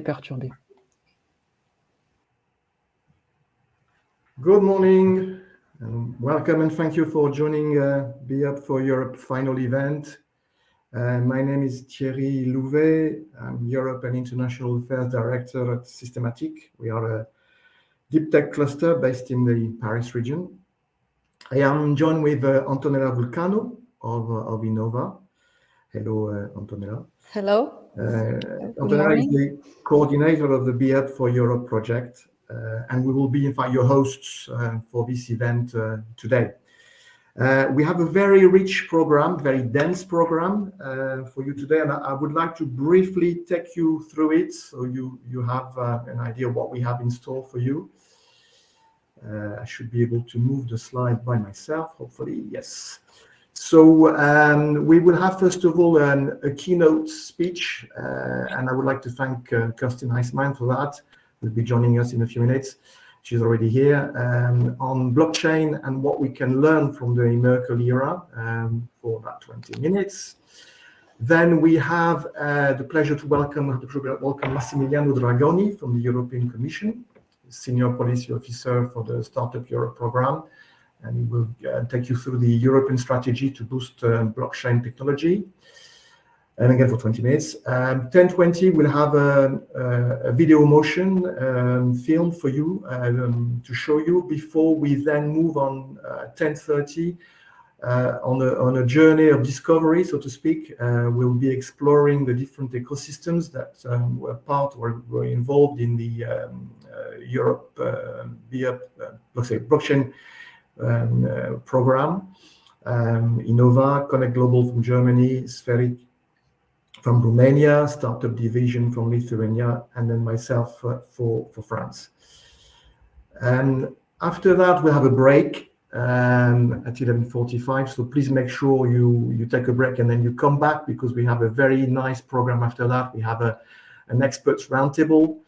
perturbé. Good morning, and welcome and thank you for joining Be Up for Europe final event. My name is Thierry Louvet. I'm Europe and International Affairs Director at Systematic. We are a deep tech cluster based in the Paris region. I am joined with Antonella Vulcano of Innova. Hello, Antonella. Hello. Antonella is the coordinator of the Be Up for Europe project, and we will be, in fact, your hosts for this event today. We have a very rich program, very dense program for you today, and I would like to briefly take you through it so you have an idea of what we have in store for you. I should be able to move the slide by myself, hopefully, yes. So we will have, first of all, a keynote speech, and I would like to thank Kirsten Heisman for that. Will be joining us in a few minutes. She's already here on blockchain and what we can learn from the Merkel era for about 20 minutes. Then we have the pleasure to welcome Massimiliano Dragoni from the European Commission, Senior Policy Officer for the Startup Europe program. And he will take you through the European strategy to boost blockchain technology. And again, for 20 minutes. 10:20, we'll have a video motion film for you to show you before we then move on 10:30 on a journey of discovery, so to speak. We'll be exploring the different ecosystems that were part or were involved in the Europe blockchain program. Innova, Connect Global from Germany, Spheric from Romania, Startup Division from Lithuania, and then myself for France. After that, we'll have a break at 11:45. So please make sure you take a break and then you come back, because we have a very nice program after that. We have an experts roundtable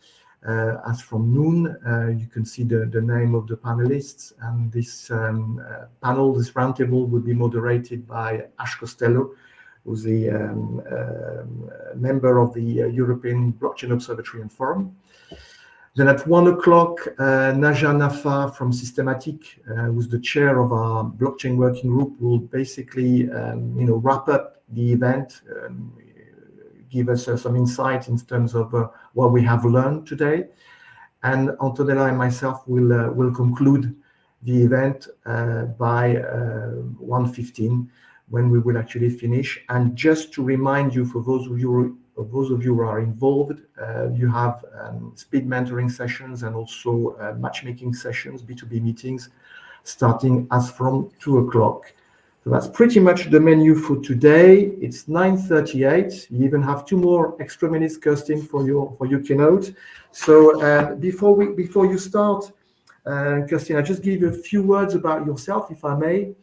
as from noon. You can see the name of the panelists, and this panel, this roundtable, will be moderated by Ash Costello, who's the member of the European Blockchain Observatory and Forum. Then at 1 o'clock, Naja Nafa from Systematic, who's the chair of our blockchain working group, will basically wrap up the event, give us some insight in terms of what we have learned today. And Antonella and myself will conclude the event by 1:15, when we will actually finish. And just to remind you, for those of you who are involved, you have speed mentoring sessions and also matchmaking sessions, B2B meetings, starting as from 2 o'clock. So that's pretty much the menu for today. It's 9:38. You even have 2 more extra minutes, Kirsten, for your keynote. So before you start, Kirsten, I just give you a few words about yourself, if I may.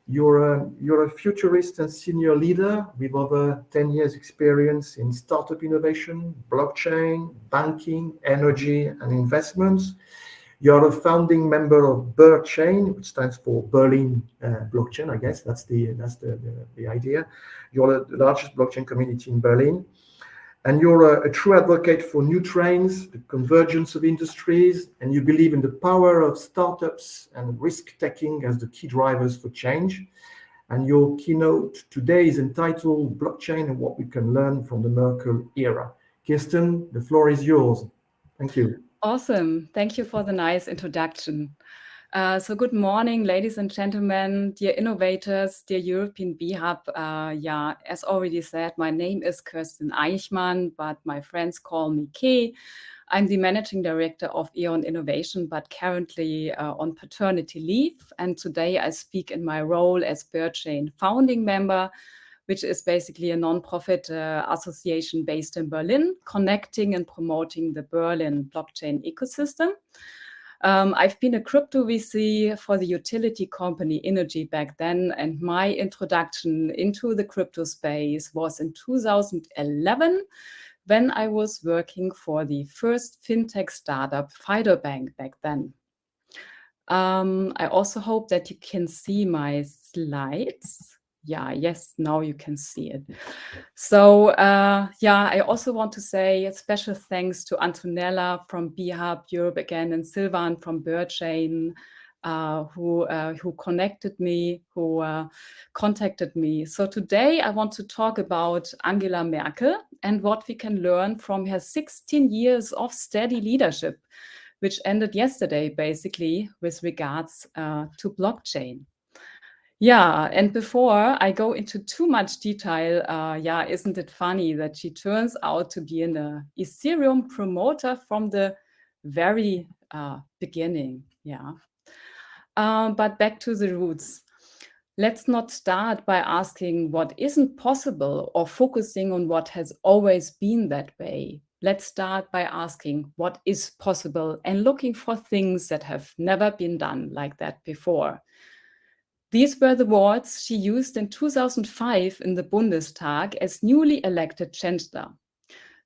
You're a futurist and senior leader with over 10 years experience in startup innovation, blockchain, banking, energy, and investments. You're a founding member of BERChain, which stands for Berlin Blockchain, I guess. That's the idea. You're the largest blockchain community in Berlin. And you're a true advocate for new trends, the convergence of industries, and you believe in the power of startups and risk-taking as the key drivers for change. And your keynote today is entitled Blockchain and What We Can Learn from the Merkel Era. Kirsten, the floor is yours. Thank you. Awesome. Thank you for the nice introduction. So good morning, ladies and gentlemen, dear innovators, dear European B-Hub. As already said, my name is Kirsten Eichmann, but my friends call me Kay. I'm the managing director of E.ON Innovation, but currently on paternity leave. And today I speak in my role as BERChain founding member, which is basically a non-profit association based in Berlin, connecting and promoting the Berlin blockchain ecosystem. I've been a crypto VC for the utility company Energy back then, and my introduction into the crypto space was in 2011, when I was working for the first fintech startup, Fido Bank, back then. I also hope that you can see my slides. Yeah, yes, now you can see it. So yeah, I also want to say a special thanks to Antonella from BHub Europe again and Silvan from Birdchain, who connected me, who contacted me. So today I want to talk about Angela Merkel and what we can learn from her 16 years of steady leadership, which ended yesterday, basically, with regards to blockchain. Yeah, and before I go into too much detail, yeah, isn't it funny that she turns out to be an Ethereum promoter from the very beginning? Yeah. But back to the roots. Let's not start by asking what isn't possible or focusing on what has always been that way. Let's start by asking what is possible and looking for things that have never been done like that before. These were the words she used in 2005 in the Bundestag as newly elected chancellor.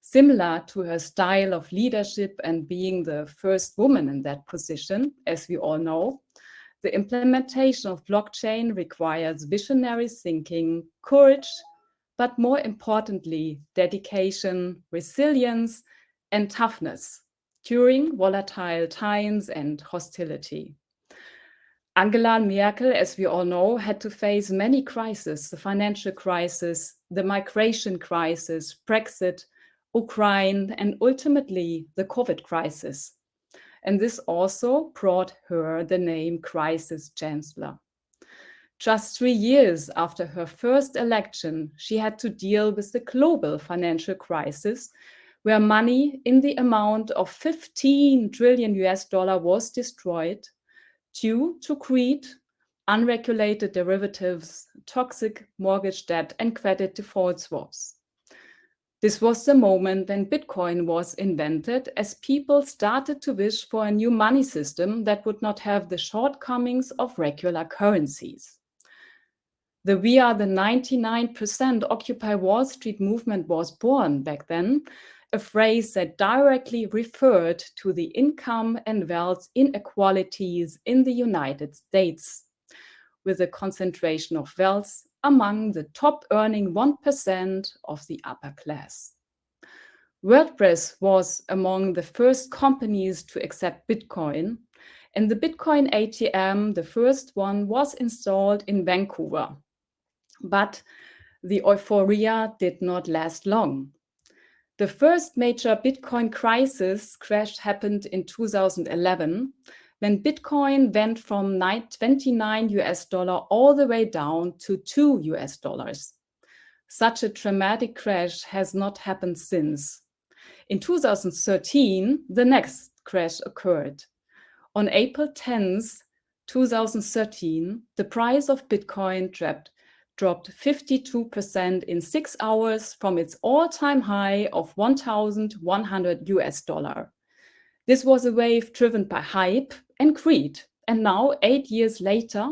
Similar to her style of leadership and being the first woman in that position, as we all know, the implementation of blockchain requires visionary thinking, courage, but more importantly, dedication, resilience, and toughness during volatile times and hostility. Angela Merkel, as we all know, had to face many crises: the financial crisis, the migration crisis, Brexit, Ukraine, and ultimately the COVID crisis. And this also brought her the name Crisis Chancellor. Just 3 years after her first election, she had to deal with the global financial crisis, where money in the amount of 15 trillion US dollar was destroyed due to greed, unregulated derivatives, toxic mortgage debt, and credit default swaps. This was the moment when Bitcoin was invented, as people started to wish for a new money system that would not have the shortcomings of regular currencies. The We Are the 99% Occupy Wall Street movement was born back then, a phrase that directly referred to the income and wealth inequalities in the United States, with a concentration of wealth among the top earning 1% of the upper class. WordPress was among the first companies to accept Bitcoin, and the Bitcoin ATM, the first one, was installed in Vancouver. But the euphoria did not last long. The first major Bitcoin crash happened in 2011, when Bitcoin went from 29 US dollar all the way down to 2 US dollars. Such a dramatic crash has not happened since. In 2013, the next crash occurred. On April 10th, 2013, the price of Bitcoin dropped 52% in 6 hours from its all-time high of 1,100 US dollar. This was a wave driven by hype and greed. And now, 8 years later,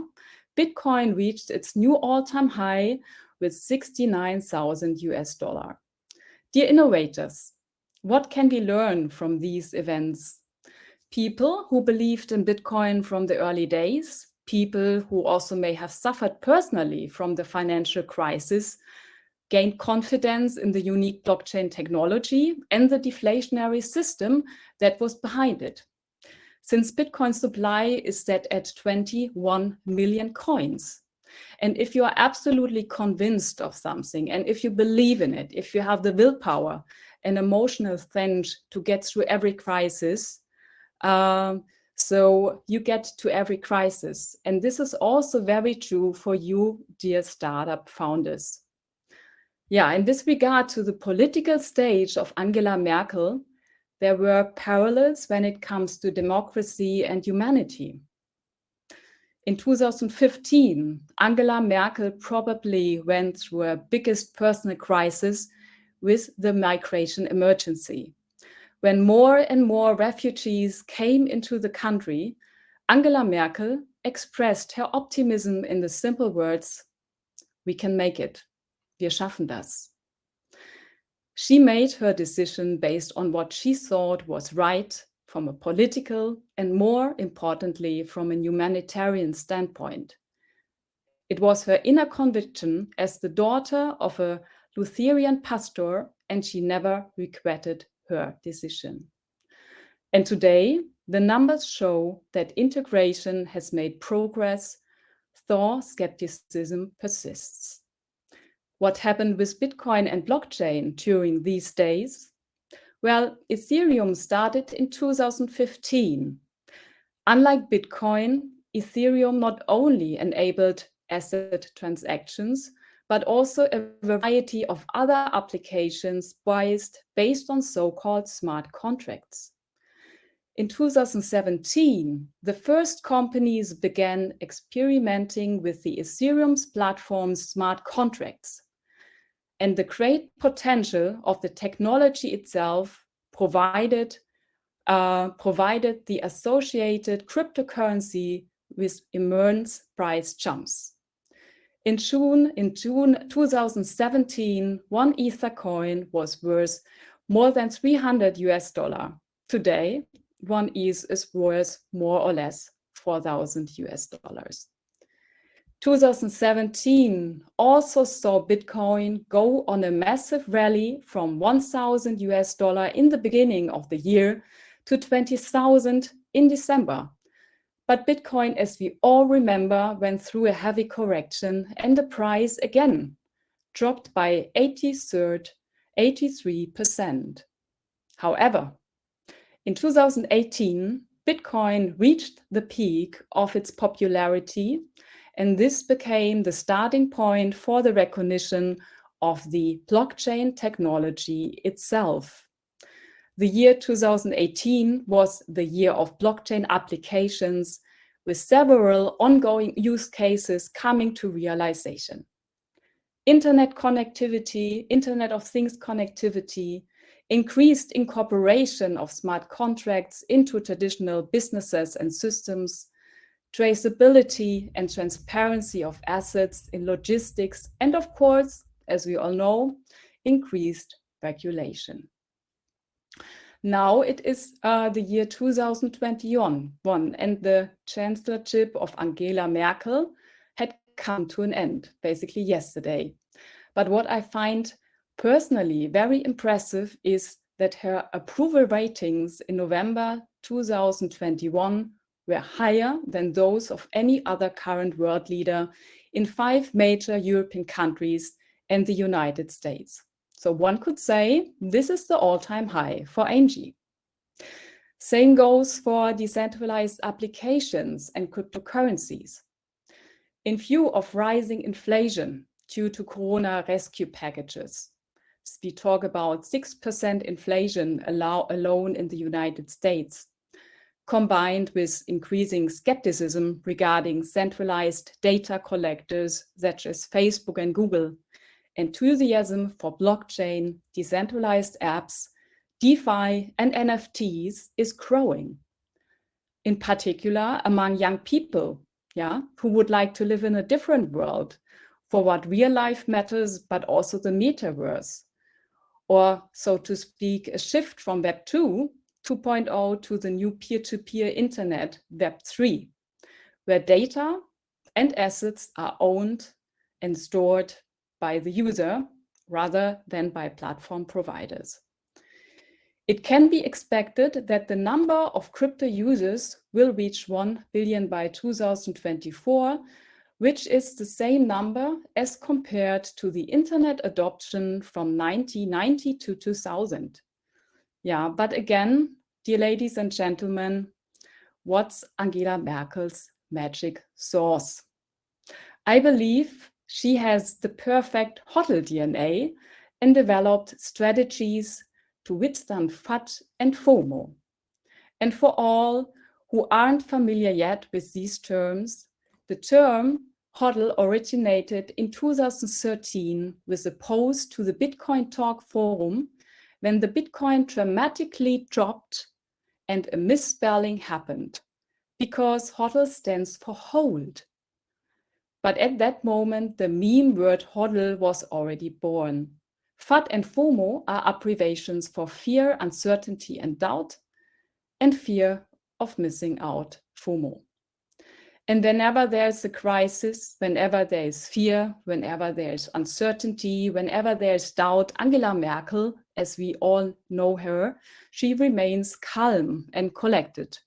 Bitcoin reached its new all-time high with 69,000 US dollar. Dear innovators, what can we learn from these events? People who believed in Bitcoin from the early days, people who also may have suffered personally from the financial crisis, gained confidence in the unique blockchain technology and the deflationary system that was behind it. Since Bitcoin supply is set at 21 million coins. And if you are absolutely convinced of something, and if you believe in it, if you have the willpower and emotional strength to get through every crisis, so you get to every crisis. And this is also very true for you, dear startup founders. Yeah, in this regard to the political stage of Angela Merkel, there were parallels when it comes to democracy and humanity. In 2015, Angela Merkel probably went through her biggest personal crisis with the migration emergency. When more and more refugees came into the country, Angela Merkel expressed her optimism in the simple words, "We can make it. Wir schaffen das." She made her decision based on what she thought was right from a political and, more importantly, from a humanitarian standpoint. It was her inner conviction as the daughter of a Lutheran pastor, and she never regretted her decision. And today, the numbers show that integration has made progress, though skepticism persists. What happened with Bitcoin and blockchain during these days? Well, Ethereum started in 2015. Unlike Bitcoin, Ethereum not only enabled asset transactions, but also a variety of other applications based on so-called smart contracts. In 2017, the first companies began experimenting with the Ethereum's platform's smart contracts. And the great potential of the technology itself provided the associated cryptocurrency with immense price jumps. In June 2017, one Ether coin was worth more than $300. Today, one ETH is worth more or less $4,000. 2017 also saw Bitcoin go on a massive rally from $1,000 in the beginning of the year to 20,000 in December. But Bitcoin, as we all remember, went through a heavy correction and the price again dropped by 83%. However, in 2018, Bitcoin reached the peak of its popularity, and this became the starting point for the recognition of the blockchain technology itself. The year 2018 was the year of blockchain applications, with several ongoing use cases coming to realization. Internet connectivity, Internet of Things connectivity, increased incorporation of smart contracts into traditional businesses and systems, traceability and transparency of assets in logistics, and of course, as we all know, increased regulation. Now it is the year 2021, and the chancellorship of Angela Merkel had come to an end, basically yesterday. But what I find personally very impressive is that her approval ratings in November 2021 were higher than those of any other current world leader in 5 major European countries and the United States. So one could say this is the all-time high for Angie. Same goes for decentralized applications and cryptocurrencies. In view of rising inflation due to Corona rescue packages, we talk about 6% inflation alone in the United States, combined with increasing skepticism regarding centralized data collectors such as Facebook and Google, enthusiasm for blockchain, decentralized apps, DeFi, and NFTs is growing. In particular, among young people, who would like to live in a different world for what real life matters, but also the metaverse. Or, so to speak, a shift from Web 2.0 to the new peer-to-peer internet, Web 3, where data and assets are owned and stored by the user rather than by platform providers. It can be expected that the number of crypto users will reach 1 billion by 2024, which is the same number as compared to the internet adoption from 1990 to 2000. But again, dear ladies and gentlemen, what's Angela Merkel's magic sauce? I believe she has the perfect HODL DNA and developed strategies to withstand FUD and FOMO. And for all who aren't familiar yet with these terms, the term HODL originated in 2013 with a post to the Bitcoin Talk forum when the Bitcoin dramatically dropped and a misspelling happened, because HODL stands for hold. But at that moment, the meme word HODL was already born. FUD and FOMO are abbreviations for fear, uncertainty, and doubt, and fear of missing out, FOMO. And whenever there's a crisis, whenever there is fear, whenever there is uncertainty, whenever there is doubt, Angela Merkel, as we all know her, she remains calm and collected.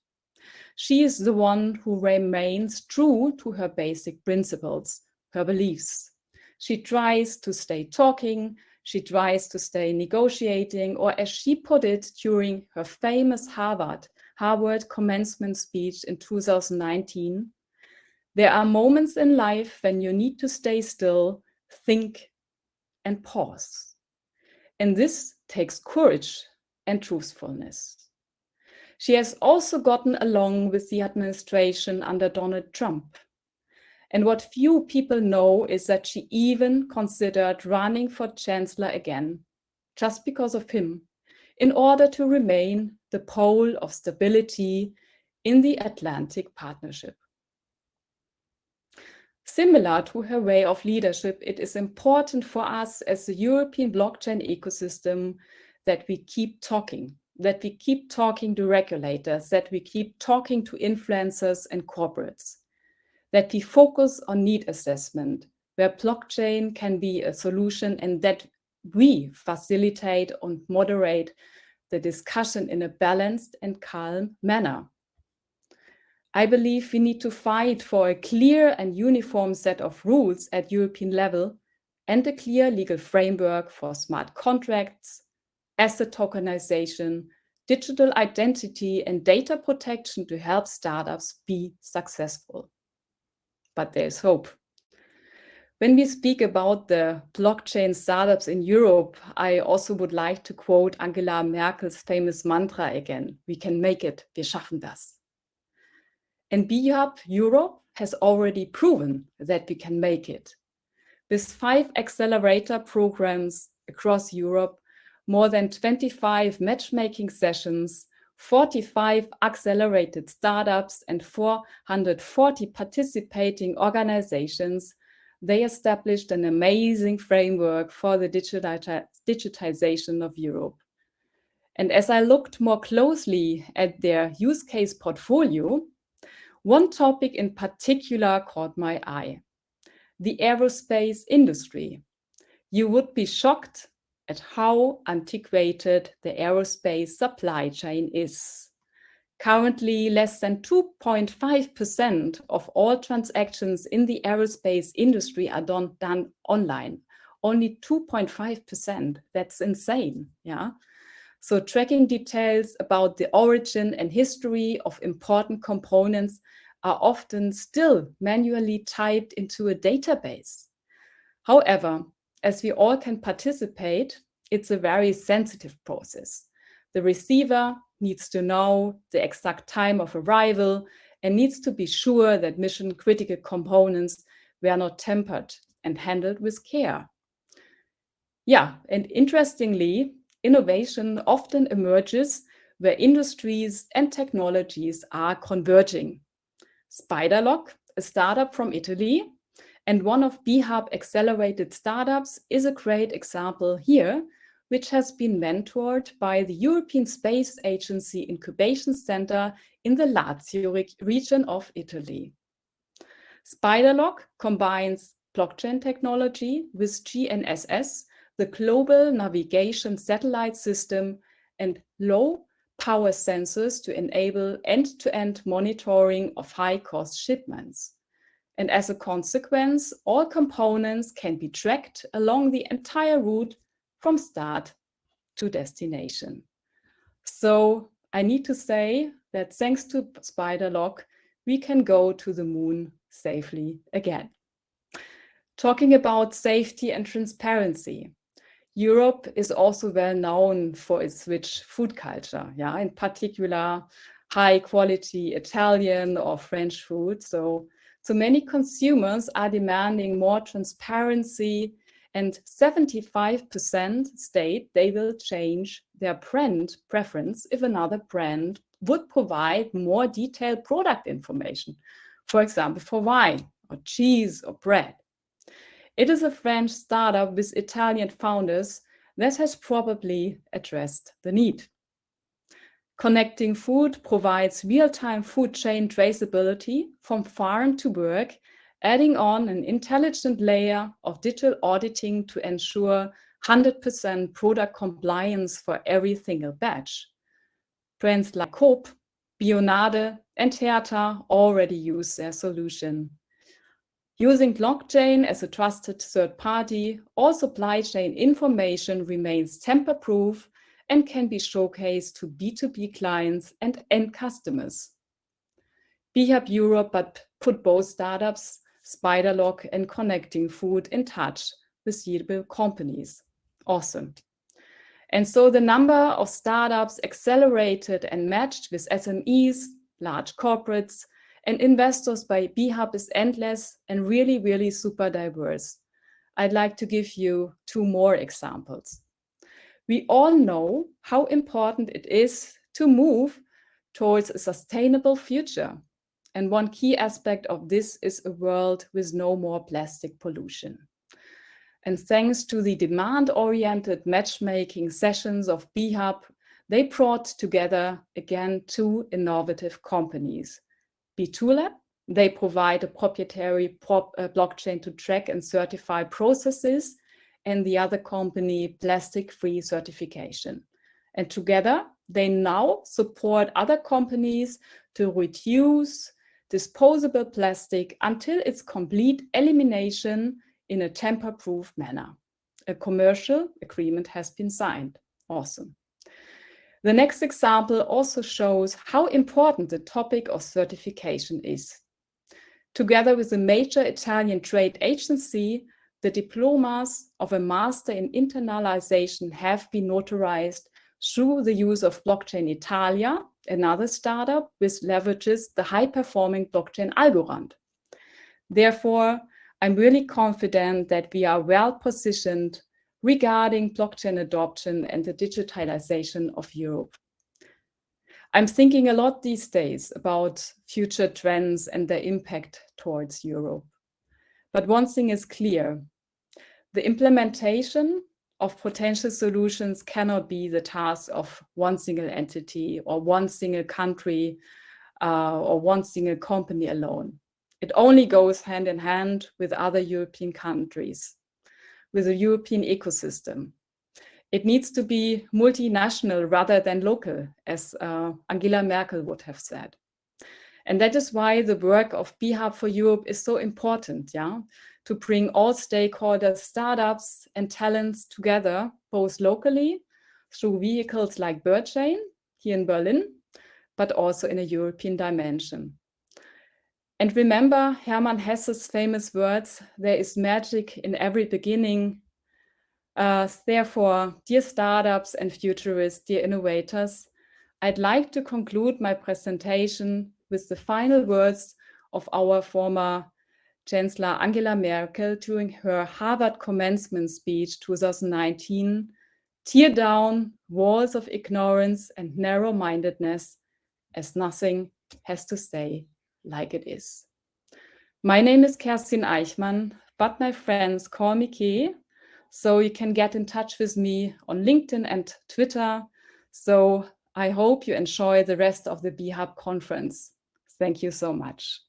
She is the one who remains true to her basic principles, her beliefs. She tries to stay talking, she tries to stay negotiating, or as she put it during her famous Harvard commencement speech in 2019, there are moments in life when you need to stay still, think, and pause. And this takes courage and truthfulness. She has also gotten along with the administration under Donald Trump. And what few people know is that she even considered running for chancellor again, just because of him, in order to remain the pole of stability in the Atlantic Partnership. Similar to her way of leadership, it is important for us as the European blockchain ecosystem that we keep talking to regulators, that we keep talking to influencers and corporates, that we focus on need assessment, where blockchain can be a solution, and that we facilitate and moderate the discussion in a balanced and calm manner. I believe we need to fight for a clear and uniform set of rules at European level and a clear legal framework for smart contracts, asset tokenization, digital identity, and data protection to help startups be successful. But there's hope. When we speak about the blockchain startups in Europe, I also would like to quote Angela Merkel's famous mantra again: we can make it, wir schaffen das. And BHub Europe has already proven that we can make it. With 5 accelerator programs across Europe, more than 25 matchmaking sessions, 45 accelerated startups, and 440 participating organizations, they established an amazing framework for the digitization of Europe. And as I looked more closely at their use case portfolio, one topic in particular caught my eye: the aerospace industry. You would be shocked at how antiquated the aerospace supply chain is. Currently, less than 2.5% of all transactions in the aerospace industry are done online. Only 2.5%. That's insane, yeah? So tracking details about the origin and history of important components are often still manually typed into a database. However, as we all can participate, it's a very sensitive process. The receiver needs to know the exact time of arrival and needs to be sure that mission-critical components were not tampered and handled with care. Yeah, and interestingly, innovation often emerges where industries and technologies are converging. Spiderlock, a startup from Italy, and one of BHub accelerated startups, is a great example here, which has been mentored by the European Space Agency Incubation Center in the Lazio region of Italy. Spiderlock combines blockchain technology with GNSS, the Global Navigation Satellite System, and low power sensors to enable end-to-end monitoring of high-cost shipments. And as a consequence, all components can be tracked along the entire route from start to destination. So I need to say that thanks to Spiderlock, we can go to the moon safely again. Talking about safety and transparency, Europe is also well known for its rich food culture, yeah, in particular high quality Italian or French food. So many consumers are demanding more transparency, and 75% state they will change their brand preference if another brand would provide more detailed product information, for example, for wine or cheese or bread. It is a French startup with Italian founders that has probably addressed the need. Connecting Food provides real-time food chain traceability from farm to work, adding on an intelligent layer of digital auditing to ensure 100% product compliance for every single batch. Brands like Coop, Bionade, and Herta already use their solution. Using blockchain as a trusted third party, all supply chain information remains tamper-proof and can be showcased to B2B clients and end customers. BHub Europe but put both startups, Spiderlock and Connecting Food, in touch with suitable companies. Awesome. And so the number of startups accelerated and matched with SMEs, large corporates, and investors by BHub is endless and really, really super diverse. I'd like to give you 2 more examples. We all know how important it is to move towards a sustainable future. And one key aspect of this is a world with no more plastic pollution. And thanks to the demand-oriented matchmaking sessions of BHub, they brought together again 2 innovative companies. B2Lab, they provide a proprietary blockchain to track and certify processes, and the other company, Plastic-Free Certification. And together, they now support other companies to reduce disposable plastic until its complete elimination in a tamper-proof manner. A commercial agreement has been signed. Awesome. The next example also shows how important the topic of certification is. Together with a major Italian trade agency, the diplomas of a master in internalization have been notarized through the use of Blockchain Italia, another startup which leverages the high-performing blockchain Algorand. Therefore, I'm really confident that we are well positioned regarding blockchain adoption and the digitalization of Europe. I'm thinking a lot these days about future trends and their impact towards Europe. But one thing is clear: the implementation of potential solutions cannot be the task of one single entity or one single country or one single company alone. It only goes hand in hand with other European countries, with a European ecosystem. It needs to be multinational rather than local, as Angela Merkel would have said. And that is why the work of BHub for Europe is so important, to bring all stakeholders, startups, and talents together, both locally through vehicles like BirdChain here in Berlin, but also in a European dimension. And remember Hermann Hesse's famous words, "There is magic in every beginning." Therefore, dear startups and futurists, dear innovators, I'd like to conclude my presentation with the final words of our former Chancellor Angela Merkel during her Harvard commencement speech 2019, "Tear down walls of ignorance and narrow-mindedness, as nothing has to stay like it is." My name is Kerstin Eichmann, but my friends call me Ke, so you can get in touch with me on LinkedIn and Twitter. So I hope you enjoy the rest of the BHub conference. Thank you so much.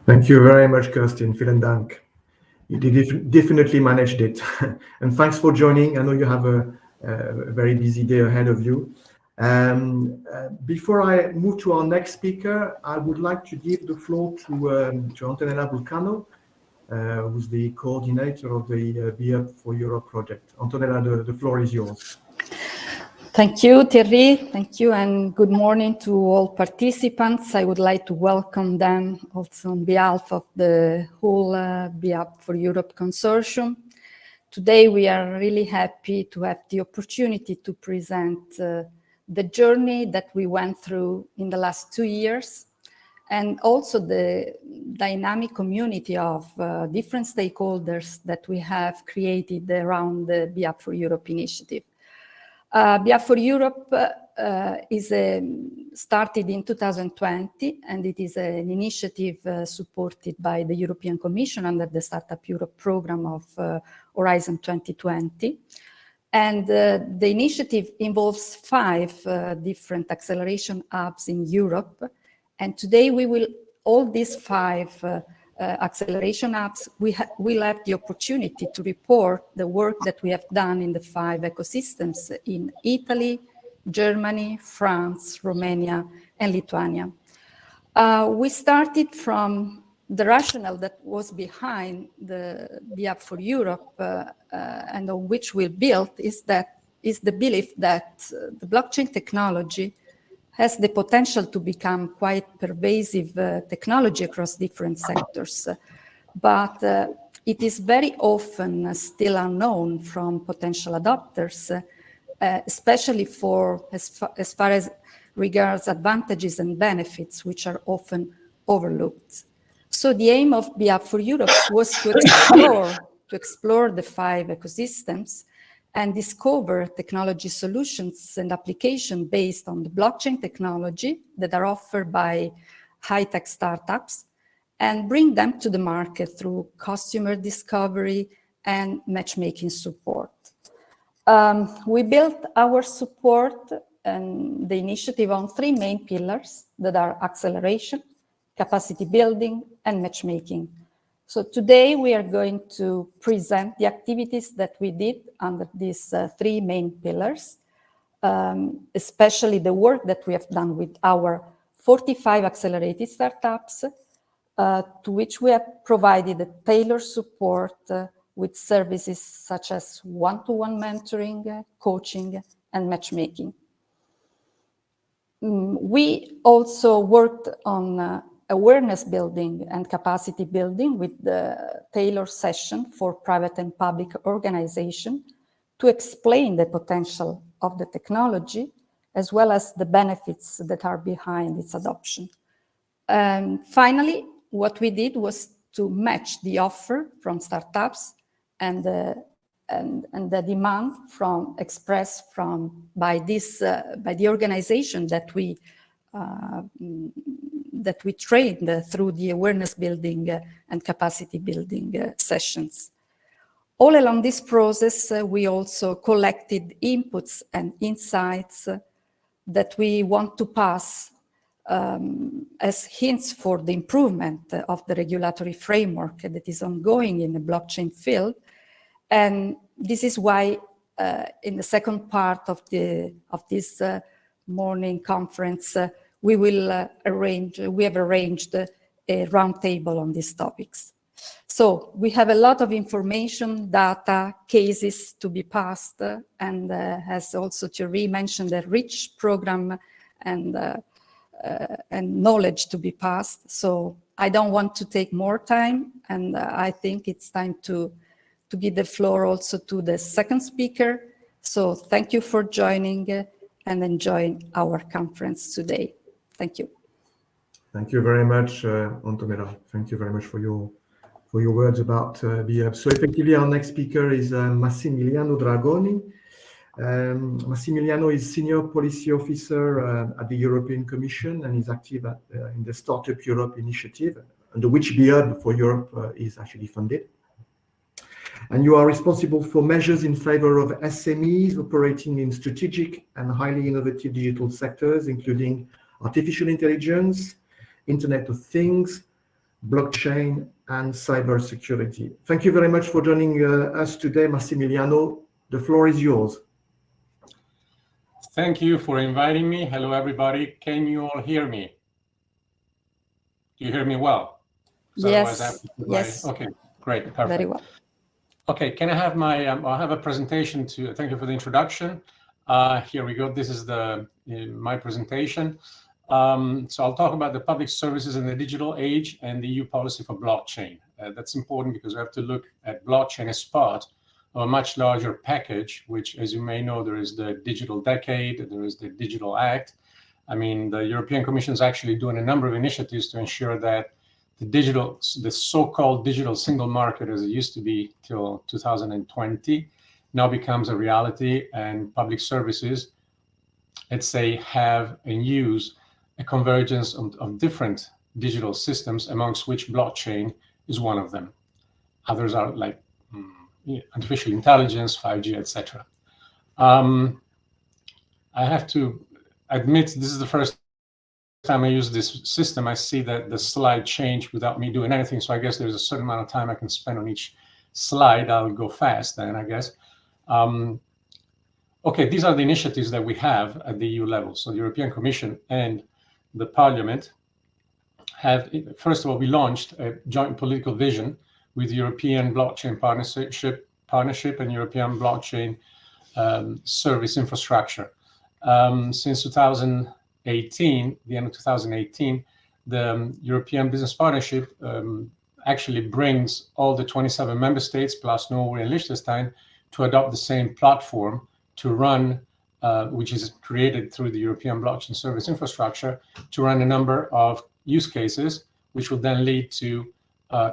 Thank you very much, Kerstin. Vielen Dank. You definitely managed it. And thanks for joining. I know you have a very busy day ahead of you. Before I move to our next speaker, I would like to give the floor to Antonella Vulcano, who's the coordinator of the BHub for Europe project. Antonella, the floor is yours. Thank you, Thierry. Thank you, and good morning to all participants. I would like to welcome them also on behalf of the whole BHub for Europe consortium. Today, we are really happy to have the opportunity to present the journey that we went through in the last 2 years, and also the dynamic community of different stakeholders that we have created around the BHub for Europe initiative. BHub for Europe is started in 2020, and it is an initiative supported by the European Commission under the Startup Europe program of Horizon 2020. And the initiative involves 5 different acceleration hubs in Europe. And today all these 5 acceleration hubs, we'll have the opportunity to report the work that we have done in the 5 ecosystems in Italy, Germany, France, Romania, and Lithuania. We started from the rationale that was behind the BIAP for Europe and on which we built is the belief that the blockchain technology has the potential to become quite pervasive technology across different sectors. But it is very often still unknown from potential adopters, especially as far as regards advantages and benefits, which are often overlooked. So the aim of BIAP for Europe was to explore the 5 ecosystems and discover technology solutions and applications based on the blockchain technology that are offered by high-tech startups and bring them to the market through customer discovery and matchmaking support. We built our support and the initiative on 3 main pillars that are acceleration, capacity building, and matchmaking. So today we are going to present the activities that we did under these 3 main pillars, especially the work that we have done with our 45 accelerated startups, to which we have provided a tailored support with services such as one-to-one mentoring, coaching, and matchmaking. We also worked on awareness building and capacity building with the tailored session for private and public organization to explain the potential of the technology as well as the benefits that are behind its adoption. Finally, what we did was to match the offer from startups and the demand expressed by the organization that we trained through the awareness building and capacity building sessions. All along this process, we also collected inputs and insights that we want to pass as hints for the improvement of the regulatory framework that is ongoing in the blockchain field. And this is why in the second part of this morning conference, we have arranged a roundtable on these topics. So we have a lot of information, data, cases to be passed, and as also Thierry mentioned, a rich program and knowledge to be passed. So I don't want to take more time, and I think it's time to give the floor also to the second speaker. So thank you for joining and enjoying our conference today. Thank you. Thank you very much, Antonella. Thank you very much for your words about BIAP. So effectively, our next speaker is Massimiliano Dragoni. Massimiliano is Senior Policy Officer at the European Commission and is active in the Startup Europe initiative, under which BIAP for Europe is actually funded. And you are responsible for measures in favor of SMEs operating in strategic and highly innovative digital sectors, including artificial intelligence, Internet of Things, blockchain, and cybersecurity. Thank you very much for joining us today, Massimiliano. The floor is yours. Thank you for inviting me. Hello, everybody. Can you all hear me? Do you hear me well? Yes. Yes. Okay, great. Perfect. Very well. Okay, can I have my, I have a presentation to, thank you for the introduction. Here we go. This is my presentation. So I'll talk about the public services in the digital age and the EU policy for blockchain. That's important because we have to look at blockchain as part of a much larger package, which, as you may know, there is the Digital Decade, there is the Digital Act. I mean, the European Commission is actually doing a number of initiatives to ensure that the so-called digital single market, as it used to be till 2020, now becomes a reality, and public services, let's say, have and use a convergence of different digital systems, amongst which blockchain is one of them. Others are like artificial intelligence, 5G, etc. I have to admit, this is the first time I use this system. I see that the slide changed without me doing anything. So I guess there's a certain amount of time I can spend on each slide. I'll go fast then, I guess. Okay, these are the initiatives that we have at the EU level. So the European Commission and the Parliament have, first of all, we launched a joint political vision with European Blockchain Partnership and European Blockchain Service Infrastructure. Since 2018, the end of 2018, the European Business Partnership actually brings all the 27 member states plus Norway and Liechtenstein to adopt the same platform to run, which is created through the European Blockchain Service Infrastructure, to run a number of use cases, which will then lead to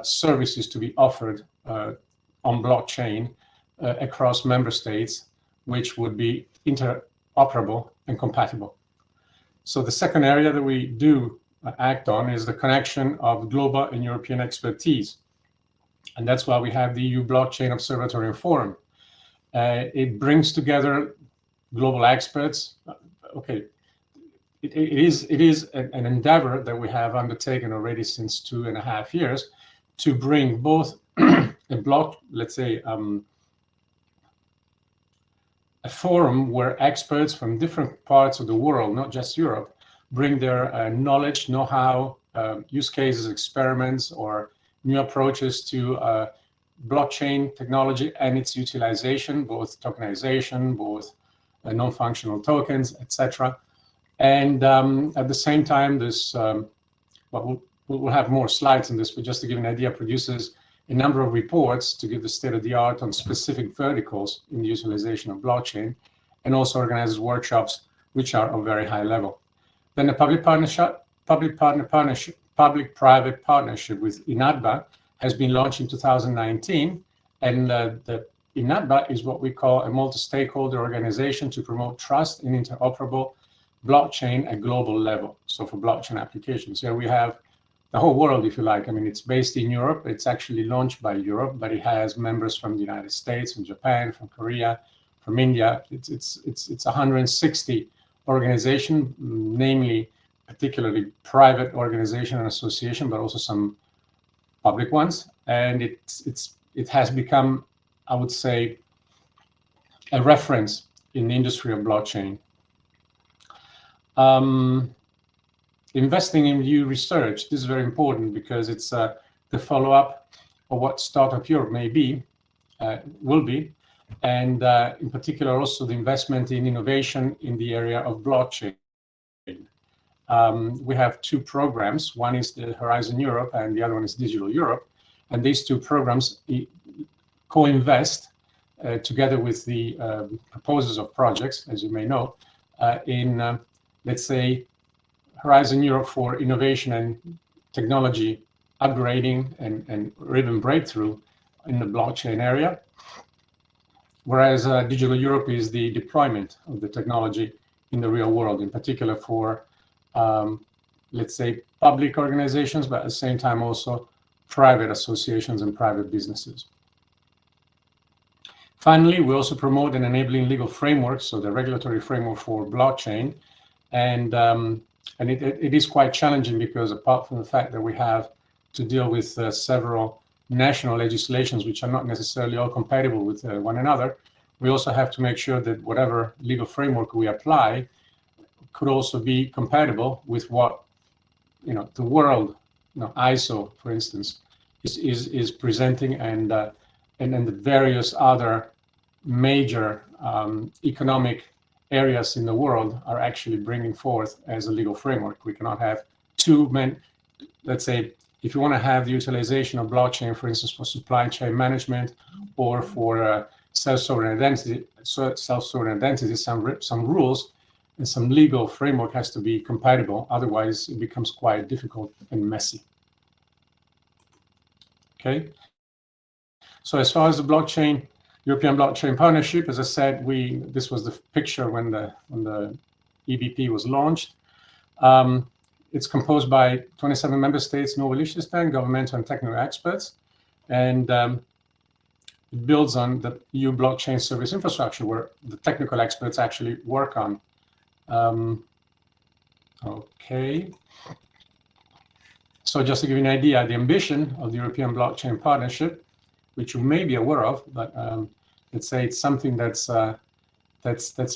services to be offered on blockchain across member states, which would be interoperable and compatible. So the second area that we do act on is the connection of global and European expertise. And that's why we have the EU Blockchain Observatory and Forum. It brings together global experts. Okay, it is an endeavor that we have undertaken already since 2.5 years to bring both let's say, a forum where experts from different parts of the world, not just Europe, bring their knowledge, know-how, use cases, experiments, or new approaches to blockchain technology and its utilization, both tokenization, both non-functional tokens, etc. And at the same time, this, well, we'll have more slides on this, but just to give an idea, produces a number of reports to give the state of the art on specific verticals in the utilization of blockchain, and also organizes workshops which are of very high level. Then the public-private partnership with INADBA has been launched in 2019, and the INADBA is what we call a multi-stakeholder organization to promote trust in interoperable blockchain at global level. So for blockchain applications, here we have the whole world, if you like. I mean, it's based in Europe. It's actually launched by Europe, but it has members from the United States, from Japan, from Korea, from India. It's 160 organization, namely particularly private organization and association, but also some public ones. And it has become, I would say, a reference in the industry of blockchain. Investing in new research, this is very important because it's the follow-up of what Startup Europe will be, and in particular also the investment in innovation in the area of blockchain. We have two programs. One is the Horizon Europe and the other one is Digital Europe. And these two programs co-invest together with the proposers of projects, as you may know, in, let's say, Horizon Europe for innovation and technology upgrading and even breakthrough in the blockchain area. Whereas Digital Europe is the deployment of the technology in the real world, in particular for, let's say, public organizations, but at the same time also private associations and private businesses. Finally, we also promote an enabling legal framework, so the regulatory framework for blockchain. And it is quite challenging because apart from the fact that we have to deal with several national legislations, which are not necessarily all compatible with one another, we also have to make sure that whatever legal framework we apply could also be compatible with what, the world, ISO, for instance, is presenting, and then the various other major economic areas in the world are actually bringing forth as a legal framework. We cannot have let's say, if you want to have the utilization of blockchain, for instance, for supply chain management or for self-sovereign identity, some rules and some legal framework has to be compatible. Otherwise, it becomes quite difficult and messy. Okay. So as far as the European Blockchain Partnership, as I said, this was the picture when the EBP was launched. It's composed by 27 member states, Norway, Liechtenstein, governmental and technical experts. And it builds on the EU blockchain service infrastructure, where the technical experts actually work on. Okay. So just to give you an idea, the ambition of the European Blockchain Partnership, which you may be aware of, but let's say it's something that's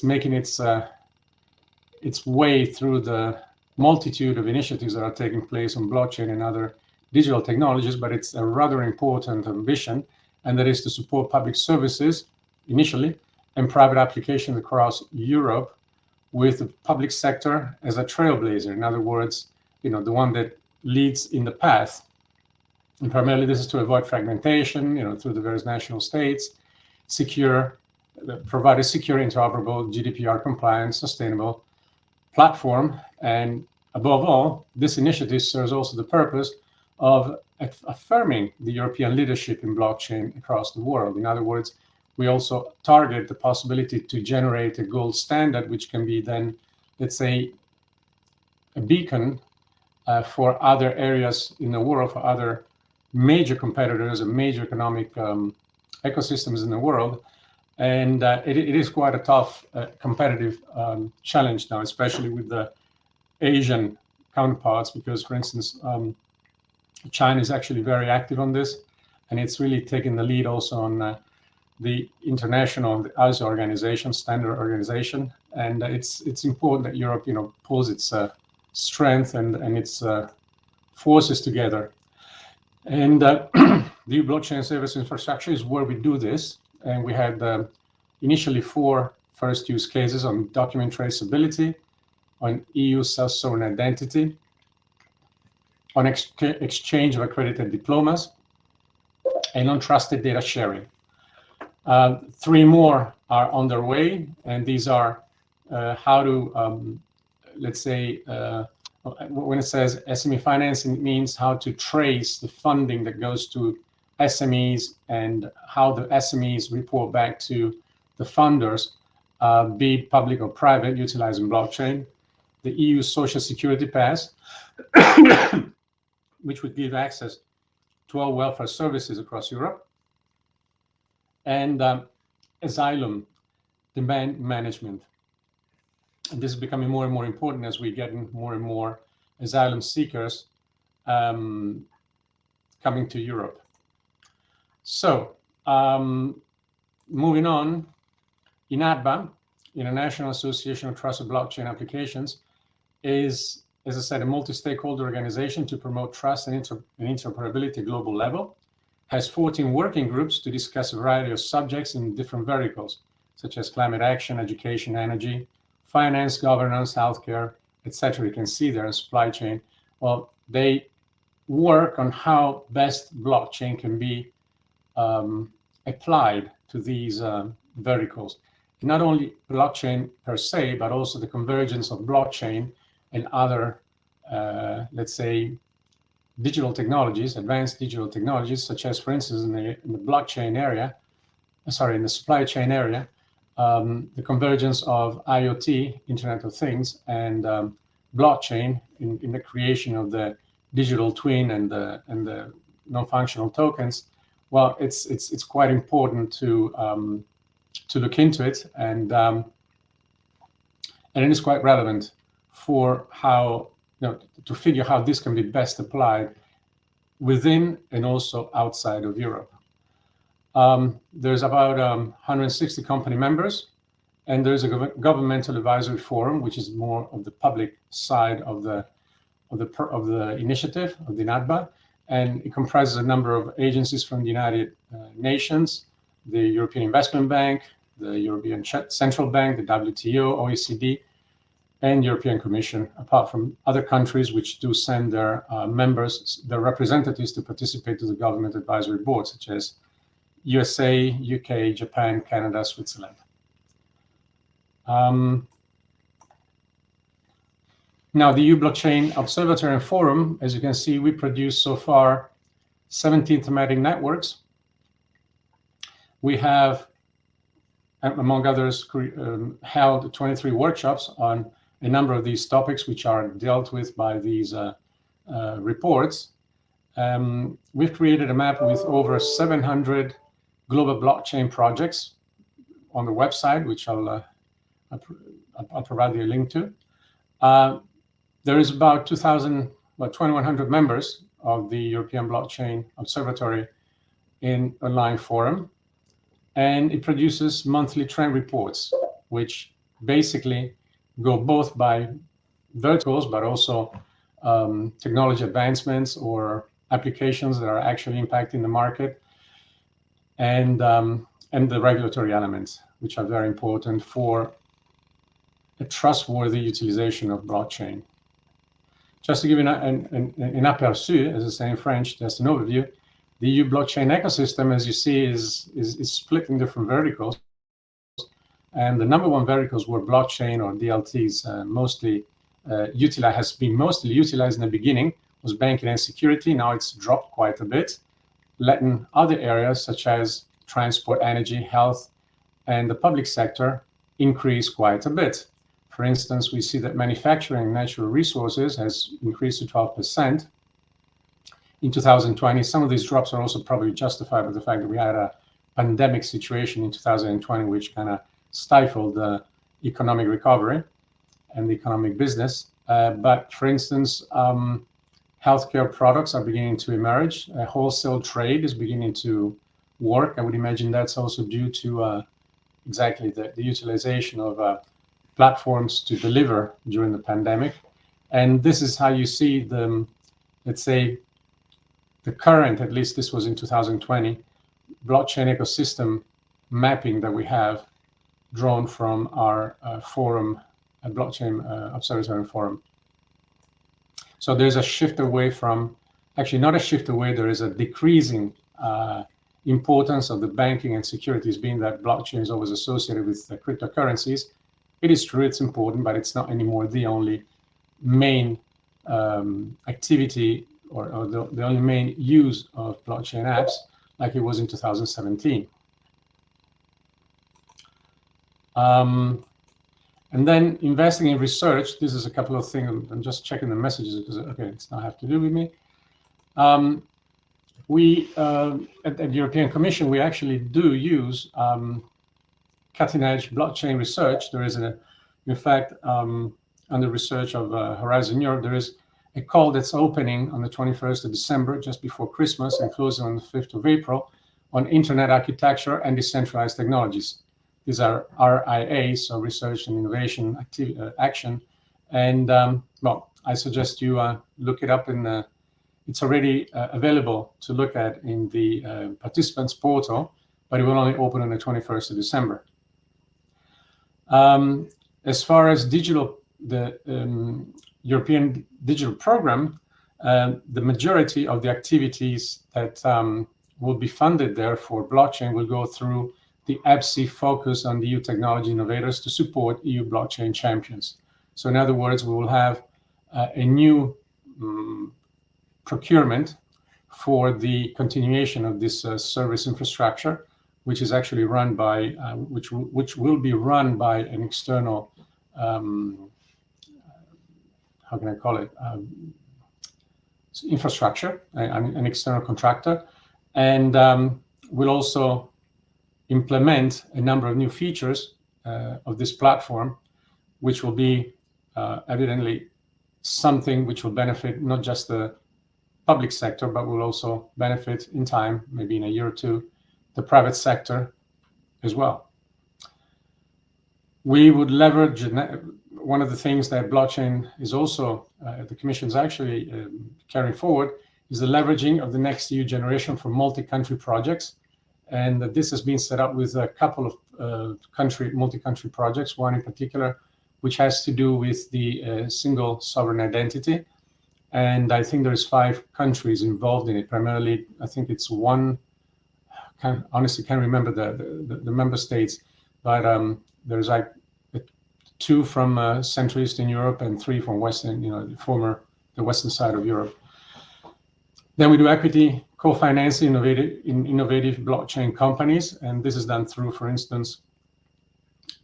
making its way through the multitude of initiatives that are taking place on blockchain and other digital technologies, but it's a rather important ambition, and that is to support public services initially and private applications across Europe, with the public sector as a trailblazer. In other words, the one that leads in the path. And primarily this is to avoid fragmentation, through the various national states, provide a secure, interoperable, GDPR compliant, sustainable platform. And above all, this initiative serves also the purpose of affirming the European leadership in blockchain across the world. In other words, we also target the possibility to generate a gold standard, which can be then, let's say, a beacon for other areas in the world, for other major competitors and major economic ecosystems in the world. And it is quite a tough competitive challenge now, especially with the Asian counterparts, because, for instance, China is actually very active on this, and it's really taking the lead also on the international ISO organization, standard organization. And it's important that Europe, pulls its strength and its forces together. And the EU blockchain service infrastructure is where we do this. And we had initially 4 first use cases on document traceability, on EU self-sovereign identity, on exchange of accredited diplomas, and on trusted data sharing. 3 more are on their way, and these are how to, let's say, when it says SME financing, it means how to trace the funding that goes to SMEs and how the SMEs report back to the funders, be it public or private, utilizing blockchain. The EU Social Security Pass, which would give access to all welfare services across Europe, and asylum demand management. And this is becoming more and more important as we get more and more asylum seekers coming to Europe. So, moving on, INATBA, International Association of Trusted Blockchain Applications, is, as I said, a multi-stakeholder organization to promote trust and interoperability at global level. Has 14 working groups to discuss a variety of subjects in different verticals, such as climate action, education, energy, finance, governance, healthcare, etc. You can see there in supply chain. Well, they work on how best blockchain can be applied to these verticals. Not only blockchain per se, but also the convergence of blockchain and other, let's say, digital technologies, advanced digital technologies, such as, for instance, in the blockchain area, in the supply chain area, the convergence of IoT, Internet of Things, and blockchain in the creation of the digital twin and the non-functional tokens. Well, it's quite important to look into it, and it is quite relevant for how, to figure how this can be best applied within and also outside of Europe. There's about 160 company members, and there's a governmental advisory forum, which is more of the public side of the initiative of the INATBA, and it comprises a number of agencies from the United Nations, the European Investment Bank, the European Central Bank, the WTO, OECD, and European Commission, apart from other countries which do send their members, their representatives, to participate to the government advisory board, such as USA, UK, Japan, Canada, Switzerland. Now, the EU Blockchain Observatory and Forum, as you can see, we produced so far 17 thematic networks. We have, among others, held 23 workshops on a number of these topics, which are dealt with by these reports. We've created a map with over 700 global blockchain projects on the website, which I'll provide you a link to. There is about 2,100 members of the European Blockchain Observatory in online forum, and it produces monthly trend reports, which basically go both by verticals, but also technology advancements or applications that are actually impacting the market, and the regulatory elements, which are very important for a trustworthy utilization of blockchain. Just to give you an aperçu, as I say in French, just an overview, the EU blockchain ecosystem, as you see, is split in different verticals. And the number one verticals were blockchain or DLTs, has been mostly utilized in the beginning, was banking and security. Now it's dropped quite a bit, letting other areas such as transport, energy, health, and the public sector increase quite a bit. For instance, we see that manufacturing natural resources has increased to 12% in 2020. Some of these drops are also probably justified by the fact that we had a pandemic situation in 2020, which kind of stifled the economic recovery and the economic business. But for instance, healthcare products are beginning to emerge. Wholesale trade is beginning to work. I would imagine that's also due to exactly the utilization of platforms to deliver during the pandemic. And this is how you see the, let's say, the current, at least this was in 2020, blockchain ecosystem mapping that we have drawn from our forum, blockchain observatory forum. So there's a shift away from, actually not a shift away, there is a decreasing importance of the banking and securities, being that blockchain is always associated with the cryptocurrencies. It is true, it's important, but it's not anymore the only main activity or the only main use of blockchain apps like it was in 2017. And then investing in research, this is a couple of things, I'm just checking the messages because, okay, it's not have to do with me. We, at the European Commission, we actually do use cutting-edge blockchain research. There is, in fact, under research of Horizon Europe, there is a call that's opening on the 21st of December, just before Christmas, and closing on the 5th of April, on internet architecture and decentralized technologies. These are RIAs, so Research and Innovation Action. And, well, I suggest you look it up in it's already available to look at in the participants portal, but it will only open on the 21st of December. As far as digital, the European digital program, the majority of the activities that will be funded there for blockchain will go through the EBSI focus on the EU technology innovators to support EU blockchain champions. So in other words, we will have a new procurement for the continuation of this service infrastructure, which is actually run by, which will be run by an external, how can I call it, infrastructure, an external contractor, and will also implement a number of new features of this platform, which will be evidently something which will benefit not just the public sector, but will also benefit in time, maybe in a year or two, the private sector as well. We would leverage, one of the things that blockchain is also, the Commission is actually carrying forward, is the leveraging of the next EU generation for multi-country projects. And this has been set up with a couple of multi-country projects, one in particular, which has to do with the single sovereign identity. And I think there's 5 countries involved in it. Primarily, I think it's one, honestly can't remember the member states, but there's like 2 from Central Eastern Europe and 3 from Western, the Western side of Europe. Then we do equity co-financing innovative blockchain companies, and this is done through, for instance,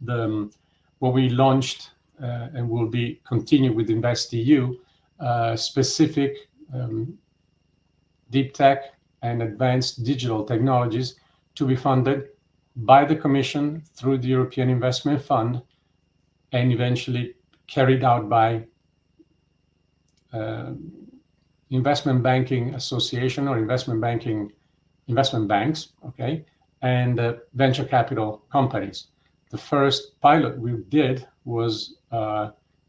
what we launched and will be continued with InvestEU, specific deep tech and advanced digital technologies to be funded by the Commission through the European Investment Fund and eventually carried out by investment banking association or investment banks, okay, and venture capital companies. The first pilot we did was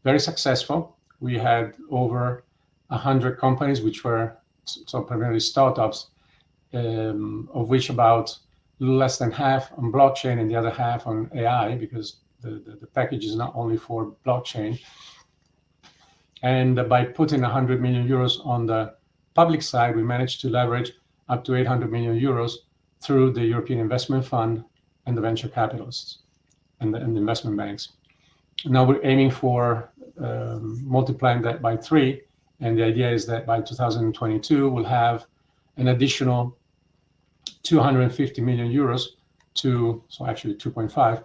very successful. We had over 100 companies, which were so primarily startups, of which about a little less than half on blockchain and the other half on AI, because the package is not only for blockchain. And by putting 100 million euros on the public side, we managed to leverage up to 800 million euros through the European Investment Fund and the venture capitalists and the investment banks. Now we're aiming for multiplying that by 3. And the idea is that by 2022, we'll have an additional 250 million euros so actually 2.5,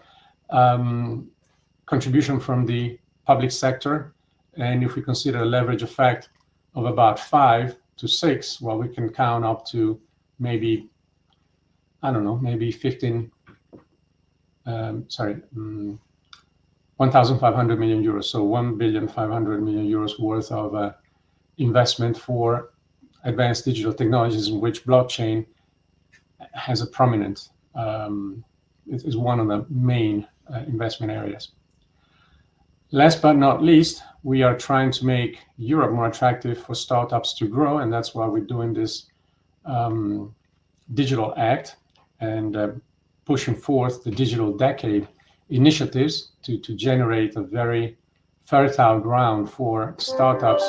contribution from the public sector. And if we consider a leverage effect of about 5 to 6, well, we can count up to maybe, I don't know, maybe 1,500 million euros. So 1,500 million euros worth of investment for advanced digital technologies in which blockchain has a prominent, is one of the main investment areas. Last but not least, we are trying to make Europe more attractive for startups to grow, and that's why we're doing this Digital Act and pushing forth the Digital Decade initiatives to generate a very fertile ground for startups,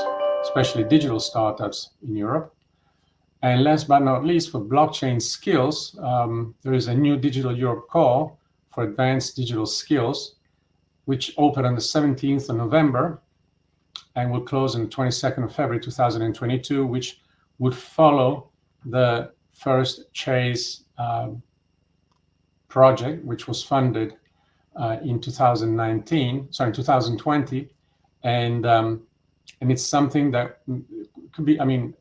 especially digital startups in Europe. And last but not least, for blockchain skills, there is a new Digital Europe call for advanced digital skills, which opened on the 17th of November and will close on the 22nd of February 2022, which would follow the first Chase project, which was funded in 2020, and it's something that could be, I mean,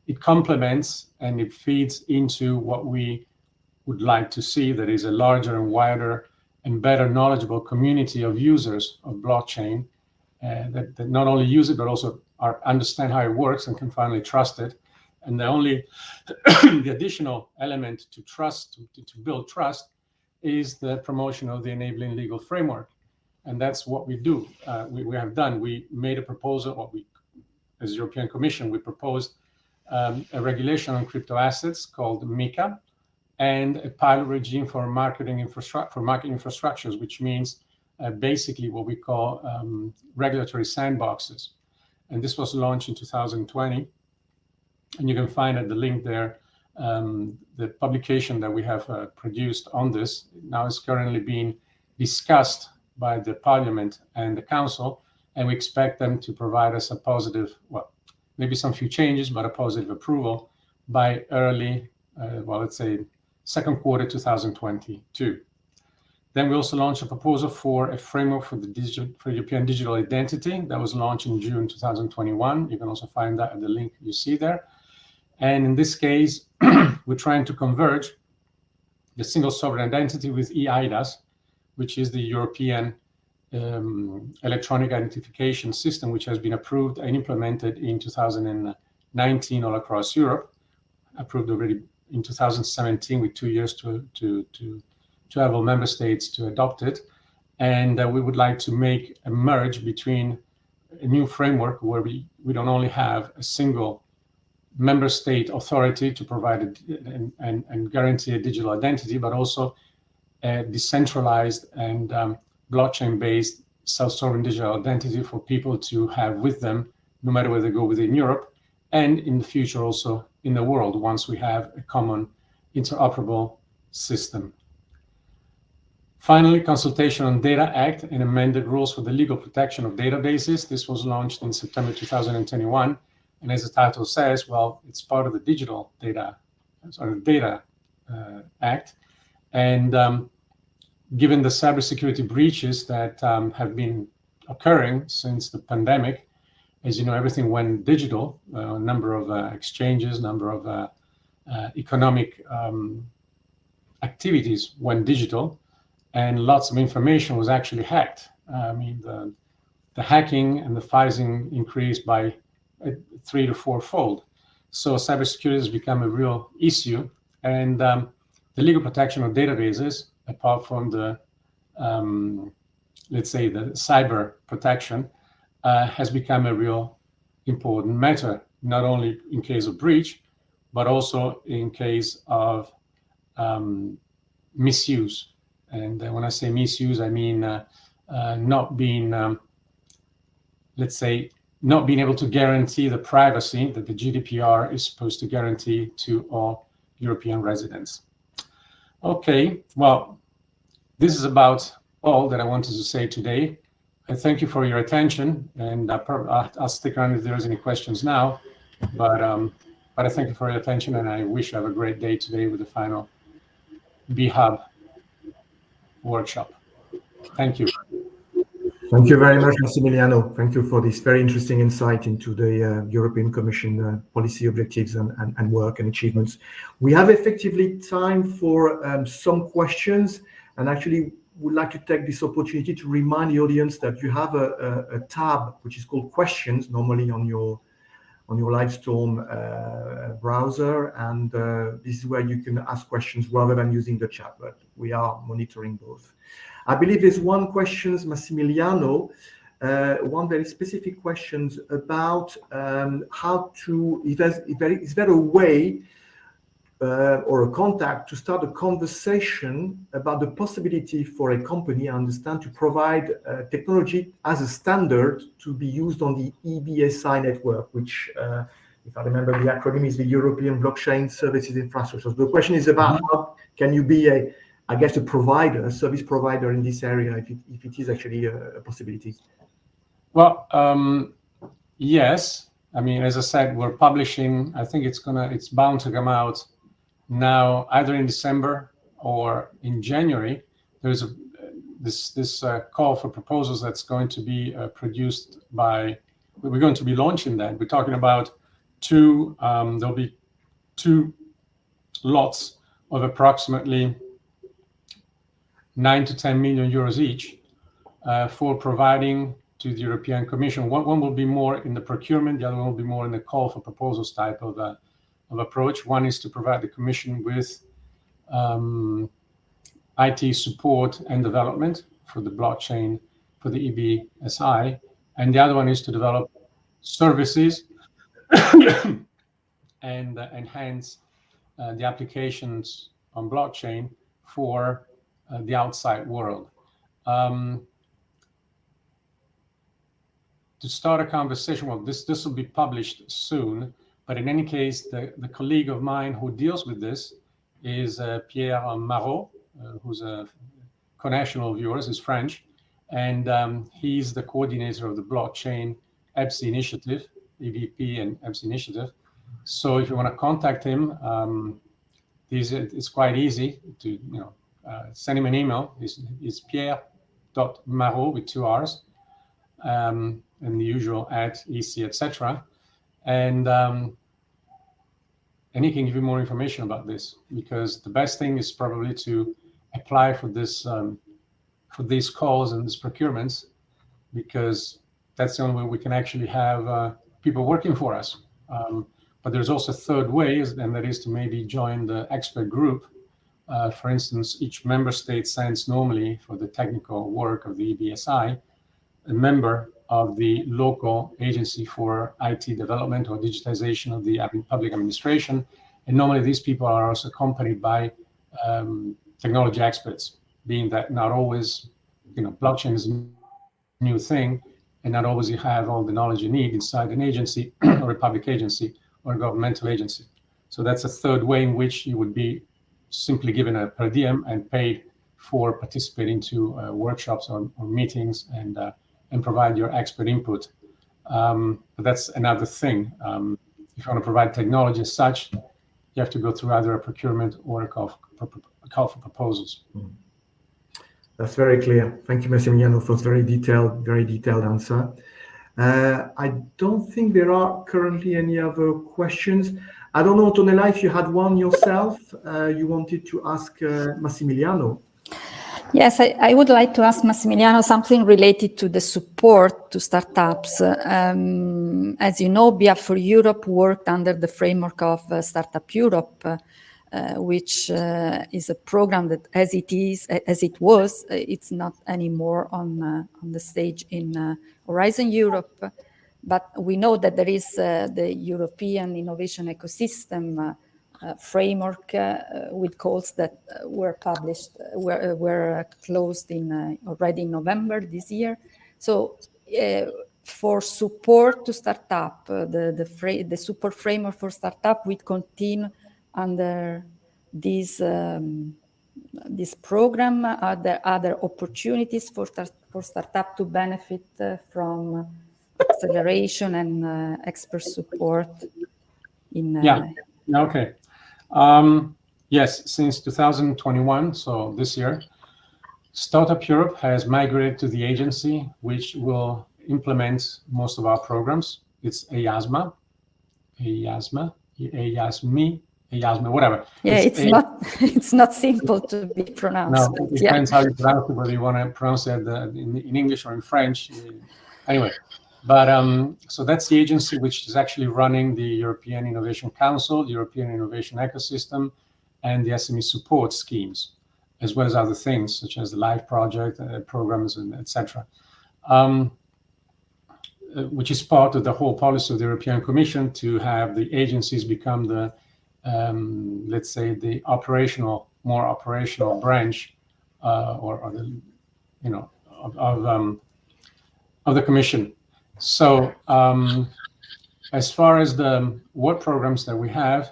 it complements and it feeds into what we would like to see, that is a larger and wider and better knowledgeable community of users of blockchain that not only use it, but also understand how it works and can finally trust it. And the additional element to trust, to build trust, is the promotion of the enabling legal framework. And that's what we do. We have done. We made a proposal, as European Commission, we proposed a regulation on crypto assets called MiCA, and a pilot regime for market infrastructures, which means basically what we call regulatory sandboxes. And this was launched in 2020. And you can find at the link there the publication that we have produced on this. Now is currently being discussed by the Parliament and the Council, and we expect them to provide us a positive, well, maybe some few changes, but a positive approval by early, let's say, second quarter 2022. Then we also launched a proposal for a framework for European digital identity that was launched in June 2021. You can also find that at the link you see there. And in this case, we're trying to converge the single sovereign identity with eIDAS, which is the European electronic identification system, which has been approved and implemented in 2019 all across Europe, approved already in 2017 with 2 years to have all member states to adopt it. And we would like to make a merge between a new framework where we don't only have a single member state authority to provide and guarantee a digital identity, but also a decentralized and blockchain-based self-sovereign digital identity for people to have with them, no matter where they go within Europe, and in the future also in the world, once we have a common interoperable system. Finally, Consultation on Data Act and Amended Rules for the Legal Protection of Databases. This was launched in September 2021. And as the title says, well, it's part of the Data Act. And given the cybersecurity breaches that have been occurring since the pandemic, as you know, everything went digital, a number of exchanges, number of economic activities went digital, and lots of information was actually hacked. I mean, the hacking and the phishing increased by 3 to 4-fold. So cybersecurity has become a real issue, and the legal protection of databases, apart from the let's say the cyber protection, has become a real important matter, not only in case of breach, but also in case of misuse. And when I say misuse, I mean not being, let's say, not being able to guarantee the privacy that the GDPR is supposed to guarantee to all European residents. Okay, well, this is about all that I wanted to say today. I thank you for your attention, and I'll stick around if there's any questions now, but I thank you for your attention, and I wish you have a great day today with the final BHub workshop. Thank you. Thank you very much, Massimiliano. Thank you for this very interesting insight into the European Commission policy objectives and work and achievements. We have effectively time for some questions, and actually would like to take this opportunity to remind the audience that you have a tab which is called Questions, normally on your Livestorm browser, and this is where you can ask questions rather than using the chat, but we are monitoring both. I believe there's one question, Massimiliano, one very specific question about how to, is there a way or a contact to start a conversation about the possibility for a company, I understand, to provide technology as a standard to be used on the EBSI network, which, if I remember the acronym, is the European Blockchain Services Infrastructure. So the question is about how can you be a provider, a service provider in this area, if it is actually a possibility? Well, yes. I mean, as I said, we're publishing. I think it's bound to come out now, either in December or in January. There's this call for proposals that's going to be produced by. We're going to be launching that. We're talking about there'll be 2 lots of approximately 9 to 10 million euros each for providing to the European Commission. One will be more in the procurement, the other one will be more in the call for proposals type of approach. One is to provide the Commission with IT support and development for the blockchain, for the EBSI, and the other one is to develop services and enhance the applications on blockchain for the outside world. To start a conversation, well, this will be published soon, but in any case, the colleague of mine who deals with this is Pierre Marot, who's a connational of yours, is French, and he's the coordinator of the blockchain EBSI initiative, EVP and EBSI initiative. So if you want to contact him, it's quite easy to send him an email. It's pierre.marot with 2 R's, and the usual @EC, etc. And he can give you more information about this, because the best thing is probably to apply for this for these calls and these procurements, because that's the only way we can actually have people working for us. But there's also a third way, and that is to maybe join the expert group. For instance, each member state sends normally for the technical work of the EBSI a member of the local agency for IT development or digitization of the public administration. And normally these people are also accompanied by technology experts, being that not always, blockchain is a new thing, and not always you have all the knowledge you need inside an agency or a public agency or a governmental agency. So that's a third way in which you would be simply given a per diem and paid for participating to workshops or meetings and provide your expert input. But that's another thing. If you want to provide technology as such, you have to go through either a procurement or a call for proposals. That's very clear. Thank you, Massimiliano, for this very detailed answer. I don't think there are currently any other questions. I don't know, Antonella, if you had one yourself, you wanted to ask Massimiliano. Yes, I would like to ask Massimiliano something related to the support to startups. As you know, BIAP for Europe worked under the framework of Startup Europe, which is a program that, as it was, it's not anymore on the stage in Horizon Europe. But we know that there is the European Innovation Ecosystem framework with calls that were published, were closed in already in November this year. So for support to startup, the support framework for startup will continue under this program. Are there other opportunities for startup to benefit from acceleration and expert support? Okay. Yes, since 2021, so this year, Startup Europe has migrated to the agency, which will implement most of our programs. It's EIASMA, whatever. Yeah, it's not simple to be pronounced. No, it depends how you pronounce it, whether you want to pronounce it in English or in French. Anyway, but so that's the agency which is actually running the European Innovation Council, the European Innovation Ecosystem, and the SME support schemes, as well as other things such as the LIFE project, programs, and etc. Which is part of the whole policy of the European Commission to have the agencies become the, let's say, the more operational branch, or the, you know, of the Commission. So as far as the work programs that we have,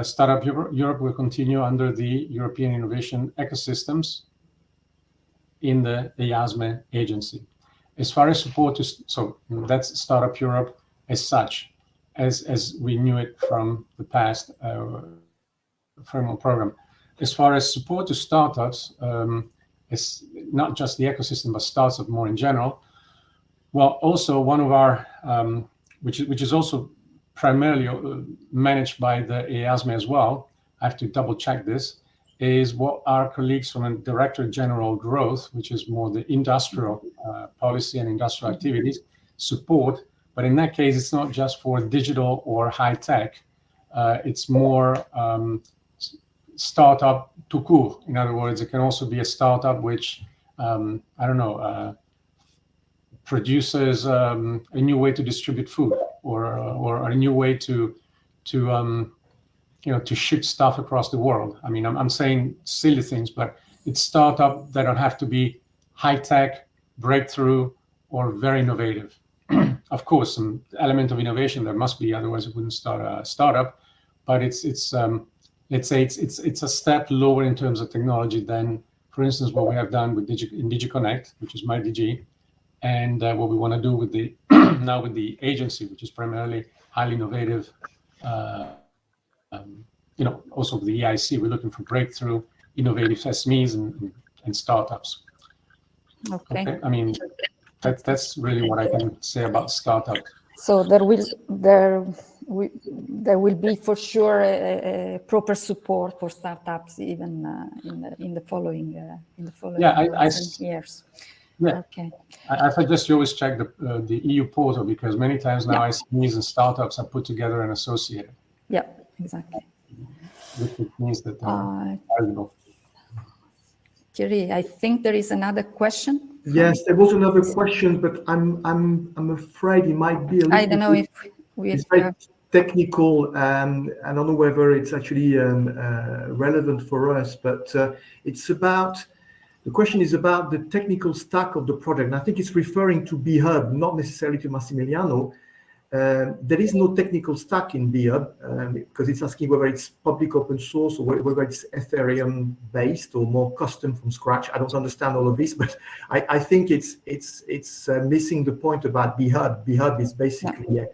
Startup Europe will continue under the European Innovation Ecosystems in the EIASMA agency. As far as support so that's Startup Europe as such, as we knew it from the past framework program. As far as support to startups, it's not just the ecosystem, but startups more in general. Well, also one of our, which is also primarily managed by the EIASMA as well, I have to double check this, is what our colleagues from the Directorate General Growth, which is more the industrial policy and industrial activities, support. But in that case, it's not just for digital or high tech, it's more startup tout court. In other words, it can also be a startup which, I don't know, produces a new way to distribute food, or a new way to ship stuff across the world. I mean, I'm saying silly things, but it's startup that don't have to be high tech, breakthrough, or very innovative. Of course, some element of innovation there must be, otherwise it wouldn't start a startup. But it's let's say it's a step lower in terms of technology than, for instance, what we have done with Digi Connect, which is my Digi, and what we want to do with the now with the agency, which is primarily highly innovative. Also with the EIC, we're looking for breakthrough, innovative SMEs and startups. Okay. I mean, that's really what I can say about startup. So there will be for sure a proper support for startups even in the following years. Yeah. Okay. I suggest you always check the EU portal, because many times now SMEs and startups are put together and associated. Yeah, exactly. Which means that they're valuable. Thierry, I think there is another question. Yes, there was another question, but I'm afraid it might be a little I don't know if we it's very technical. I don't know whether it's actually relevant for us, but it's about. The question is about the technical stack of the project. And I think it's referring to BHub, not necessarily to Massimiliano. There is no technical stack in BHub because it's asking whether it's public open source or whether it's Ethereum based or more custom from scratch. I don't understand all of this, but I think it's missing the point about BHub. BHub is basically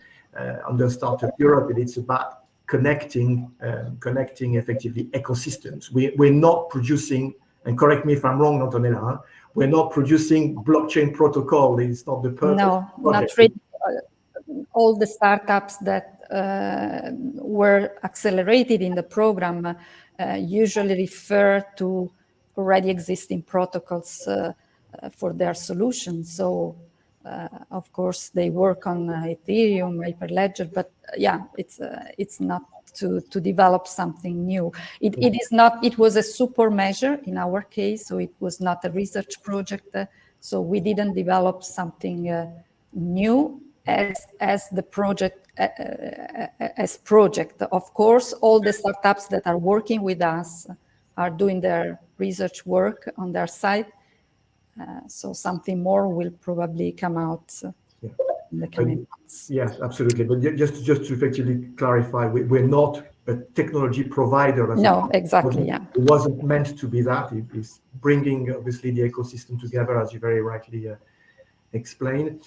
under Startup Europe, and it's about connecting effectively ecosystems. We're not producing, and correct me if I'm wrong, Antonella, we're not producing blockchain protocol. It's not the purpose. No, not really. All the startups that were accelerated in the program usually refer to already existing protocols for their solutions. So, of course, they work on Ethereum, Hyperledger, but yeah, it's not to develop something new. It is not. It was a super measure in our case, so it was not a research project. So we didn't develop something new as the project as project. Of course, all the startups that are working with us are doing their research work on their side. So something more will probably come out in the coming months. Yes, absolutely. But just to effectively clarify, we're not a technology provider. No, exactly. Yeah. It wasn't meant to be that. It is bringing obviously the ecosystem together, as you very rightly explained.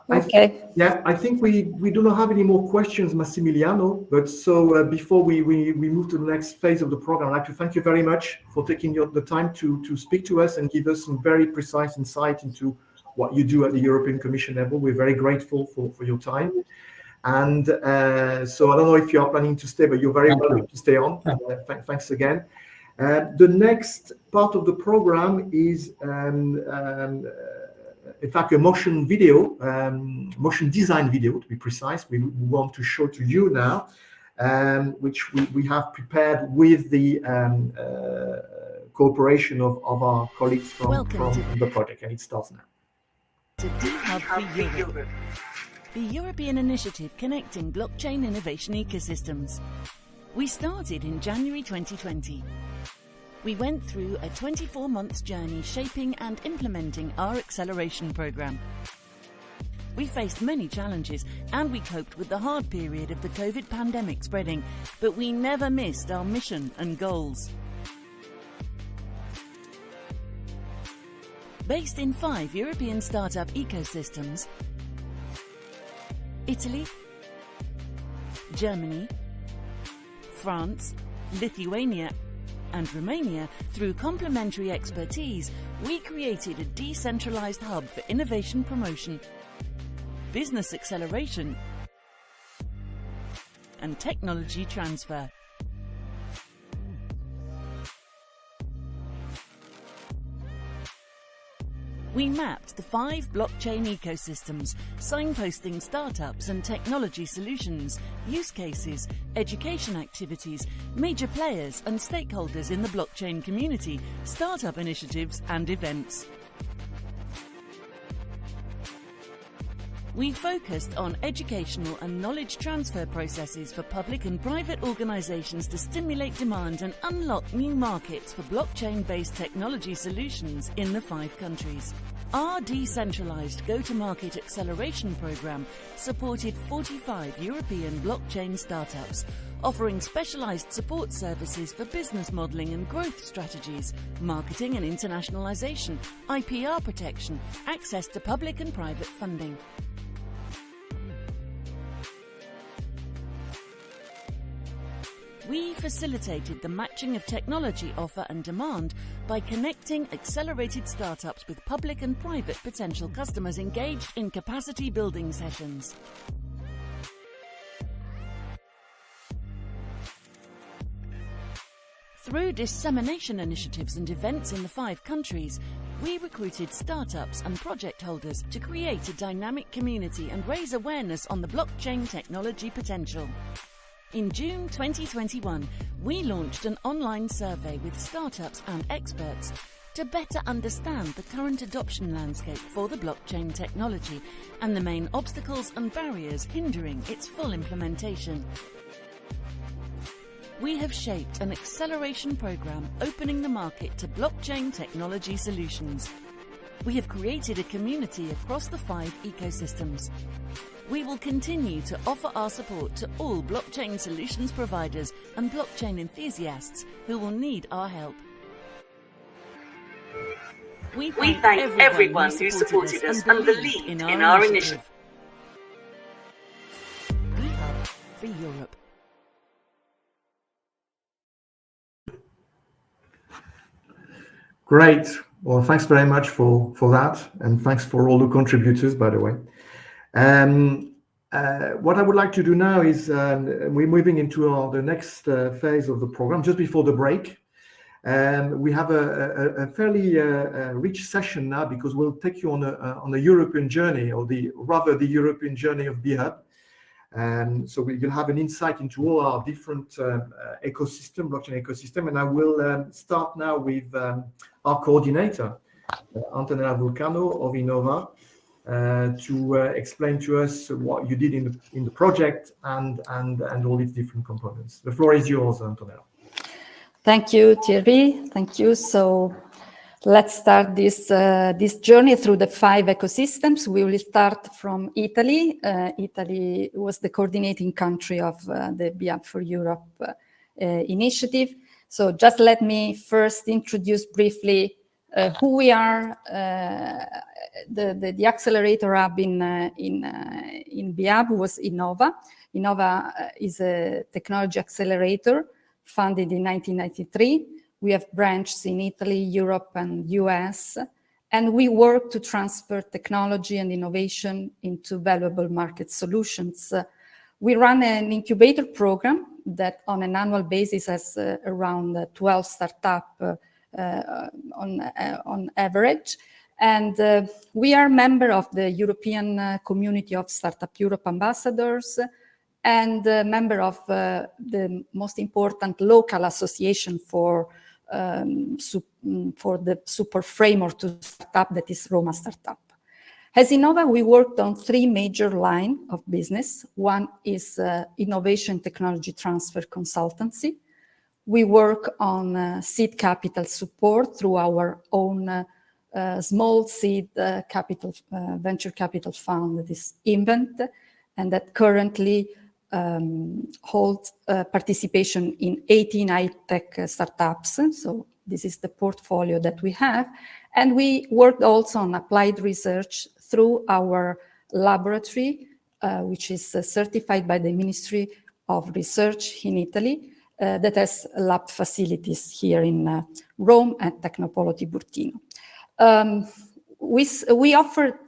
Okay. I think we do not have any more questions, Massimiliano. But so before we move to the next phase of the program, I'd like to thank you very much for taking the time to speak to us and give us some very precise insight into what you do at the European Commission level. We're very grateful for your time. And so I don't know if you are planning to stay, but you're very welcome to stay on. Thanks again. The next part of the program is in fact, a motion video, motion design video to be precise. We want to show to you now, which we have prepared with the cooperation of our colleagues from the project, and it starts now. To DHub for Europe, the European initiative connecting blockchain innovation ecosystems. We started in January 2020. We went through a 24-month journey shaping and implementing our acceleration program. We faced many challenges and we coped with the hard period of the COVID pandemic spreading, but we never missed our mission and goals. Based in 5 European startup ecosystems, Italy, Germany, France, Lithuania, and Romania, through complementary expertise, we created a decentralized hub for innovation promotion, business acceleration, and technology transfer. We mapped the 5 blockchain ecosystems, signposting startups and technology solutions, use cases, education activities, major players and stakeholders in the blockchain community, startup initiatives and events. We focused on educational and knowledge transfer processes for public and private organizations to stimulate demand and unlock new markets for blockchain-based technology solutions in the 5 countries. Our decentralized go-to-market acceleration program supported 45 European blockchain startups, offering specialized support services for business modeling and growth strategies, marketing and internationalization, IPR protection, access to public and private funding. We facilitated the matching of technology offer and demand by connecting accelerated startups with public and private potential customers engaged in capacity building sessions. Through dissemination initiatives and events in the 5 countries, we recruited startups and project holders to create a dynamic community and raise awareness on the blockchain technology potential. In June 2021, we launched an online survey with startups and experts to better understand the current adoption landscape for the blockchain technology and the main obstacles and barriers hindering its full implementation. We have shaped an acceleration program opening the market to blockchain technology solutions. We have created a community across the 5 ecosystems. We will continue to offer our support to all blockchain solutions providers and blockchain enthusiasts who will need our help. We thank everyone who supported us and believed in our initiative. DHub for Europe. Great. Well, thanks very much for that, and thanks for all the contributors, by the way. What I would like to do now is we're moving into the next phase of the program, just before the break. We have a fairly rich session now, because we'll take you on a European journey, or the European journey of BHub. So you'll have an insight into all our different blockchain ecosystem. And I will start now with our coordinator, Antonella Vulcano of Innova, to explain to us what you did in the project and all its different components. The floor is yours, Antonella. Thank you, Thierry. Thank you. So let's start this journey through the 5 ecosystems. We will start from Italy. Italy was the coordinating country of the BHub for Europe initiative. So just let me first introduce briefly who we are. The accelerator hub in BHub was Innova. Innova is a technology accelerator founded in 1993. We have branches in Italy, Europe, and US, and we work to transfer technology and innovation into valuable market solutions. We run an incubator program that on an annual basis has around 12 startups on average. And we are a member of the European Community of Startup Europe Ambassadors, and a member of the most important local association for the super framework to startup, that is Roma Startup. As Innova, we worked on 3 major lines of business. One is innovation technology transfer consultancy. We work on seed capital support through our own small seed capital venture capital fund, that is Invent, and that currently holds participation in 18 high-tech startups. So this is the portfolio that we have. And we worked also on applied research through our laboratory, which is certified by the Ministry of Research in Italy, that has lab facilities here in Rome and Tecnopolo Tiburtino. We offer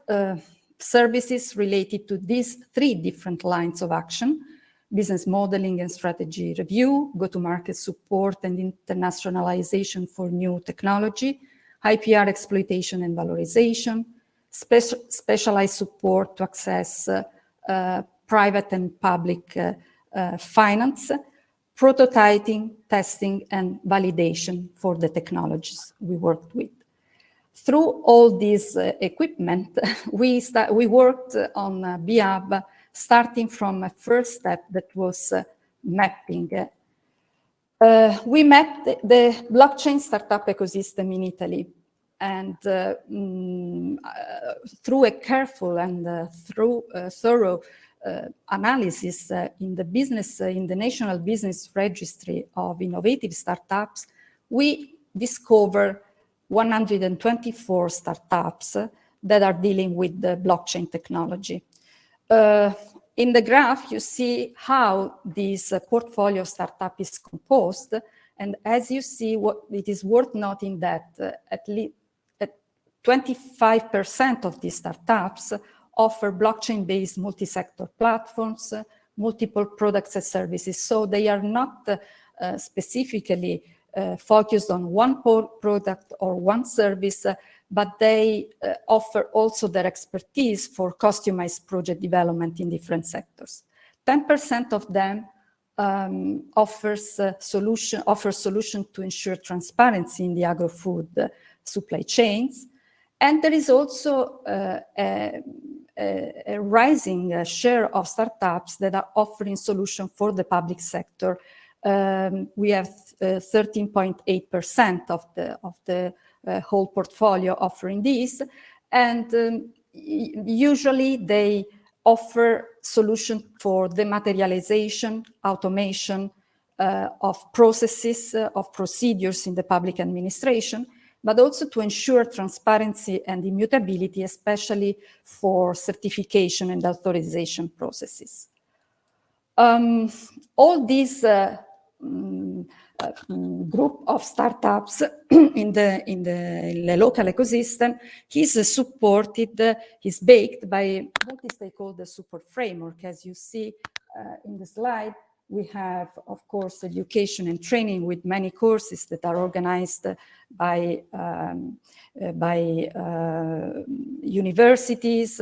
services related to these 3 different lines of action: business modeling and strategy review, go-to-market support and internationalization for new technology, IPR exploitation and valorization, specialized support to access private and public finance, prototyping, testing, and validation for the technologies we worked with. Through all this equipment, we worked on BHub, starting from a first step that was mapping. We mapped the blockchain startup ecosystem in Italy, and through a careful and thorough analysis in the National Business Registry of Innovative Startups, we discovered 124 startups that are dealing with the blockchain technology. In the graph, you see how this portfolio startup is composed. And as you see, it is worth noting that at least 25% of these startups offer blockchain-based multi-sector platforms, multiple products and services. So they are not specifically focused on one product or one service, but they offer also their expertise for customized project development in different sectors. 10% of them offer solutions to ensure transparency in the agro-food supply chains. And there is also a rising share of startups that are offering solutions for the public sector. We have 13.8% of the whole portfolio offering these, and usually they offer solutions for the materialization, automation of processes, of procedures in the public administration, but also to ensure transparency and immutability, especially for certification and authorization processes. All these group of startups in the local ecosystem, he's supported, he's baked by multi-stakeholder support framework. As you see in the slide, we have, of course, education and training with many courses that are organized by universities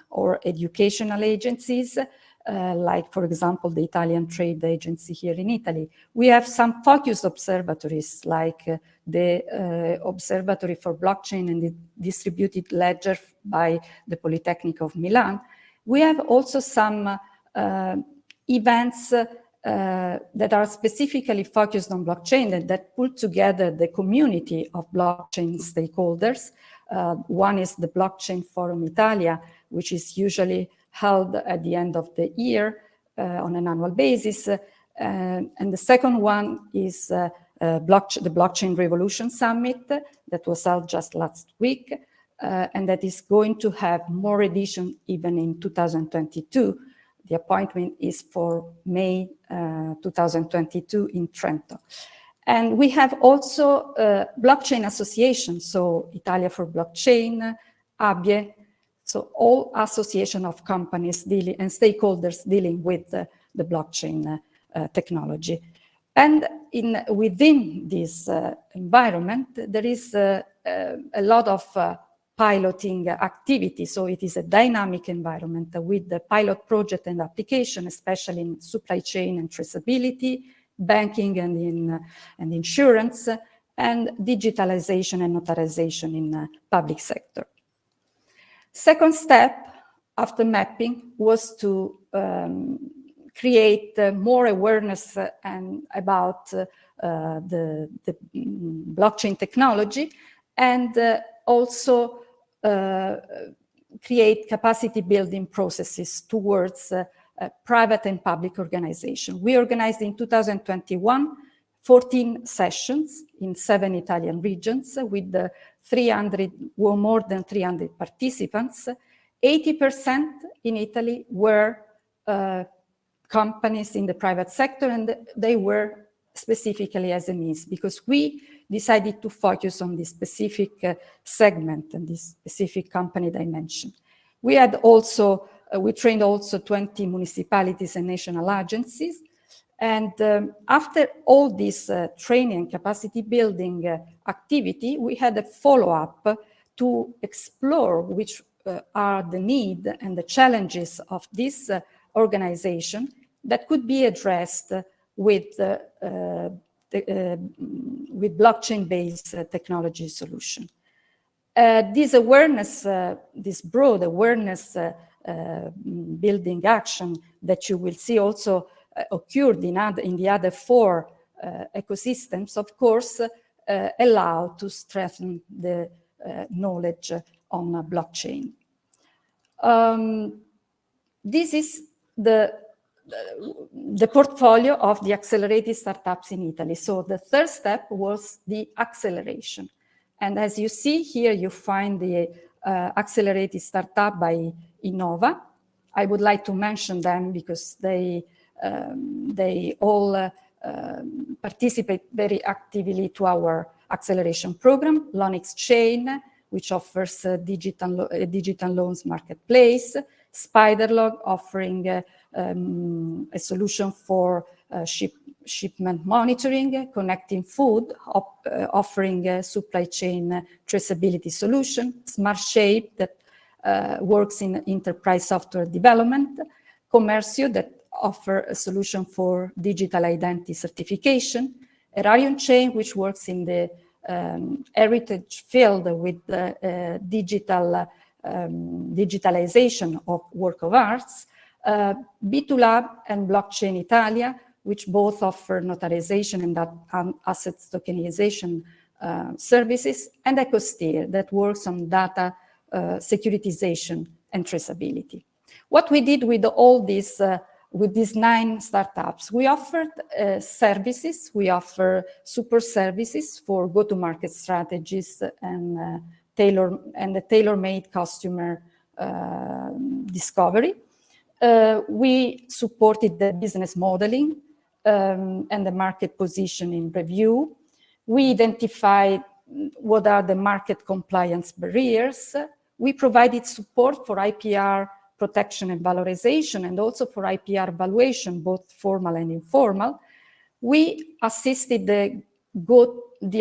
or educational agencies, like, for example, the Italian Trade Agency here in Italy. We have some focused observatories, like the Observatory for Blockchain and the Distributed Ledger by the Polytechnic of Milan. We have also some events that are specifically focused on blockchain that pull together the community of blockchain stakeholders. One is the Blockchain Forum Italia, which is usually held at the end of the year on an annual basis. And the second one is the Blockchain Revolution Summit that was held just last week, and that is going to have more editions even in 2022. The appointment is for May 2022 in Trento. And we have also blockchain associations, so Italia for Blockchain, ABIE, so all association of companies dealing and stakeholders dealing with the blockchain technology. And within this environment, there is a lot of piloting activity. So it is a dynamic environment with the pilot project and application, especially in supply chain and traceability, banking and insurance, and digitalization and notarization in public sector. Second step after mapping was to create more awareness about the blockchain technology, and also create capacity building processes towards private and public organization. We organized in 2021 14 sessions in 7 Italian regions with more than 300 participants. 80% in Italy were companies in the private sector, and they were specifically SMEs, because we decided to focus on this specific segment and this specific company dimension. We trained also 20 municipalities and national agencies. And after all this training and capacity building activity, we had a follow-up to explore which are the needs and the challenges of this organization that could be addressed with blockchain-based technology solution. This awareness, this broad awareness building action that you will see also occurred in the other 4 ecosystems, of course, allow to strengthen the knowledge on blockchain. This is the portfolio of the accelerated startups in Italy. So the third step was the acceleration. And as you see here, you find the accelerated startup by Innova. I would like to mention them because they all participate very actively to our acceleration program. Lonix Chain, which offers a digital loans marketplace. Spiderlog, offering a solution for shipment monitoring. Connecting Food, offering a supply chain traceability solution. SmartShape, that works in enterprise software development. Commercio, that offer a solution for digital identity certification. Erarion Chain, which works in the heritage field with digitalization of work of arts. B2Lab and Blockchain Italia, which both offer notarization and assets tokenization services. And Ecosteer, that works on data securitization and traceability. What we did with all these with these 9 startups, we offered services. We offer super services for go-to-market strategies and the tailor-made customer discovery. We supported the business modeling, and the market positioning review. We identified what are the market compliance barriers. We provided support for IPR protection and valorization, and also for IPR valuation, both formal and informal. We assisted the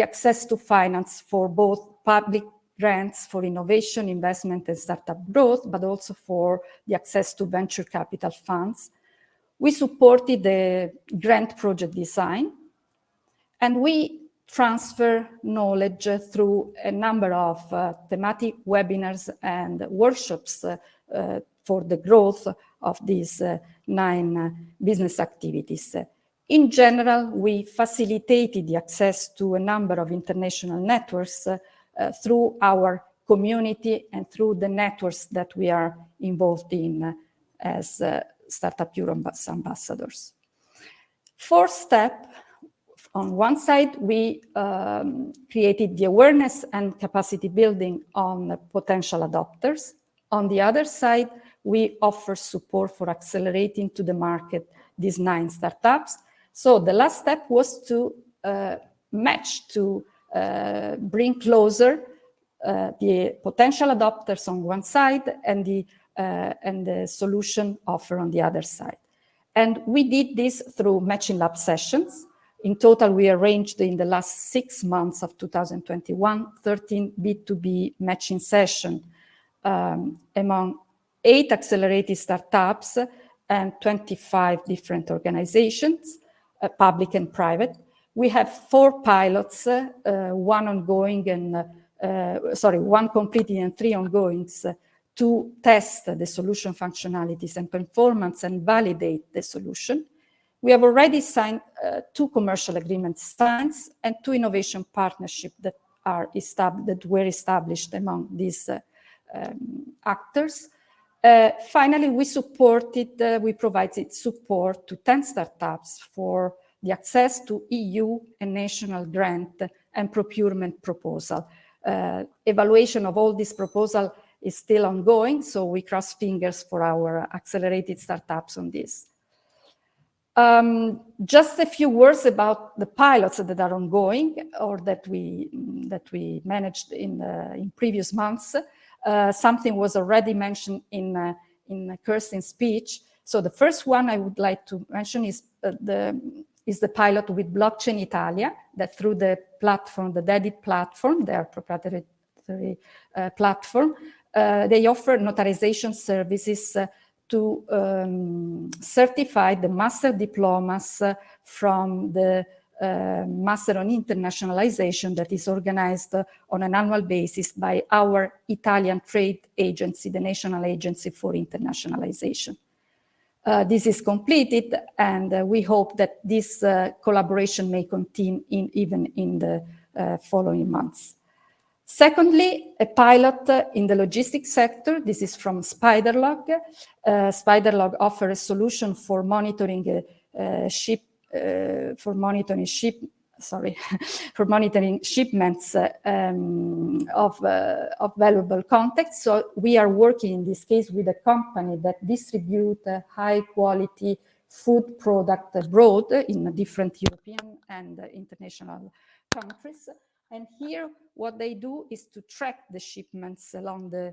access to finance for both public grants for innovation, investment, and startup growth, but also for the access to venture capital funds. We supported the grant project design, and we transfer knowledge through a number of thematic webinars and workshops for the growth of these 9 business activities. In general, we facilitated the access to a number of international networks through our community and through the networks that we are involved in as Startup Europe ambassadors. Fourth step, on one side, we created the awareness and capacity building on potential adopters. On the other side, we offer support for accelerating to the market these 9 startups. So the last step was to match, to bring closer the potential adopters on one side and the solution offer on the other side. And we did this through matching lab sessions. In total, we arranged in the last 6 months of 2021, 13 B2B matching sessions among 8 accelerated startups and 25 different organizations, public and private. We have 4 pilots, one ongoing and one completed and 3 ongoings to test the solution functionalities and performance and validate the solution. We have already signed 2 commercial agreements signed and 2 innovation partnerships that were established among these actors. Finally, we provided support to 10 startups for the access to EU and national grant and procurement proposal. Evaluation of all this proposal is still ongoing, so we cross fingers for our accelerated startups on this. Just a few words about the pilots that are ongoing or that we managed in previous months. Something was already mentioned in Kirsten's speech. So the first one I would like to mention is the pilot with Blockchain Italia, that through the platform, the DEDIT platform, their proprietary platform, they offer notarization services to certify the master diplomas from the Master on Internationalization that is organized on an annual basis by our Italian trade agency, the National Agency for Internationalization. This is completed, and we hope that this collaboration may continue even in the following months. Secondly, a pilot in the logistics sector. This is from Spiderlog. Spiderlog offers a solution for monitoring shipments of valuable content. So we are working in this case with a company that distributes high quality food product abroad in different European and international countries. And here, what they do is to track the shipments along the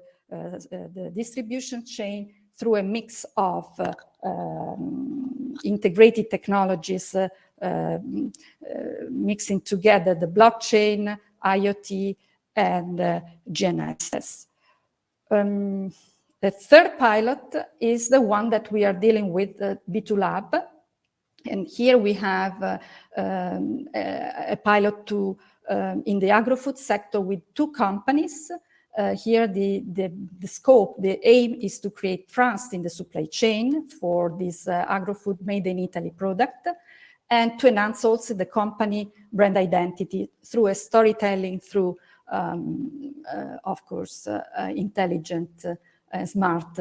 distribution chain through a mix of integrated technologies, mixing together the blockchain, IoT, and GNSS. The third pilot is the one that we are dealing with, B2Lab. And here we have a pilot in the agro-food sector with 2 companies. Here the scope, the aim is to create trust in the supply chain for this agro-food made in Italy product, and to enhance also the company brand identity through a storytelling, through, of course, intelligent, smart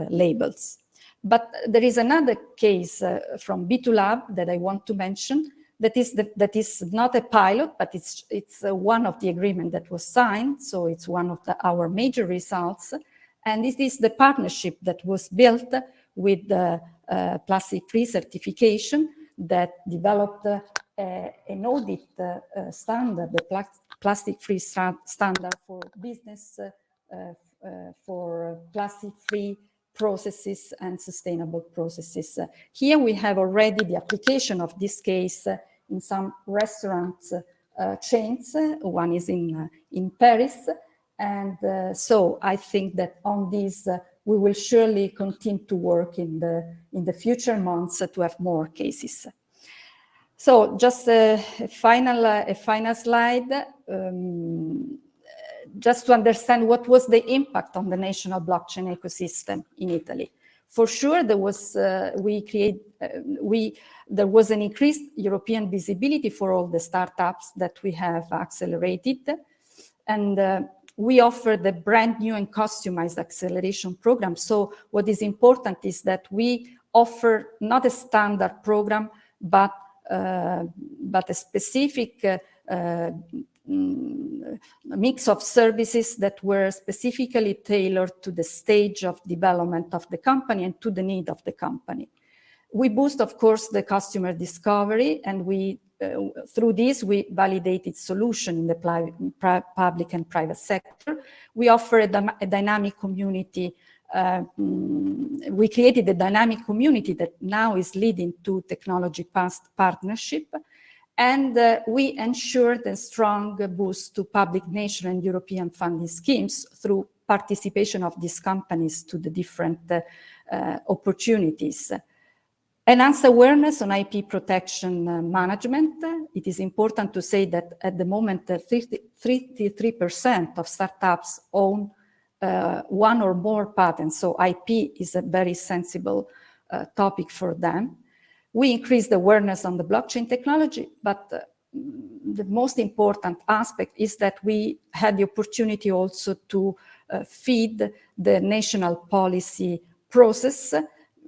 labels. But there is another case from B2Lab that I want to mention. That is not a pilot, but it's one of the agreement that was signed. So it's one of our major results. And this is the partnership that was built with the plastic-free certification that developed an audit standard, the plastic-free standard for business for plastic-free processes and sustainable processes. Here we have already the application of this case in some restaurant chains. One is in Paris. And so I think that on this, we will surely continue to work in the future months to have more cases. So just a final slide, just to understand what was the impact on the national blockchain ecosystem in Italy. For sure, there was there was an increased European visibility for all the startups that we have accelerated, and we offered a brand new and customized acceleration program. So what is important is that we offer not a standard program, but a specific mix of services that were specifically tailored to the stage of development of the company and to the need of the company. We boost, of course, the customer discovery, and we through this, we validated solution in the public and private sector. We offer a dynamic community. We created a dynamic community that now is leading to technology partnership. And we ensured a strong boost to public, national, and European funding schemes through participation of these companies to the different opportunities. Enhanced awareness on IP protection management. It is important to say that at the moment, 33% of startups own one or more patents, so IP is a very sensible topic for them. We increased awareness on the blockchain technology, but the most important aspect is that we had the opportunity also to feed the national policy process,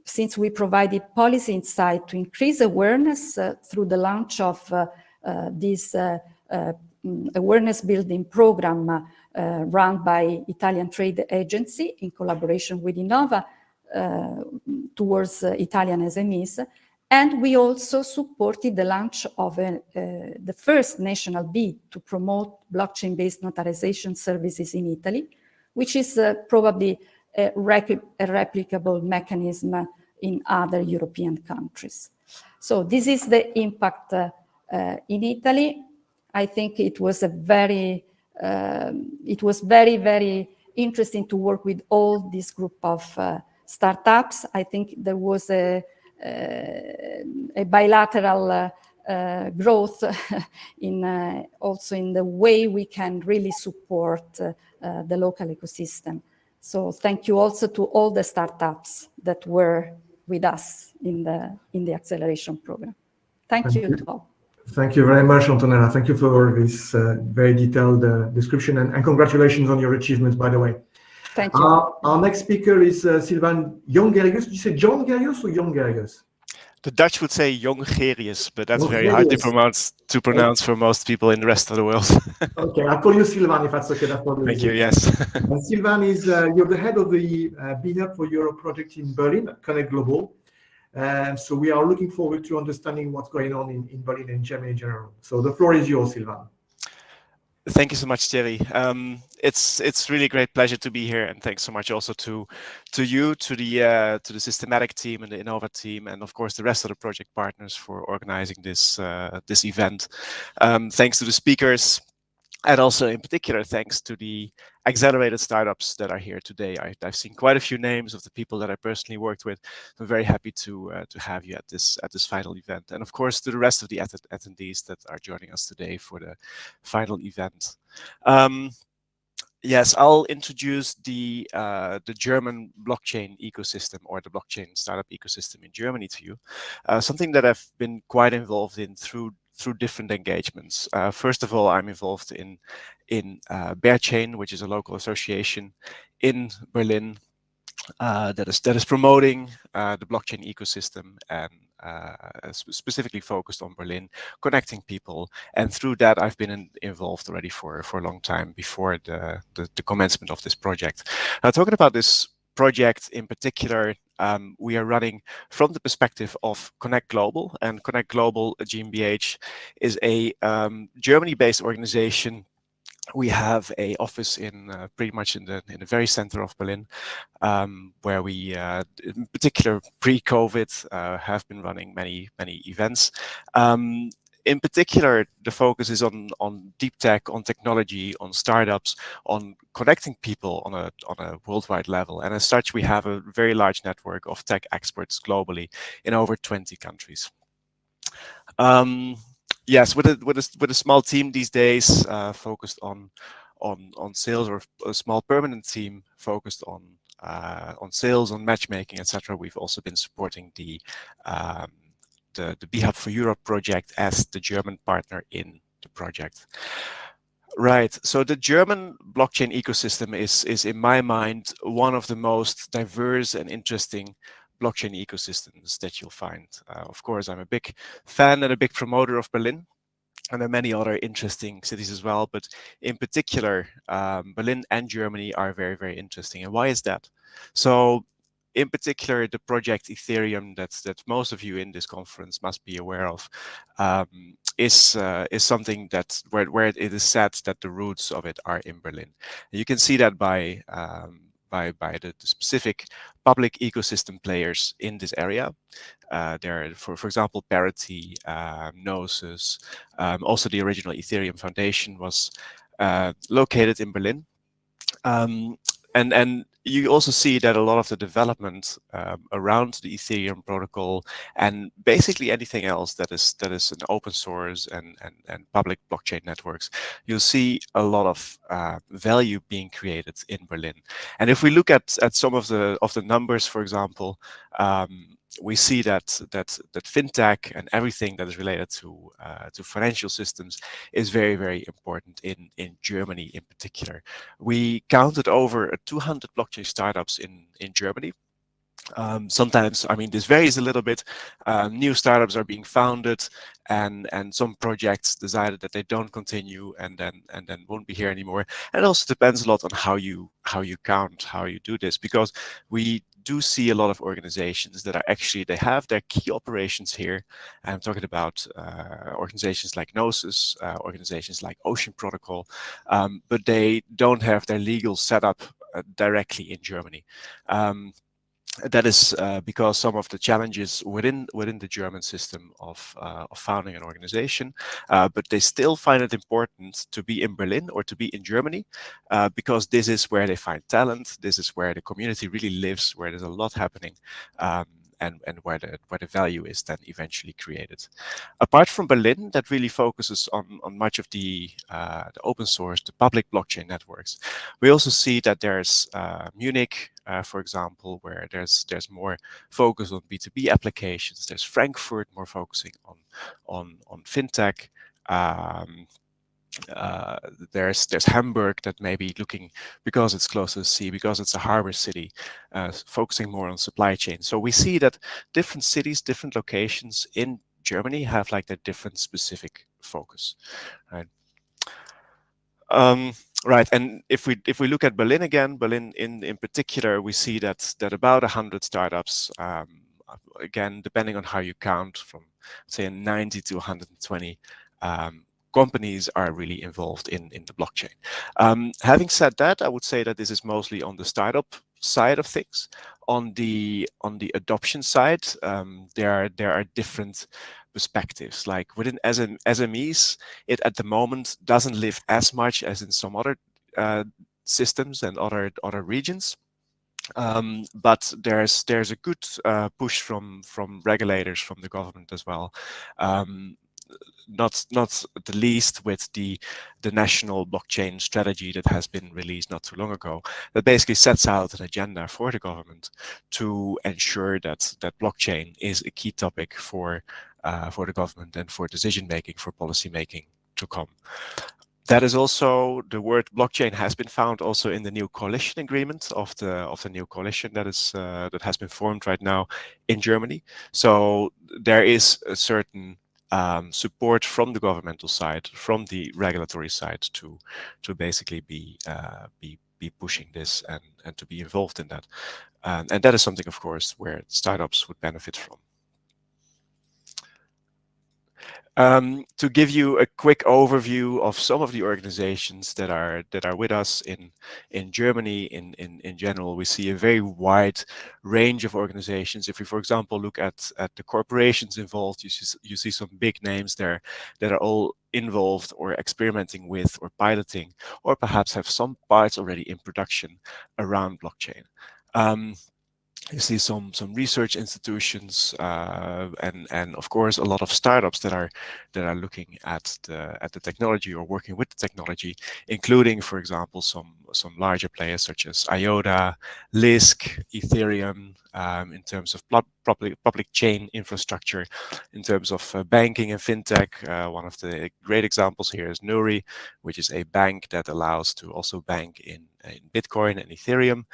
since we provided policy insight to increase awareness through the launch of this awareness building program run by Italian Trade Agency in collaboration with Innova towards Italian SMEs. And we also supported the launch of the first national bid to promote blockchain-based notarization services in Italy, which is probably a replicable mechanism in other European countries. So this is the impact in Italy. I think it was very, very interesting to work with all this group of startups. I think there was a bilateral growth also in the way we can really support the local ecosystem. So thank you also to all the startups that were with us in the acceleration program. Thank you to all. Thank you very much, Antonella. Thank you for this very detailed description, and congratulations on your achievements, by the way. Thank you. Our next speaker is Sylvain Jongerius. Did you say Jongerius or Jongerius? The Dutch would say Jongerius, but that's very hard to pronounce for most people in the rest of the world. Okay, I'll call you Sylvain if that's okay. That's Thank you, yes. And Sylvain is, you're the head of the BHUB for Europe project in Berlin at Connect Global. So we are looking forward to understanding what's going on in Berlin and Germany in general. So the floor is yours, Sylvain. Thank you so much, Thierry. It's really a great pleasure to be here, and thanks so much also to you, to the Systematic team and the Innova team, and of course the rest of the project partners for organizing this this event. Thanks to the speakers, and also in particular thanks to the accelerated startups that are here today. I've seen quite a few names of the people that I personally worked with. I'm very happy to have you at this final event, and of course to the rest of the attendees that are joining us today for the final event. Yes, I'll introduce the German blockchain ecosystem, or the blockchain startup ecosystem in Germany to you. Something that I've been quite involved in through different engagements. First of all, I'm involved in Bearchain, which is a local association in Berlin that is promoting the blockchain ecosystem, and specifically focused on Berlin, connecting people. And through that, I've been involved already for a long time before the commencement of this project. Now, talking about this project in particular, we are running from the perspective of Connect Global, and Connect Global GmbH is a Germany-based organization. We have an office in pretty much in the very center of Berlin, where we, in particular pre-COVID, have been running many events. In particular, the focus is on deep tech, on technology, on startups, on connecting people on a worldwide level. And as such, we have a very large network of tech experts globally in over 20 countries. Yes, with a small team these days, focused on sales, or a small permanent team focused on sales, on matchmaking, etc. We've also been supporting the BHub for Europe project as the German partner in the project. Right. So the German blockchain ecosystem is in my mind one of the most diverse and interesting blockchain ecosystems that you'll find. Of course, I'm a big fan and a big promoter of Berlin, and there are many other interesting cities as well. But in particular, Berlin and Germany are very, very interesting. And why is that? So in particular, the project Ethereum that most of you in this conference must be aware of is something that where it is said that the roots of it are in Berlin. And you can see that by the specific public ecosystem players in this area. There are, for example, Parity, Gnosis, also the original Ethereum Foundation was located in Berlin. And you also see that a lot of the development around the Ethereum protocol and basically anything else that is an open source and public blockchain networks, you'll see a lot of value being created in Berlin. And if we look at some of the numbers, for example, we see that fintech and everything that is related to financial systems is very, very important in Germany in particular. We counted over 200 blockchain startups in Germany. Sometimes, I mean, this varies a little bit. New startups are being founded, and some projects decided that they don't continue, and then won't be here anymore. And it also depends a lot on how you count, how you do this, because we do see a lot of organizations that are actually, they have their key operations here. I'm talking about organizations like Gnosis, organizations like Ocean Protocol, but they don't have their legal setup directly in Germany. That is because some of the challenges within the German system of founding an organization, but they still find it important to be in Berlin or to be in Germany, because this is where they find talent. This is where the community really lives, where there's a lot happening, and where the value is then eventually created. Apart from Berlin, that really focuses on much of the open source, the public blockchain networks. We also see that there's Munich, for example, where there's more focus on B2B applications. There's Frankfurt, more focusing on fintech. There's Hamburg that may be looking, because it's close to the sea, because it's a harbor city, focusing more on supply chain. So we see that different cities, different locations in Germany have like their different specific focus, right? Right, and if we look at Berlin again, Berlin in particular, we see that about 100 startups, again, depending on how you count, from say 90 to 120 companies are really involved in the blockchain. Having said that, I would say that this is mostly on the startup side of things. On the adoption side, there are different perspectives. Like within SMEs, it at the moment doesn't live as much as in some other systems and other regions. But there's a good push from regulators, from the government as well. Not the least with the national blockchain strategy that has been released not too long ago, that basically sets out an agenda for the government to ensure that blockchain is a key topic for the government and for decision making, for policy making to come. That is also, the word blockchain has been found also in the new coalition agreement of the new coalition that has been formed right now in Germany. So there is a certain support from the governmental side, from the regulatory side, to basically be be pushing this and to be involved in that. And that is something, of course, where startups would benefit from. To give you a quick overview of some of the organizations that are with us in Germany in general, we see a very wide range of organizations. If we, for example, look at the corporations involved, you see some big names there that are all involved or experimenting with or piloting, or perhaps have some parts already in production around blockchain. You see some research institutions and of course a lot of startups that are looking at the technology or working with the technology, including, for example, some larger players such as IOTA, Lisk, Ethereum, in terms of public chain infrastructure, in terms of banking and fintech. One of the great examples here is Nuri, which is a bank that allows to also bank in Bitcoin and Ethereum.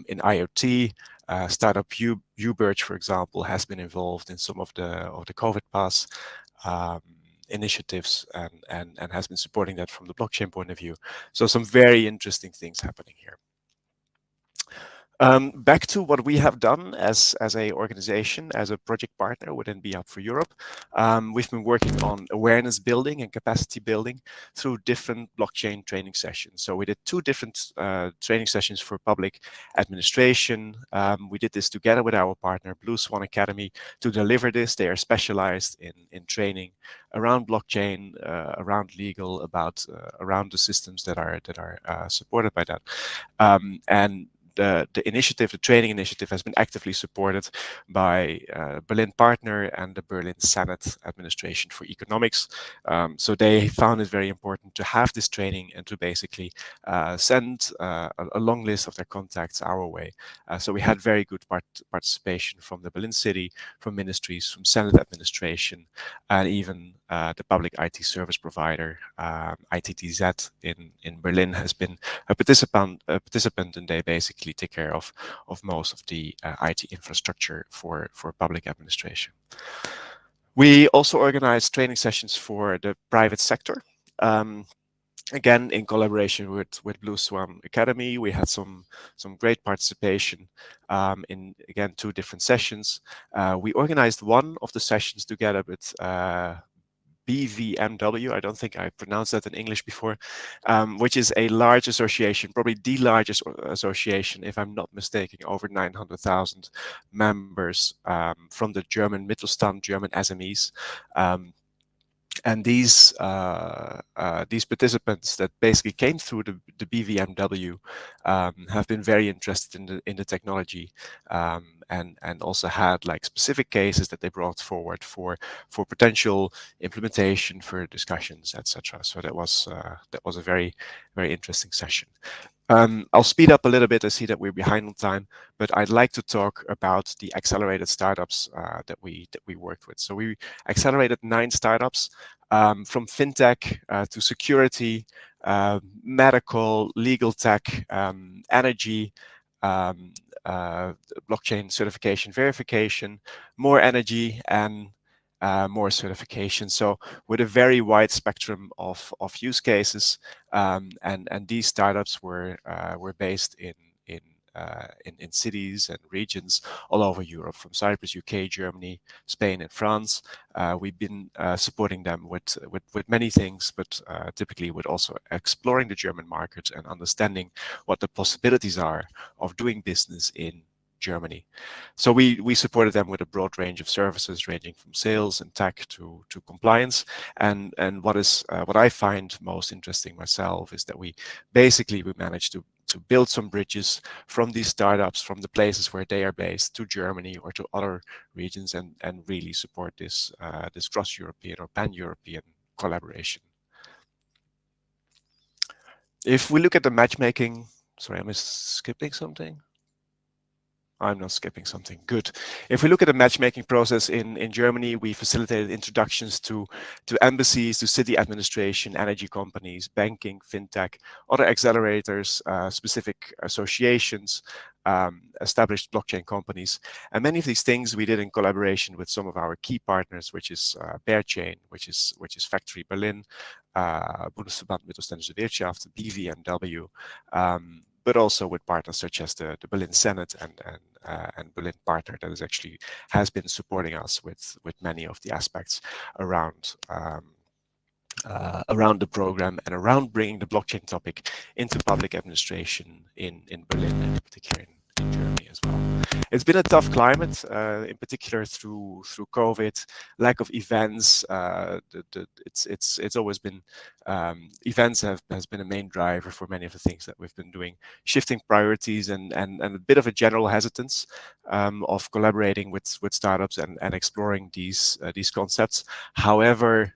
In IoT, startup Uberge, for example, has been involved in some of the COVID pass initiatives and has been supporting that from the blockchain point of view. So some very interesting things happening here. Back to what we have done as a organization, as a project partner within BHub for Europe. We've been working on awareness building and capacity building through different blockchain training sessions. So we did 2 different training sessions for public administration. We did this together with our partner Blue Swan Academy to deliver this. They are specialized in training around blockchain, around legal, around the systems that are supported by that. And the initiative, the training initiative, has been actively supported by Berlin Partner and the Berlin Senate Administration for Economics. So they found it very important to have this training and to basically send a long list of their contacts our way. So we had very good participation from the Berlin City, from ministries, from Senate administration, and even the public IT service provider, ITTZ in Berlin, has been a participant, and they basically take care of most of the IT infrastructure for public administration. We also organized training sessions for the private sector. Again, in collaboration with Blue Swan Academy, we had some great participation in, again, 2 different sessions. We organized one of the sessions together with BVMW, I don't think I pronounced that in English before, which is a large association, probably the largest association, if I'm not mistaken, over 900,000 members from the German Mittelstand, German SMEs. And these participants that basically came through the BVMW have been very interested in the technology, and also had like specific cases that they brought forward for potential implementation, for discussions, etc. So that was a very, very interesting session. I'll speed up a little bit. I see that we're behind on time, but I'd like to talk about the accelerated startups that we worked with. So we accelerated 9 startups, from fintech to security, medical, legal tech, energy, blockchain certification verification, more energy, and more certification. So with a very wide spectrum of use cases, and these startups were based in cities and regions all over Europe, from Cyprus, UK, Germany, Spain, and France. We've been supporting them with many things, but typically with also exploring the German market and understanding what the possibilities are of doing business in Germany. So we supported them with a broad range of services, ranging from sales and tech to compliance. And what I find most interesting myself is that we managed to build some bridges from these startups, from the places where they are based, to Germany or to other regions, and really support this cross-European or pan-European collaboration. If we look at the matchmaking, sorry, am I skipping something? I'm not skipping something. Good. If we look at the matchmaking process in Germany, we facilitated introductions to embassies, to city administration, energy companies, banking, fintech, other accelerators, specific associations, established blockchain companies. And many of these things we did in collaboration with some of our key partners, which is Bearchain, which is Factory Berlin, Bundesverband Mittelständische Wirtschaft, BVMW, but also with partners such as the Berlin Senate and Berlin Partner that has been supporting us with many of the aspects around around the program and around bringing the blockchain topic into public administration in Berlin and in particular in Germany as well. It's been a tough climate, in particular through COVID, lack of events. It's always been events has been a main driver for many of the things that we've been doing, shifting priorities and a bit of a general hesitance of collaborating with startups and exploring these concepts. However,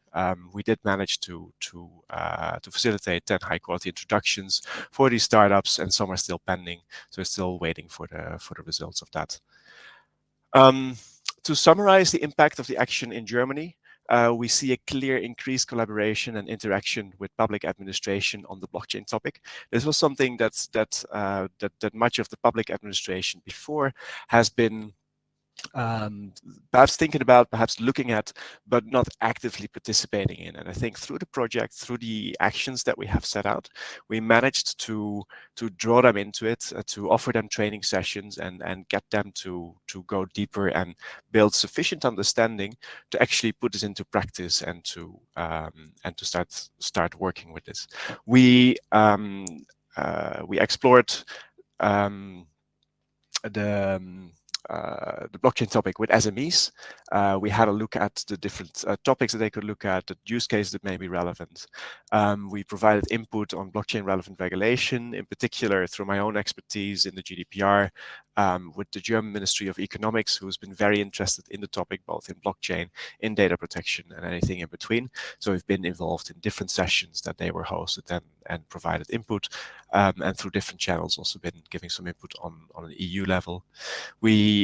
we did manage to facilitate 10 high quality introductions for these startups, and some are still pending. So we're still waiting for the results of that. To summarize the impact of the action in Germany, we see a clear increased collaboration and interaction with public administration on the blockchain topic. This was something that much of the public administration before has been perhaps thinking about, perhaps looking at, but not actively participating in. And I think through the project, through the actions that we have set out, we managed to draw them into it, to offer them training sessions and get them to go deeper and build sufficient understanding to actually put this into practice and to start working with this. We explored the blockchain topic with SMEs. We had a look at the different topics that they could look at, the use cases that may be relevant. We provided input on blockchain relevant regulation, in particular through my own expertise in the GDPR, with the German Ministry of Economics, who's been very interested in the topic, both in blockchain, in data protection, and anything in between. So we've been involved in different sessions that they were hosted and provided input, and through different channels also been giving some input on an EU level. We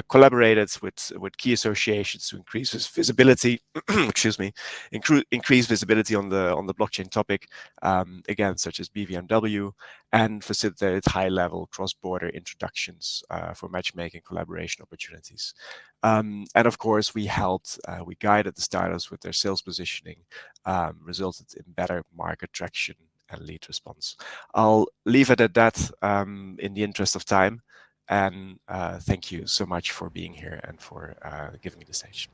collaborated with key associations to increase visibility, excuse me, increase visibility on the blockchain topic, again, such as BVMW, and facilitated high-level cross-border introductions for matchmaking collaboration opportunities. And of course, we guided the startups with their sales positioning, resulted in better market traction and lead response. I'll leave it at that in the interest of time. And thank you so much for being here and for giving me the stage.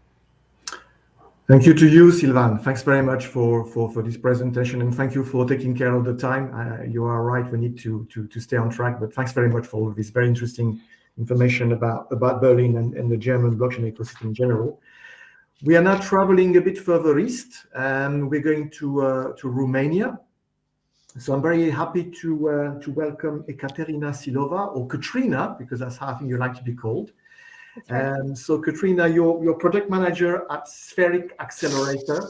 Thank you to you, Sylvain. Thanks very much for this presentation, and thank you for taking care of the time. You are right, we need to stay on track, but thanks very much for all of this very interesting information about Berlin and the German blockchain ecosystem in general. We are now traveling a bit further east, and we're going to Romania. So I'm very happy to welcome Ekaterina Silova, or Katrina, because that's how I think you like to be called. And so Katrina, you're project manager at Spheric Accelerator.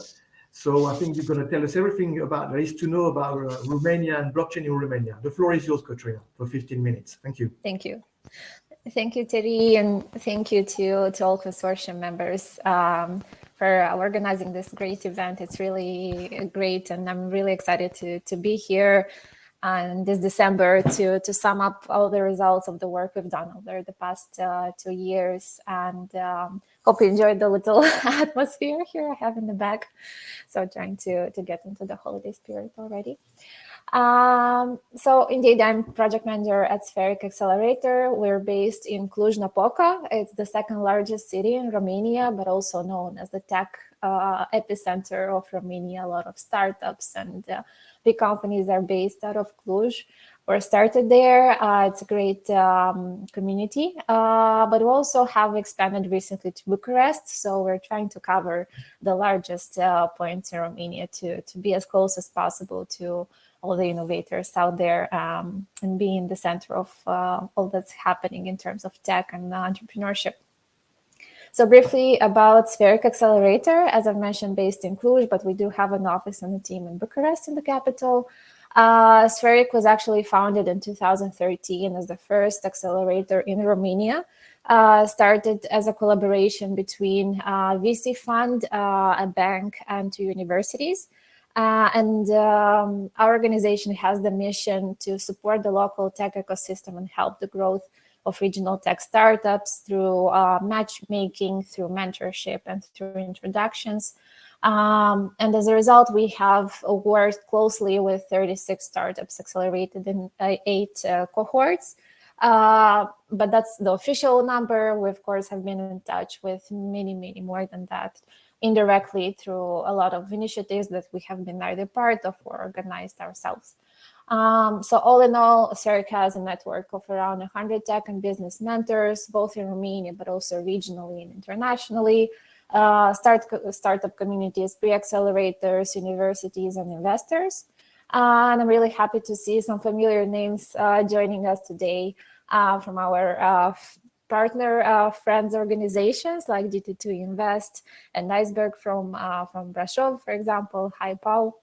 So I think you're going to tell us everything about there is to know about Romania and blockchain in Romania. The floor is yours, Katrina, for 15 minutes. Thank you. Thank you. Thank you, Thierry, and thank you to all consortium members for organizing this great event. It's really great, and I'm really excited to be here this December to sum up all the results of the work we've done over the past 2 years. And hope you enjoyed the little atmosphere here I have in the back. So trying to get into the holiday spirit already. So indeed, I'm project manager at Spheric Accelerator. We're based in Cluj-Napoca. It's the second largest city in Romania, but also known as the tech epicenter of Romania. A lot of startups and big companies are based out of Cluj or started there. It's a great community, but we also have expanded recently to Bucharest. So we're trying to cover the largest points in Romania to be as close as possible to all the innovators out there, and be in the center of all that's happening in terms of tech and entrepreneurship. So briefly about Spheric Accelerator, as I've mentioned, based in Cluj, but we do have an office and a team in Bucharest, in the capital. Spheric was actually founded in 2013 as the first accelerator in Romania. Started as a collaboration between a VC fund, a bank, and 2 universities. Our organization has the mission to support the local tech ecosystem and help the growth of regional tech startups through matchmaking, through mentorship, and through introductions. And as a result, we have worked closely with 36 startups accelerated in 8 cohorts. But that's the official number. We, of course, have been in touch with many, many more than that, indirectly through a lot of initiatives that we have been either part of or organized ourselves. So all in all, Spheric has a network of around 100 tech and business mentors, both in Romania, but also regionally and internationally, startup communities, pre-accelerators, universities, and investors. And I'm really happy to see some familiar names joining us today from our partner friends organizations like GT2 Invest and Iceberg from Brasov, for example. Hi, Paul.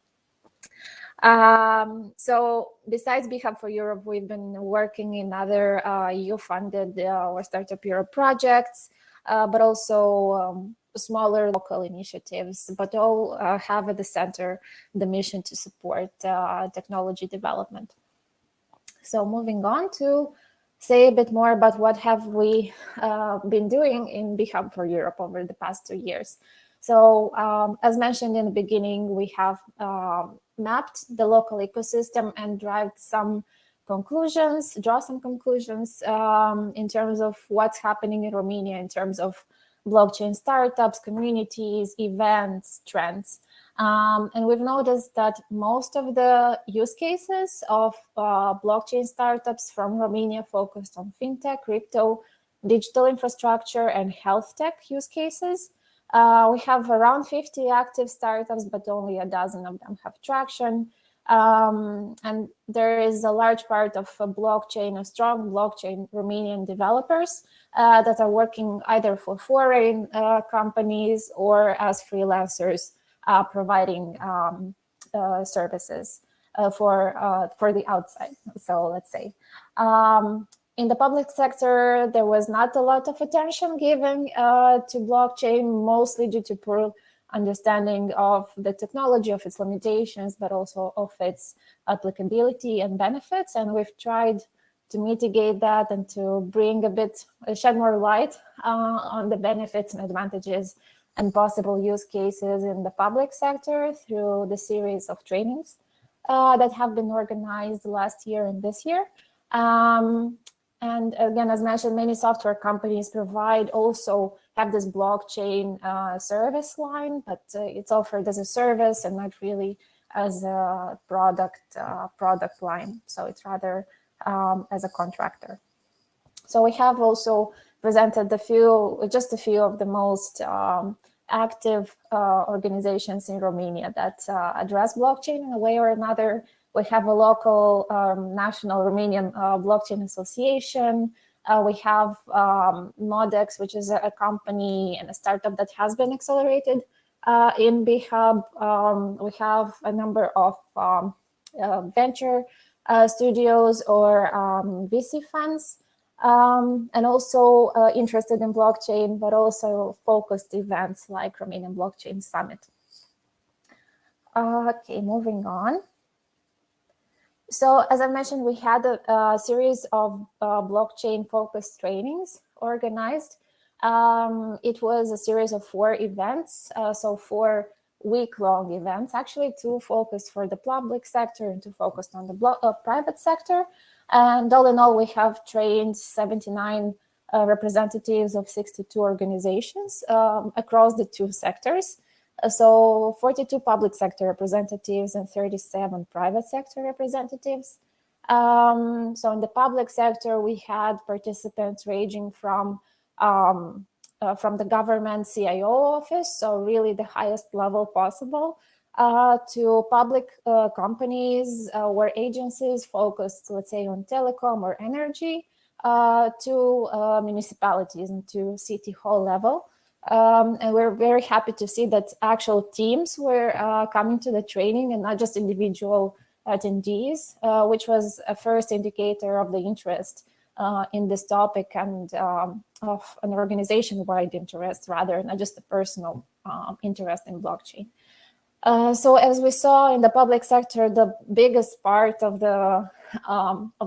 So besides BHub for Europe, we've been working in other EU-funded or Startup Europe projects, but also smaller local initiatives, but all have at the center the mission to support technology development. So moving on to say a bit more about what have we been doing in BHub for Europe over the past 2 years. So as mentioned in the beginning, we have mapped the local ecosystem and draw some conclusions in terms of what's happening in Romania in terms of blockchain startups, communities, events, trends. And we've noticed that most of the use cases of blockchain startups from Romania focused on fintech, crypto, digital infrastructure, and health tech use cases. We have around 50 active startups, but only a dozen of them have traction. And there is a large part of a strong blockchain Romanian developers that are working either for foreign companies or as freelancers, providing services for the outside. So let's say. In the public sector, there was not a lot of attention given to blockchain, mostly due to poor understanding of the technology, of its limitations, but also of its applicability and benefits. And we've tried to mitigate that and to shed more light on the benefits and advantages and possible use cases in the public sector through the series of trainings that have been organized last year and this year. And again, as mentioned, many software companies have this blockchain service line, but it's offered as a service and not really as a product line. So it's rather as a contractor. So we have also presented just a few of the most active organizations in Romania that address blockchain in a way or another. We have a local national Romanian blockchain association. We have Modex, which is a company and a startup that has been accelerated in BHub. We have a number of venture studios or VC funds, and also interested in blockchain, but also focused events like Romanian Blockchain Summit. Okay, moving on. So as I mentioned, we had a series of blockchain-focused trainings organized. It was a series of 4 events, so 4 week-long events, actually 2 focused for the public sector and 2 focused on the private sector. And all in all, we have trained 79 representatives of 62 organizations across the 2 sectors. So 42 public sector representatives and 37 private sector representatives. So in the public sector, we had participants ranging from the government CIO office, so really the highest level possible, to public companies or agencies focused, let's say, on telecom or energy, to municipalities and to city hall level. And we're very happy to see that actual teams were coming to the training and not just individual attendees, which was a first indicator of the interest in this topic and of an organization-wide interest, rather than just a personal interest in blockchain. So as we saw in the public sector, the biggest part of the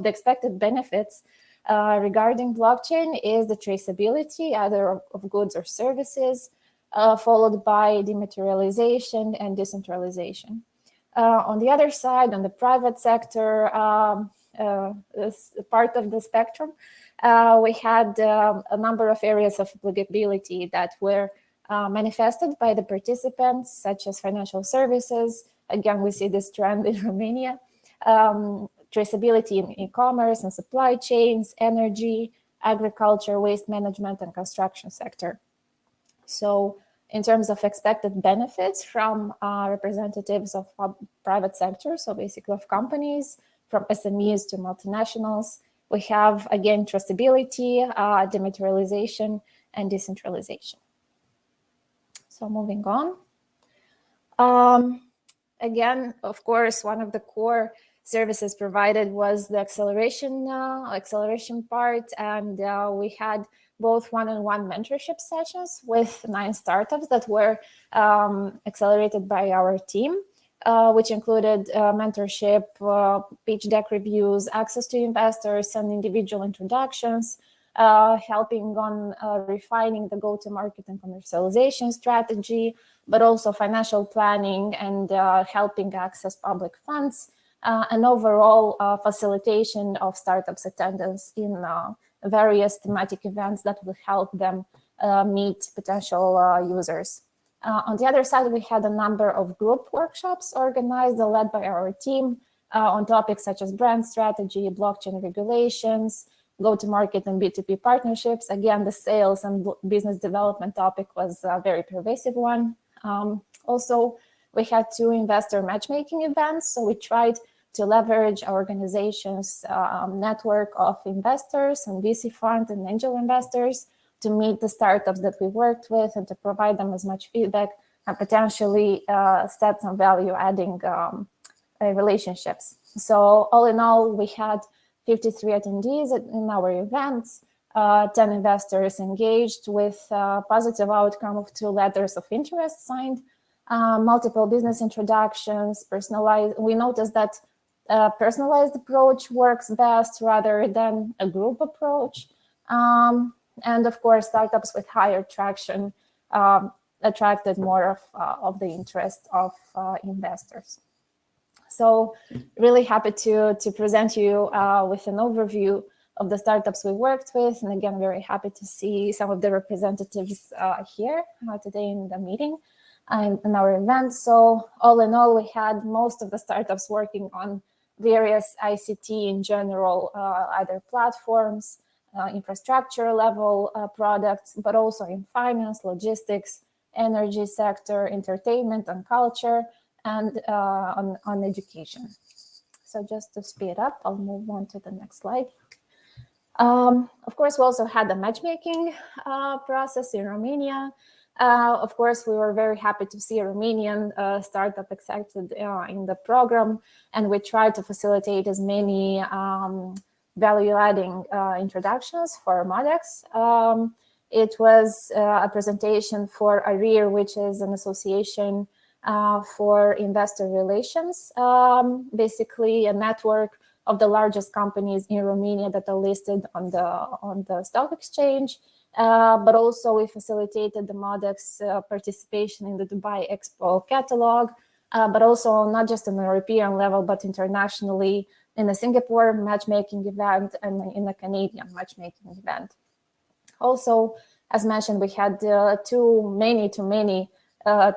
expected benefits regarding blockchain is the traceability, either of goods or services, followed by dematerialization and decentralization. On the other side, on the private sector part of the spectrum, we had a number of areas of applicability that were manifested by the participants, such as financial services. Again, we see this trend in Romania. Traceability in e-commerce and supply chains, energy, agriculture, waste management, and construction sector. So in terms of expected benefits from representatives of private sector, so basically of companies, from SMEs to multinationals, we have, again, traceability, dematerialization, and decentralization. So moving on. Again, of course, one of the core services provided was the acceleration part, and we had both one-on-one mentorship sessions with 9 startups that were accelerated by our team, which included mentorship, pitch deck reviews, access to investors, and individual introductions, helping on refining the go-to-market and commercialization strategy, but also financial planning and helping access public funds, and overall facilitation of startups' attendance in various thematic events that will help them meet potential users. On the other side, we had a number of group workshops organized and led by our team on topics such as brand strategy, blockchain regulations, go-to-market and B2B partnerships. Again, the sales and business development topic was a very pervasive one. Also, we had 2 investor matchmaking events, so we tried to leverage our organization's network of investors and VC fund and angel investors to meet the startups that we worked with and to provide them as much feedback and potentially set some value-adding relationships. So all in all, we had 53 attendees in our events, 10 investors engaged with positive outcome of 2 letters of interest signed, multiple business introductions, personalized. We noticed that personalized approach works best rather than a group approach. And of course, startups with higher traction attracted more of the interest of investors. So really happy to present you with an overview of the startups we worked with. And again, very happy to see some of the representatives here today in the meeting and in our event. So all in all, we had most of the startups working on various ICT in general, either platforms, infrastructure level products, but also in finance, logistics, energy sector, entertainment and culture, and on education. So just to speed up, I'll move on to the next slide. Of course, we also had a matchmaking process in Romania. Of course, we were very happy to see a Romanian startup accepted in the program, and we tried to facilitate as many value-adding introductions for MODEX. It was a presentation for ARIR, which is an association for investor relations, basically a network of the largest companies in Romania that are listed on the stock exchange. But also we facilitated the MODEX participation in the Dubai Expo catalog, but also not just on the European level, but internationally in the Singapore matchmaking event and in the Canadian matchmaking event. Also, as mentioned, we had too many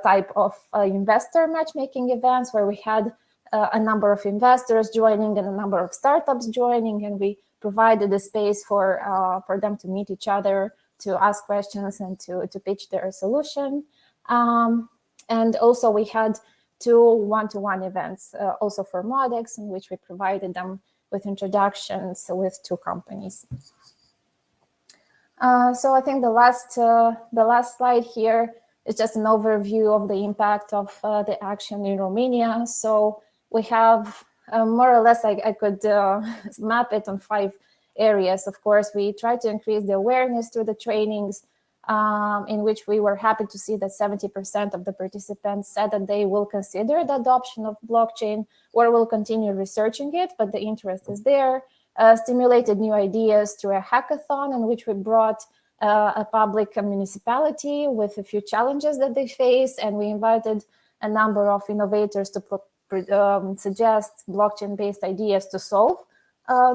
type of investor matchmaking events where we had a number of investors joining and a number of startups joining, and we provided a space for them to meet each other, to ask questions and to pitch their solution. And also we had 2 one-to-one events also for MODEX, in which we provided them with introductions with 2 companies. So I think the last slide here is just an overview of the impact of the action in Romania. So we have more or less, I could map it on 5 areas. Of course, we try to increase the awareness through the trainings, in which we were happy to see that 70% of the participants said that they will consider the adoption of blockchain or will continue researching it, but the interest is there. stimulated new ideas through a hackathon in which we brought a public municipality with a few challenges that they face, and we invited a number of innovators to suggest blockchain-based ideas to solve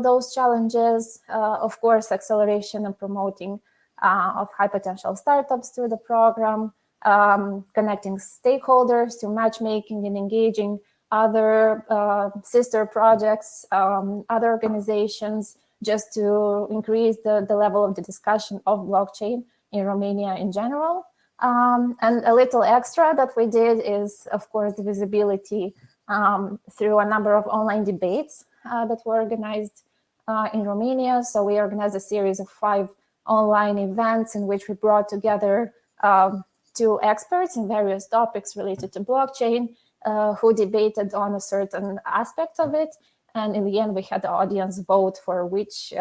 those challenges. Of course, acceleration and promoting of high potential startups through the program, connecting stakeholders to matchmaking and engaging other sister projects, other organizations, just to increase the level of the discussion of blockchain in Romania in general. And a little extra that we did is, of course, the visibility through a number of online debates that were organized in Romania. So we organized a series of 5 online events in which we brought together 2 experts in various topics related to blockchain who debated on a certain aspect of it. And in the end, we had the audience vote for which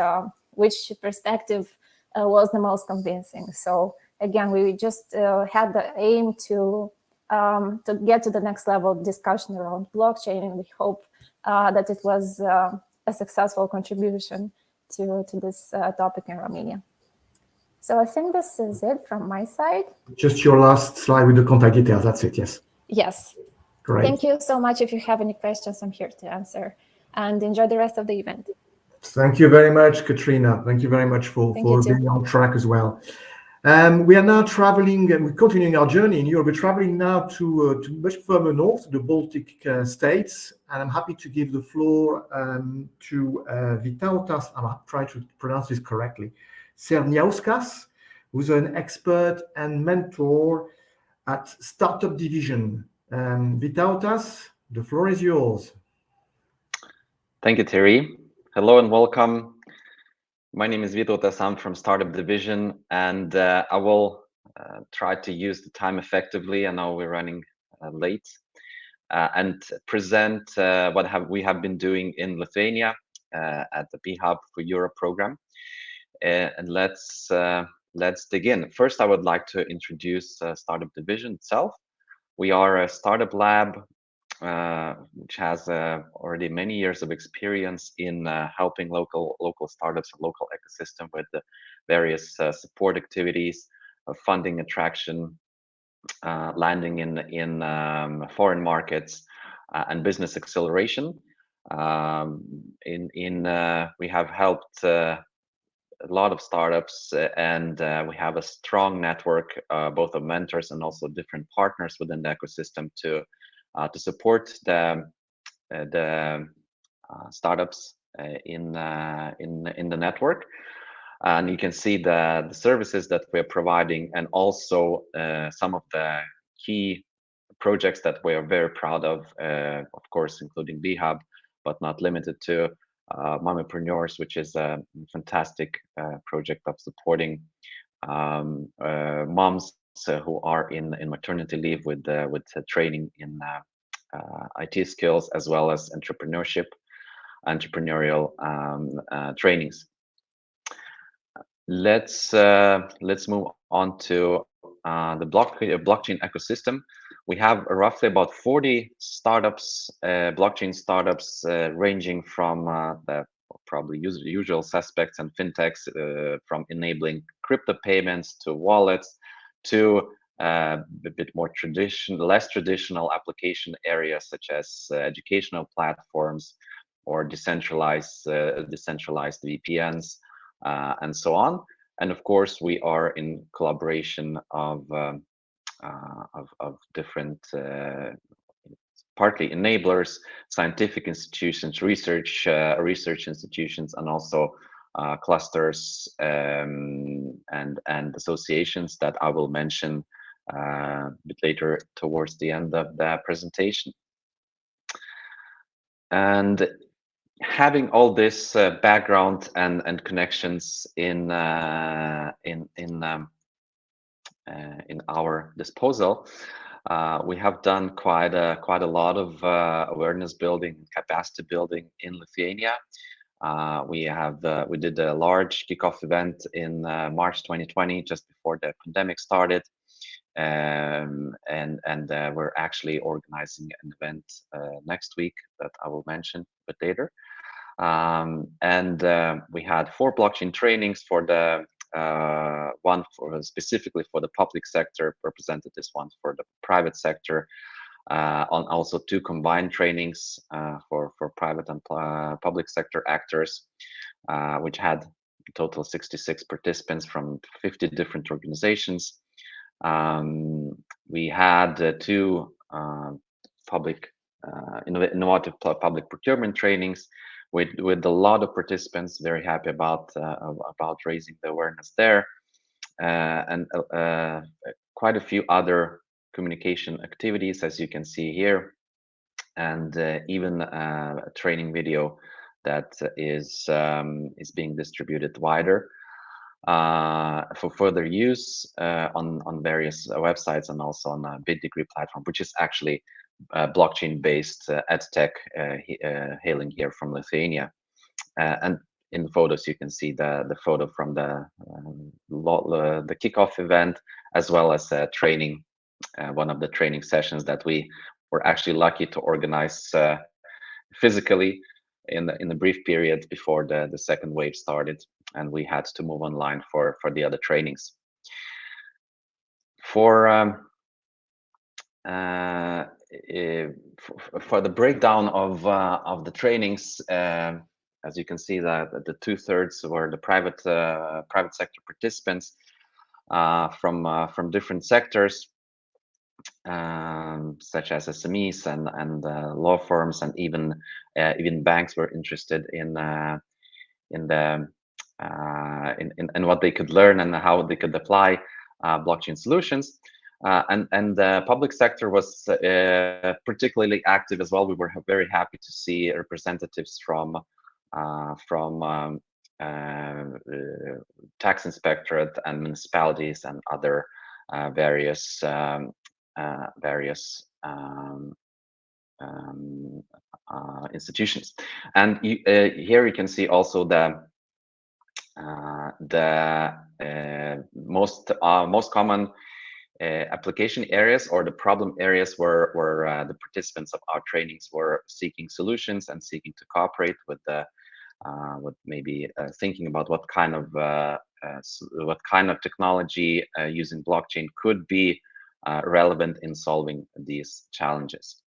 perspective was the most convincing. So again, we just had the aim to get to the next level of discussion around blockchain, and we hope that it was a successful contribution to this topic in Romania. So I think this is it from my side. Just your last slide with the contact details. That's it. Yes. Yes. Great. Thank you so much. If you have any questions, I'm here to answer. And enjoy the rest of the event. Thank you very much, Katrina. Thank you very much for being on track as well. We are now traveling, and we're continuing our journey in Europe. We're traveling now to much further north, the Baltic states, and I'm happy to give the floor to Vytautas, I'm trying to pronounce this correctly, Cerniauskas, who's an expert and mentor at Startup Division. Vytautas, the floor is yours. Thank you, Terry. Hello and welcome. My name is Vytautas. I'm from Startup Division, and I will try to use the time effectively. I know we're running late, and present what we have been doing in Lithuania at the B-Hub for Europe program. And let's dig in. First, I would like to introduce Startup Division itself. We are a startup lab which has already many years of experience in helping local startups and local ecosystem with the various support activities, funding attraction, landing in foreign markets, and business acceleration. We have helped a lot of startups, and we have a strong network both of mentors and also different partners within the ecosystem to support the startups in the network. And you can see the services that we're providing, and also some of the key projects that we are very proud of course, including B-Hub, but not limited to Mommypreneurs, which is a fantastic project of supporting moms who are in maternity leave with training in IT skills, as well as entrepreneurial trainings. Let's move on to the blockchain ecosystem. We have roughly about 40 startups, blockchain startups, ranging from the probably usual suspects and fintechs, from enabling crypto payments to wallets, to a bit more less traditional application areas such as educational platforms or decentralized VPNs, and so on. And of course, we are in collaboration of different partly enablers, scientific institutions, research institutions, and also clusters and associations that I will mention a bit later towards the end of the presentation. And having all this background and connections in our disposal, we have done quite a lot of awareness building, capacity building in Lithuania. We did a large kickoff event in March 2020, just before the pandemic started, and we're actually organizing an event next week that I will mention a bit later. We had 4 blockchain trainings for the one for specifically for the public sector, represented this one for the private sector, on also 2 combined trainings for private and public sector actors, which had a total of 66 participants from 50 different organizations. We had 2 innovative public procurement trainings with a lot of participants. Very happy about raising the awareness there, and quite a few other communication activities, as you can see here, and even a training video that is being distributed wider for further use on various websites, and also on a Digi platform, which is actually blockchain-based edtech hailing here from Lithuania. And in the photos, you can see the photo from the kickoff event, as well as training, one of the training sessions that we were actually lucky to organize physically in the brief period before the second wave started, and we had to move online for the other trainings. For the breakdown of the trainings, as you can see, that the 2/3 were the private sector participants from different sectors, such as SMEs and law firms, and even banks were interested in what they could learn and how they could apply blockchain solutions. And the public sector was particularly active as well. We were very happy to see representatives from tax inspectorate and municipalities and other various institutions. And here you can see also the most common application areas, or the problem areas, where the participants of our trainings were seeking solutions and seeking to cooperate with maybe thinking about what kind of technology using blockchain could be relevant in solving these challenges.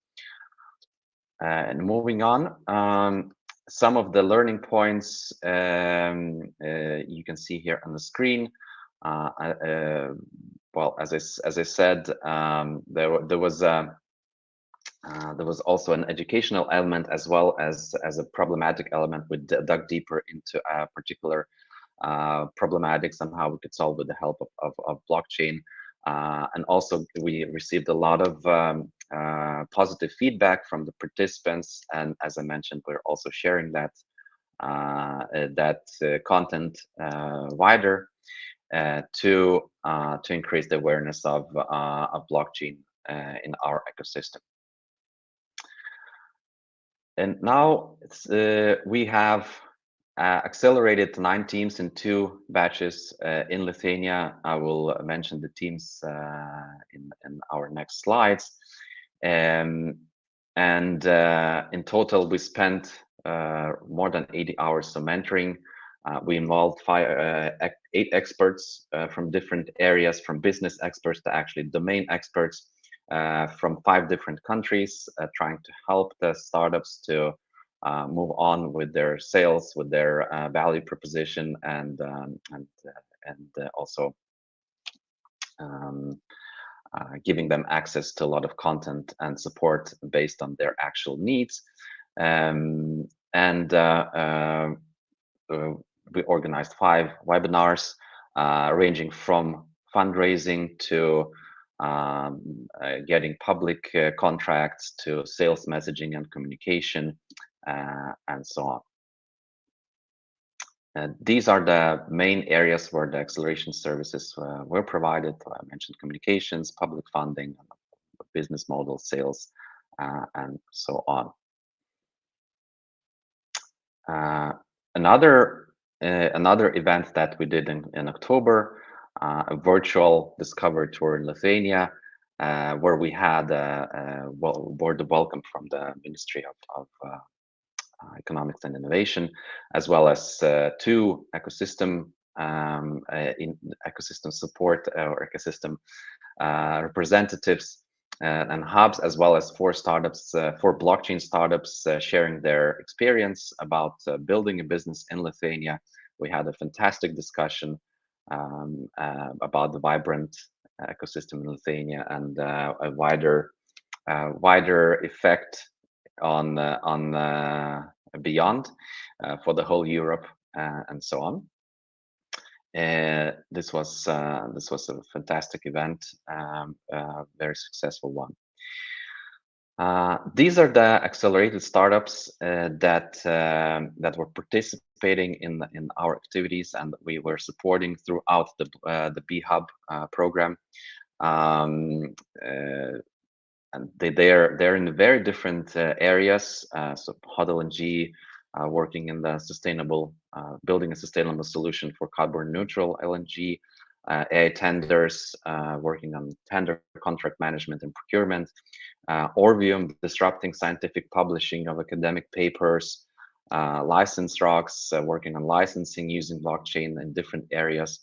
And moving on, some of the learning points you can see here on the screen. Well, as I said, there was also an educational element, as well as a problematic element. We dug deeper into a particular problematics and how we could solve with the help of blockchain. And also we received a lot of positive feedback from the participants, and as I mentioned, we're also sharing that content wider to increase the awareness of blockchain in our ecosystem. And now we have accelerated 9 teams in 2 batches in Lithuania. I will mention the teams in our next slides. And in total, we spent more than 80 hours of mentoring. We involved 8 experts from different areas, from business experts to actually domain experts from 5 different countries, trying to help the startups to move on with their sales, with their value proposition, and also giving them access to a lot of content and support based on their actual needs. We organized 5 webinars, ranging from fundraising to getting public contracts, to sales messaging and communication, and so on. These are the main areas where the acceleration services were provided. I mentioned communications, public funding, business model, sales, and so on. Another event that we did in October, a virtual discovery tour in Lithuania, where we had the welcome from the Ministry economics and innovation, as well as 2 ecosystem ecosystem support or ecosystem representatives and hubs, as well as 4 startups, 4 blockchain startups sharing their experience about building a business in Lithuania. We had a fantastic discussion about the vibrant ecosystem in Lithuania and a wider effect on beyond for the whole Europe and so on. This was a fantastic event, very successful one. These are the accelerated startups that were participating in our activities, and we were supporting throughout the B-Hub program. And they're in very different areas. So Hot LNG working in the sustainable, building a sustainable solution for carbon neutral LNG. AI Tenders working on tender contract management and procurement. Orvium disrupting scientific publishing of academic papers. License Rocks working on licensing using blockchain in different areas,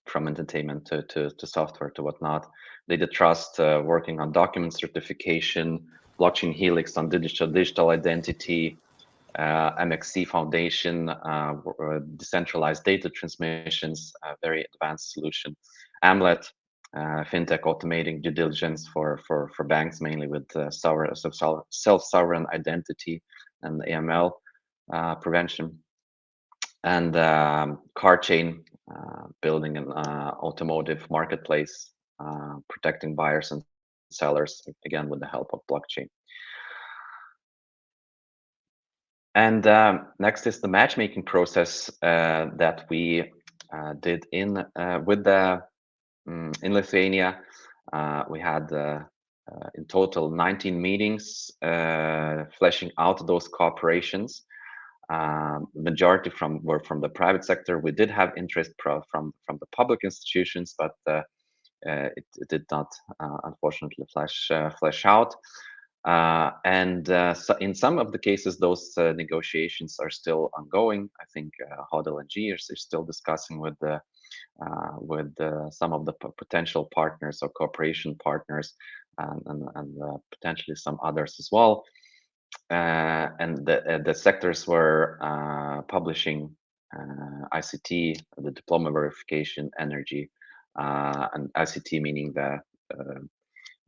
from entertainment to software to whatnot. Data Trust working on document certification. Blockchain Helix on digital identity. MXC Foundation, decentralized data transmissions, very advanced solution. Amlet, fintech automating due diligence for banks, mainly with self-sovereign identity and AML prevention. And CarChain, building an automotive marketplace, protecting buyers and sellers, again with the help of blockchain. And next is the matchmaking process that we did in Lithuania. We had in total 19 meetings, fleshing out those cooperations. Majority were from the private sector. We did have interest from the public institutions, but it did not unfortunately flesh out. So in some of the cases, those negotiations are still ongoing. I think Hot LNG is still discussing with some of the potential partners or cooperation partners, and potentially some others as well. And the sectors were publishing ICT, the diploma verification, energy, and ICT meaning the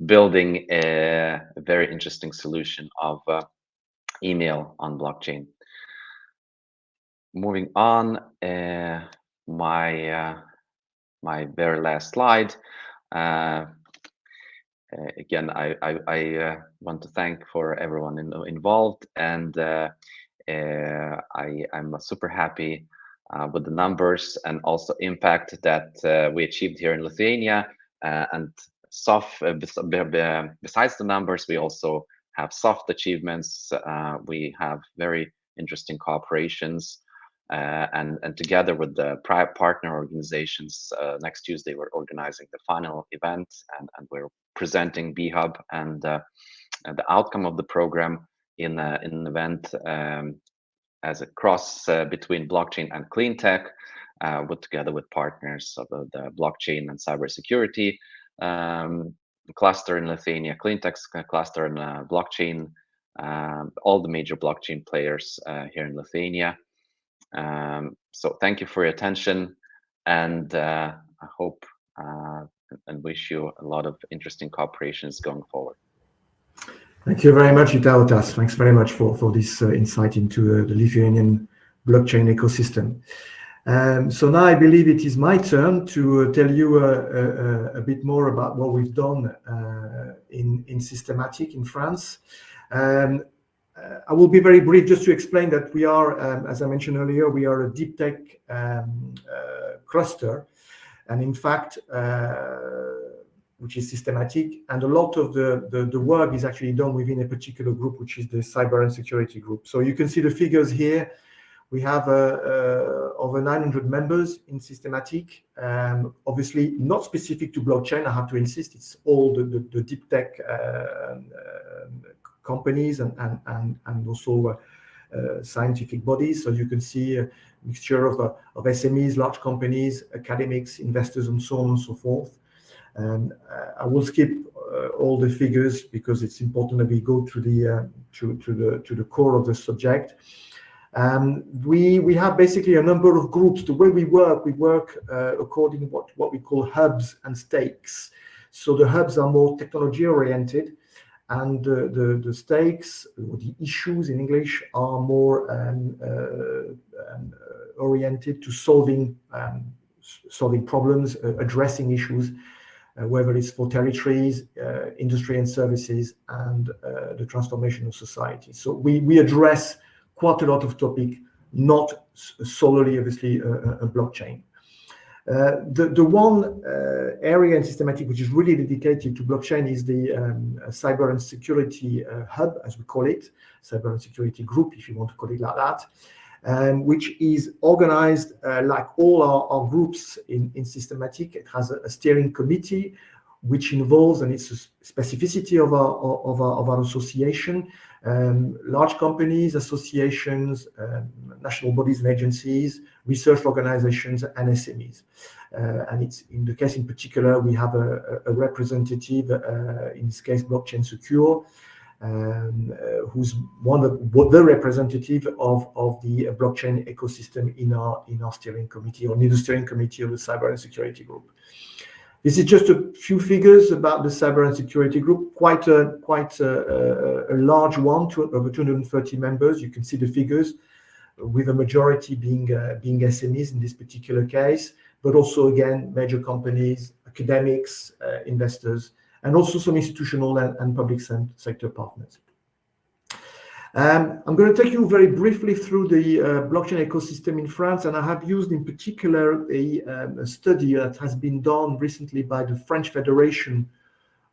building a very interesting solution of email on blockchain. Moving on, my very last slide. Again, I want to thank for everyone involved, and I'm super happy with the numbers and also impact that we achieved here in Lithuania. And besides the numbers, we also have soft achievements. We have very interesting cooperations, and together with the partner organizations, next Tuesday we're organizing the final event, and we're presenting B-Hub and the outcome of the program in an event as a cross between blockchain and clean tech, together with partners of the blockchain and cybersecurity cluster in Lithuania, clean tech cluster and blockchain, all the major blockchain players here in Lithuania. So thank you for your attention, and I hope and wish you a lot of interesting cooperations going forward. Thank you very much, Vytautas. Thanks very much for this insight into the Lithuanian blockchain ecosystem. So now I believe it is my turn to tell you a bit more about what we've done in Systematic in France. I will be very brief just to explain that we are, as I mentioned earlier, we are a deep tech cluster, and in fact, which is Systematic, and a lot of the work is actually done within a particular group, which is the Cyber and Security Group. So you can see the figures here. We have over 900 members in Systematic. Obviously, not specific to blockchain. I have to insist, it's all the deep tech companies and also scientific bodies. So you can see a mixture of SMEs, large companies, academics, investors, and so on and so forth. I will skip all the figures because it's important that we go to the core of the subject. We have basically a number of groups. The way we work according to what we call hubs and stakes. So the hubs are more technology oriented, and the stakes, or the issues in English, are more oriented to solving problems, addressing issues, whether it's for territories, industry and services, and the transformation of society. So we address quite a lot of topic, not solely, obviously, a blockchain. The one area in Systematic which is really dedicated to blockchain is the Cyber and Security Hub, as we call it, Cyber and Security Group, if you want to call it like that, which is organized like all our groups in Systematic. It has a steering committee, which involves, and it's a specificity of our association, large companies, associations, national bodies and agencies, research organizations, and SMEs. And it's in the case in particular, we have a representative, in this case, Blockchain Secure, who's the representative of the blockchain ecosystem in our steering committee, or in the steering committee of the Cyber and Security Group. This is just a few figures about the Cyber and Security Group, quite a large one, over 230 members. You can see the figures, with a majority being SMEs in this particular case, but also, again, major companies, academics, investors, and also some institutional and public sector partners. I'm going to take you very briefly through the blockchain ecosystem in France, and I have used in particular a study that has been done recently by the French Federation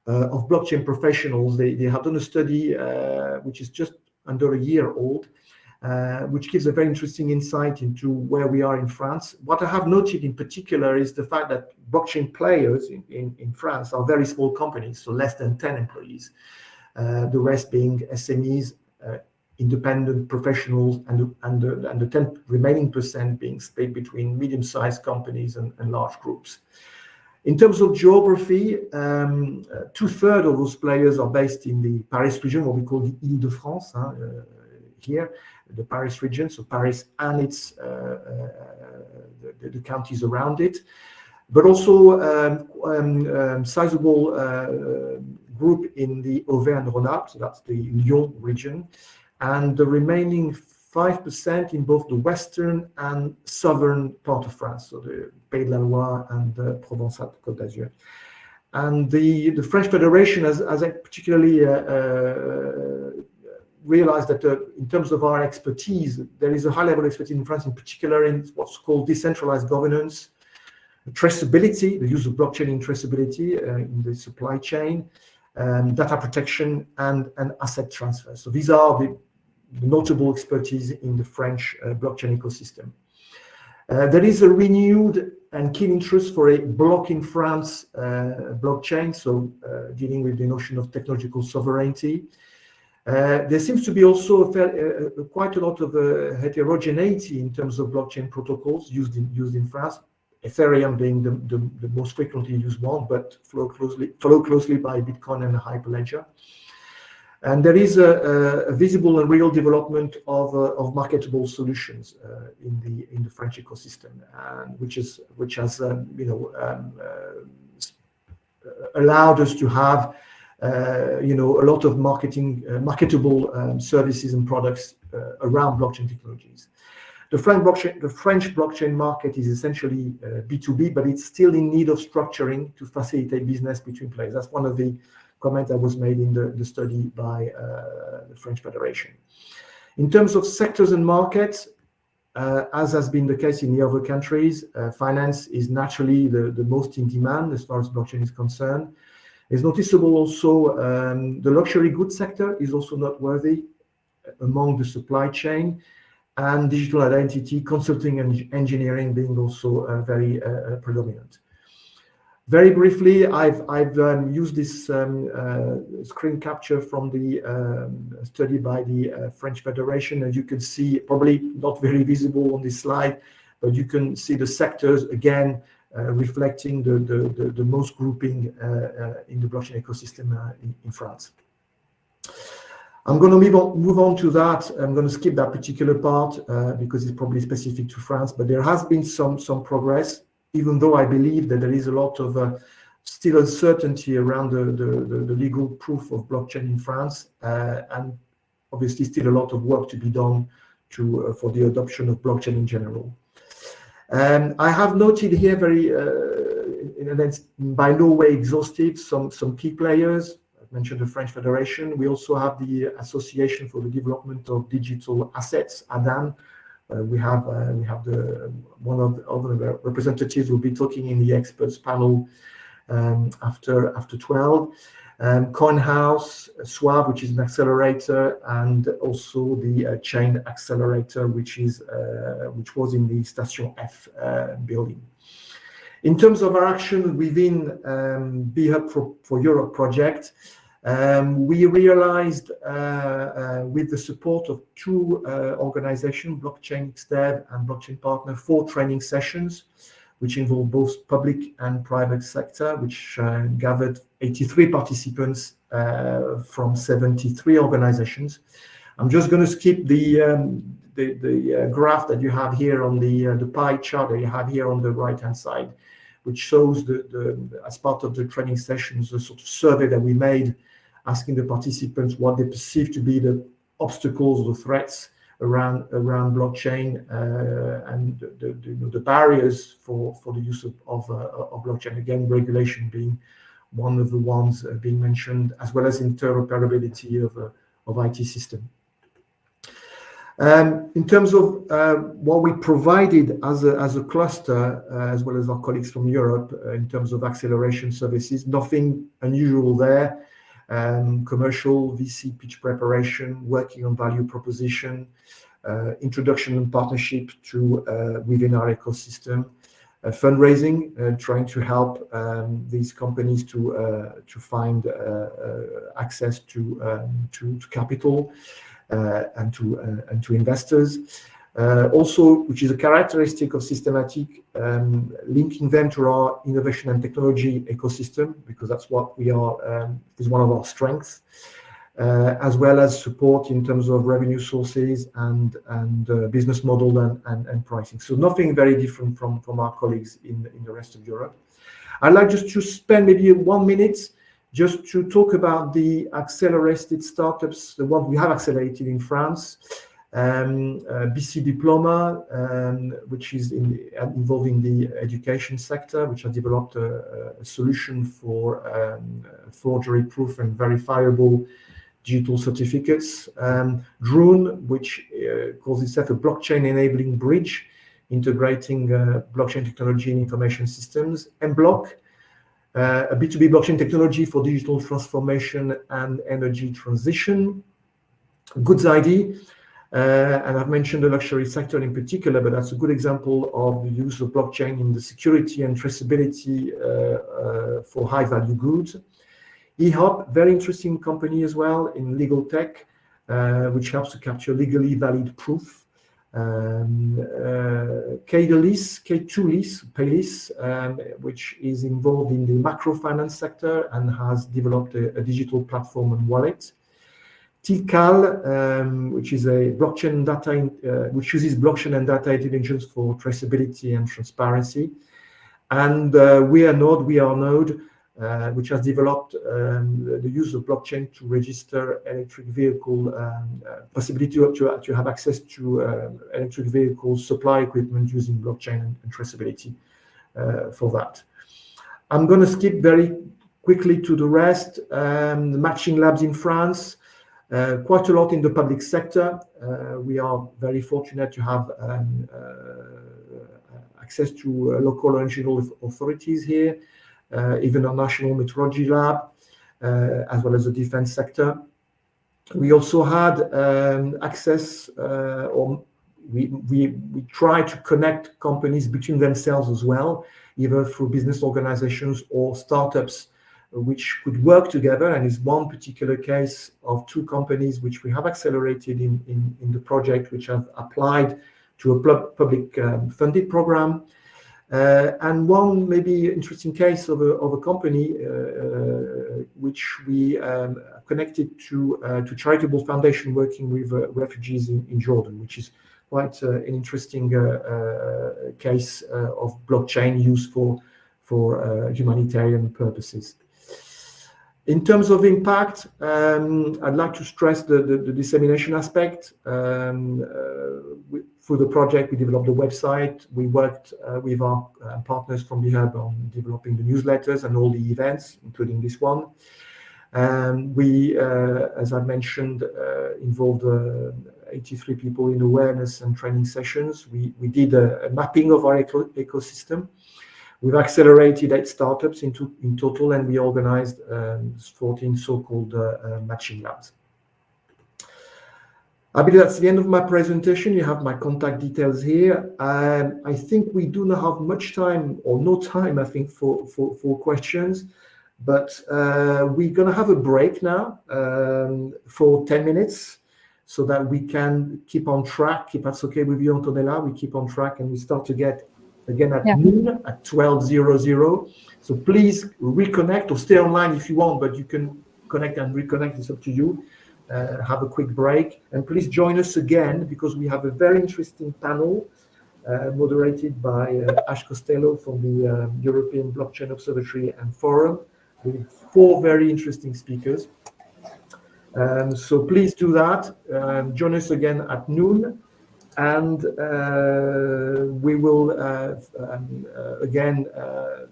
of Blockchain Professionals. They have done a study which is just under a year old, which gives a very interesting insight into where we are in France. What I have noted in particular is the fact that blockchain players in France are very small companies, so less than 10 employees, the rest being SMEs, independent professionals, and the 10 remaining % being split between medium-sized companies and large groups. In terms of geography, 2/3 of those players are based in the Paris region, what we call the Île-de-France, here, the Paris region, so Paris and its the counties around it, but also sizable group in the Auvergne-Rhône-Alpes, so that's the Lyon region, and the remaining 5% in both the western and southern part of France, so the Pays de la Loire and the Provence-Alpes-Côte d'Azur. And the French Federation has particularly realized that in terms of our expertise, there is a high level of expertise in France, in particular in what's called decentralized governance, traceability, the use of blockchain in traceability in the supply chain, data protection, and asset transfer. So these are the notable expertise in the French blockchain ecosystem. There is a renewed and keen interest for a block in France blockchain, so dealing with the notion of technological sovereignty. There seems to be also quite a lot of heterogeneity in terms of blockchain protocols used in France, Ethereum being the most frequently used one, but followed closely by Bitcoin and Hyperledger. And there is a visible and real development of marketable solutions in the French ecosystem, which has allowed us to have a lot of marketable services and products around blockchain technologies. The French blockchain market is essentially B2B, but it's still in need of structuring to facilitate business between players. That's one of the comments that was made in the study by the French Federation. In terms of sectors and markets, as has been the case in the other countries, finance is naturally the most in demand as far as blockchain is concerned. It's noticeable also the luxury goods sector is also noteworthy among the supply chain, and digital identity, consulting, and engineering being also very predominant. Very briefly, I've used this screen capture from the study by the French Federation. As you can see, probably not very visible on this slide, but you can see the sectors again reflecting the most grouping in the blockchain ecosystem in France. I'm going to move on to that. I'm going to skip that particular part because it's probably specific to France, but there has been some progress, even though I believe that there is a lot of still uncertainty around the legal proof of blockchain in France, and obviously still a lot of work to be done for the adoption of blockchain in general. I have noted here by no way exhaustive, some key players. I mentioned the French Federation. We also have the Association for the Development of Digital Assets, ADAM. We have one of the representatives will be talking in the experts panel after 12. CoinHouse, Suave, which is an accelerator, and also the Chain Accelerator, which was in the Station F building. In terms of our action within BHub for Europe project, we realized with the support of two organizations, Blockchain XDev and Blockchain Partner, 4 training sessions, which involve both public and private sector, which gathered 83 participants from 73 organizations. I'm just going to skip the graph that you have here on the pie chart that you have here on the right-hand side, which shows as part of the training sessions, the sort of survey that we made, asking the participants what they perceive to be the obstacles or threats around blockchain and the barriers for the use of blockchain. Again, regulation being one of the ones being mentioned, as well as interoperability of IT system. In terms of what we provided as a cluster, as well as our colleagues from Europe, in terms of acceleration services, nothing unusual there. Commercial VC pitch preparation, working on value proposition, introduction and partnership to within our ecosystem, fundraising, trying to help these companies to find access to capital and to investors. Also, which is a characteristic of Systematic, linking them to our innovation and technology ecosystem, because that's what we are, is one of our strengths, as well as support in terms of revenue sources and business model and pricing. So nothing very different from our colleagues in the rest of Europe. I'd like just to spend maybe 1 minute just to talk about the accelerated startups, the one we have accelerated in France. BC Diploma, which is involving the education sector, which has developed a solution for forgery-proof and verifiable digital certificates. Drone, which calls itself a blockchain-enabling bridge, integrating blockchain technology and information systems. Mblock, a B2B blockchain technology for digital transformation and energy transition. Goods ID, and I've mentioned the luxury sector in particular, but that's a good example of the use of blockchain in the security and traceability for high-value goods. eHop, very interesting company as well in legal tech, which helps to capture legally valid proof. K2Lease, Paylease, which is involved in the macrofinance sector and has developed a digital platform and wallet. TCAL, which is a blockchain data, which uses blockchain and data intelligence for traceability and transparency. And We Are Node, which has developed the use of blockchain to register electric vehicle, possibility to have access to electric vehicle supply equipment using blockchain and traceability for that. I'm going to skip very quickly to the rest. The matching labs in France, quite a lot in the public sector. We are very fortunate to have access to local and regional authorities here, even a national metrology lab, as well as the defense sector. We also had access or we try to connect companies between themselves as well, either through business organizations or startups which could work together. And is one particular case of two companies which we have accelerated in the project, which have applied to a public funded program. And one maybe interesting case of a company which we connected to charitable foundation working with refugees in Jordan, which is quite an interesting case of blockchain used for humanitarian purposes. In terms of impact, I'd like to stress the dissemination aspect. Through the project, we developed the website. We worked with our partners from the Hub on developing the newsletters and all the events, including this one. We, as I mentioned, involved 83 people in awareness and training sessions. We did a mapping of our ecosystem. We've accelerated 8 startups in total, and we organized 14 so-called matching labs. I believe that's the end of my presentation. You have my contact details here. I think we do not have much time, or no time, I think, for questions, but we're going to have a break now for 10 minutes so that we can keep on track. If that's okay with you, Antonella, we keep on track and we start to get again at noon at 12:00. So please reconnect or stay online if you want, but you can connect and reconnect. It's up to you. Have a quick break, and please join us again because we have a very interesting panel moderated by Ash Costello from the European Blockchain Observatory and Forum with 4 very interesting speakers. So please do that. Join us again at noon. And we will again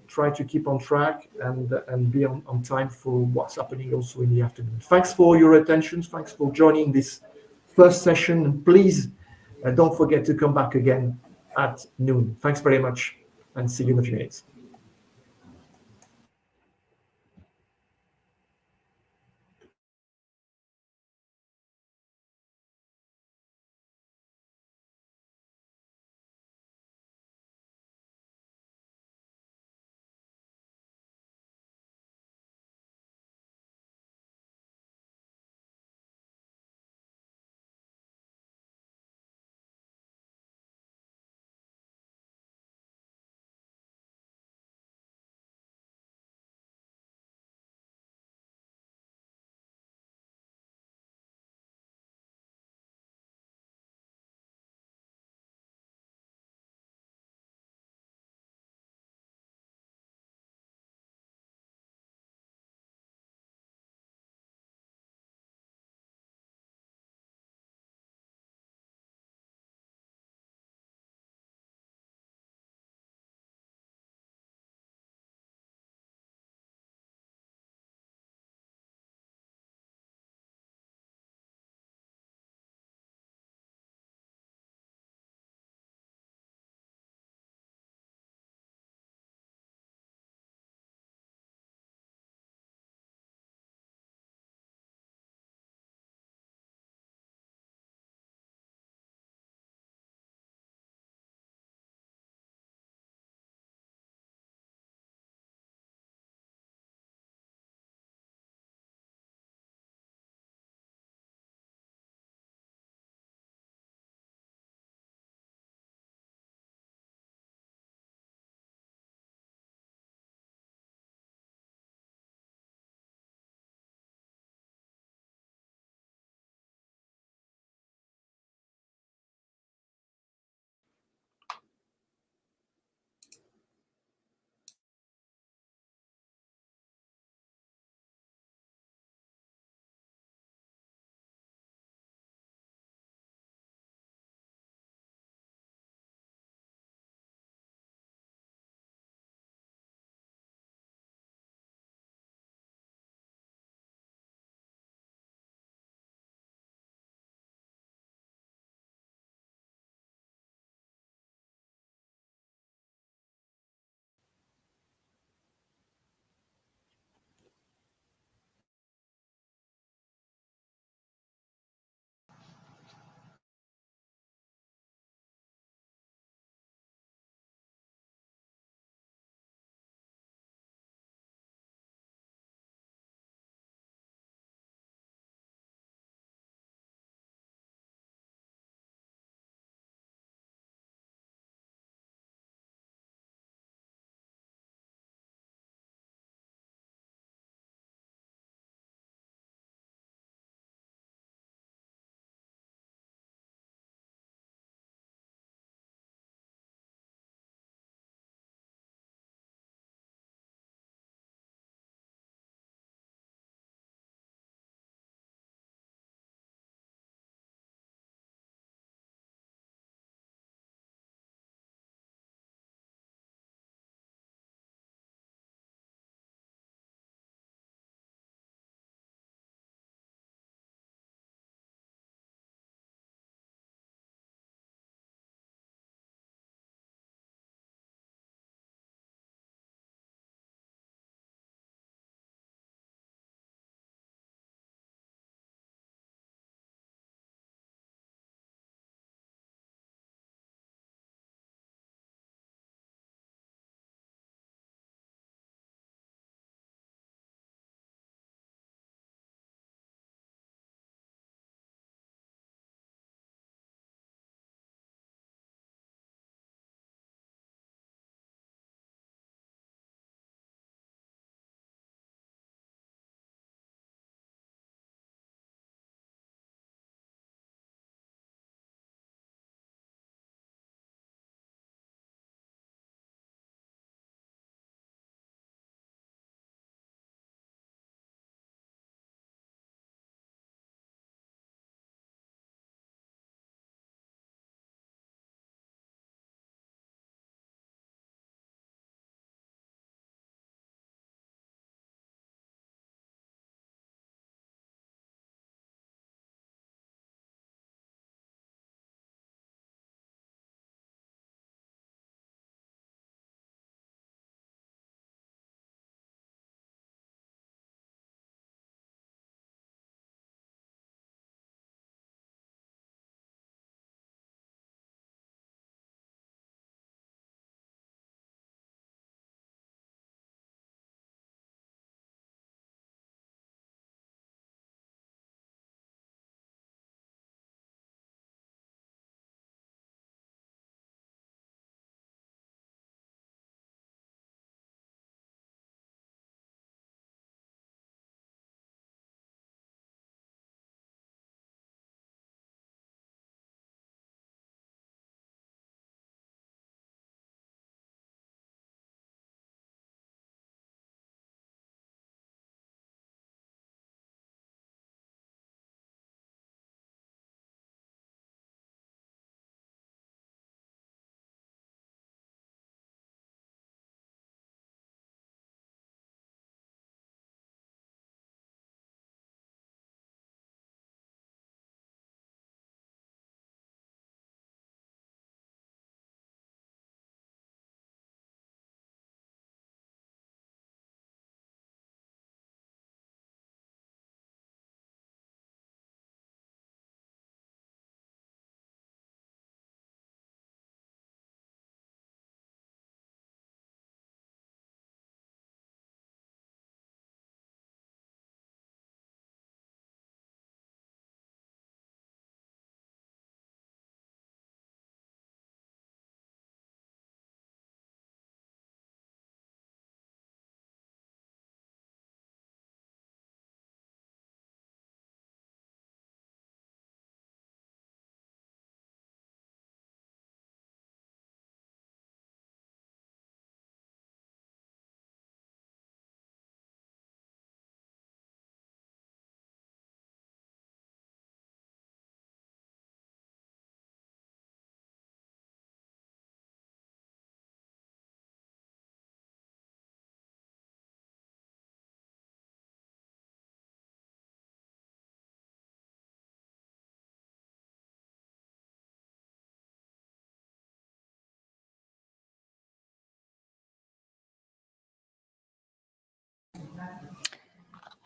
try to keep on track and be on time for what's happening also in the afternoon. Thanks for your attention. Thanks for joining this first session. And please don't forget to come back again at noon. Thanks very much, and see you in a few minutes.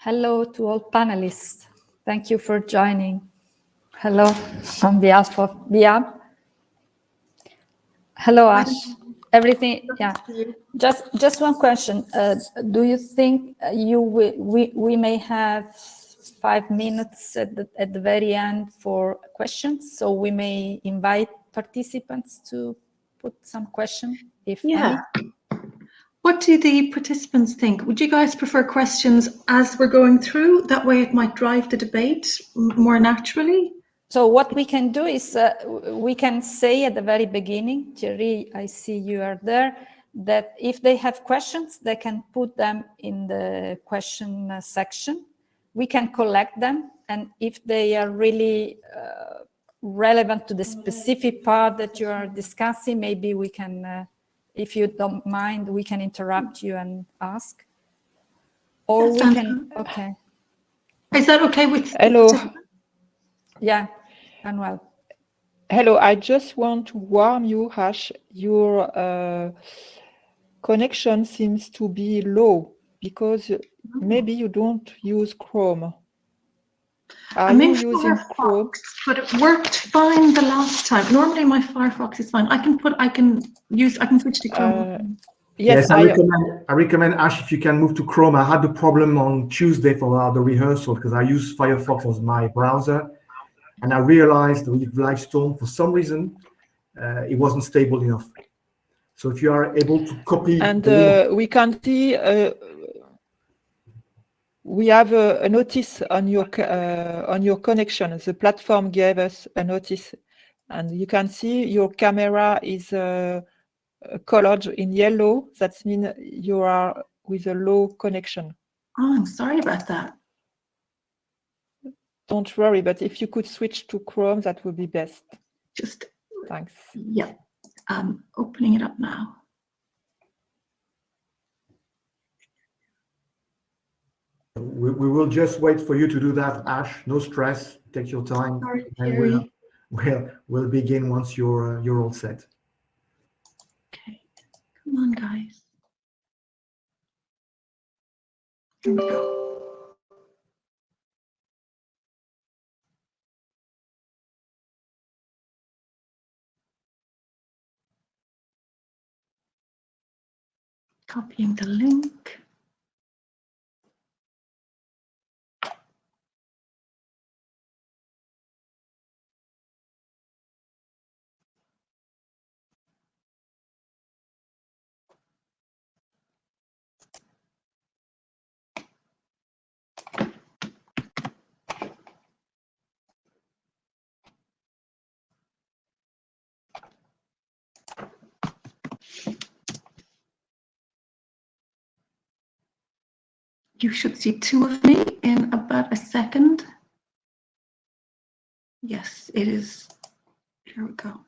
Hello to all panelists. Thank you for joining. Hello on behalf of BIAB. Hello, Ash. Everything, yeah. Just one question. Do you think we may have 5 minutes at the very end for questions? So we may invite participants to put some questions, if any. What do the participants think? Would you guys prefer questions as we're going through? That way it might drive the debate more naturally? So what we can do is we can say at the very beginning, Thierry, I see you are there, that if they have questions, they can put them in the question section. We can collect them. And if they are really relevant to the specific part that you are discussing, maybe we can, if you don't mind, we can interrupt you and ask. Or we can, okay. Is that okay with? Hello. Yeah, Manuel. Hello, I just want to warn you, Ash, your connection seems to be low because maybe you don't use Chrome. Are you using Chrome? But it worked fine the last time. Normally my Firefox is fine. I can switch to Chrome. Yes, I recommend Ash, if you can move to Chrome. I had the problem on Tuesday for the rehearsal because I use Firefox as my browser. And I realized with Livestorm, for some reason, it wasn't stable enough. So if you are able to copy, and we can see we have a notice on your connection. The platform gave us a notice, and you can see your camera is colored in yellow. That means you are with a low connection. Oh, I'm sorry about that. Don't worry, but if you could switch to Chrome, that would be best. Just thanks. Yeah, I'm opening it up now. We will just wait for you to do that, Ash. No stress. Take your time, Sorry, and we'll begin once you're all set. Okay, come on, guys. Here we go. Copying the link. You should see 2 of me in about a second. Yes, it is. Here we go.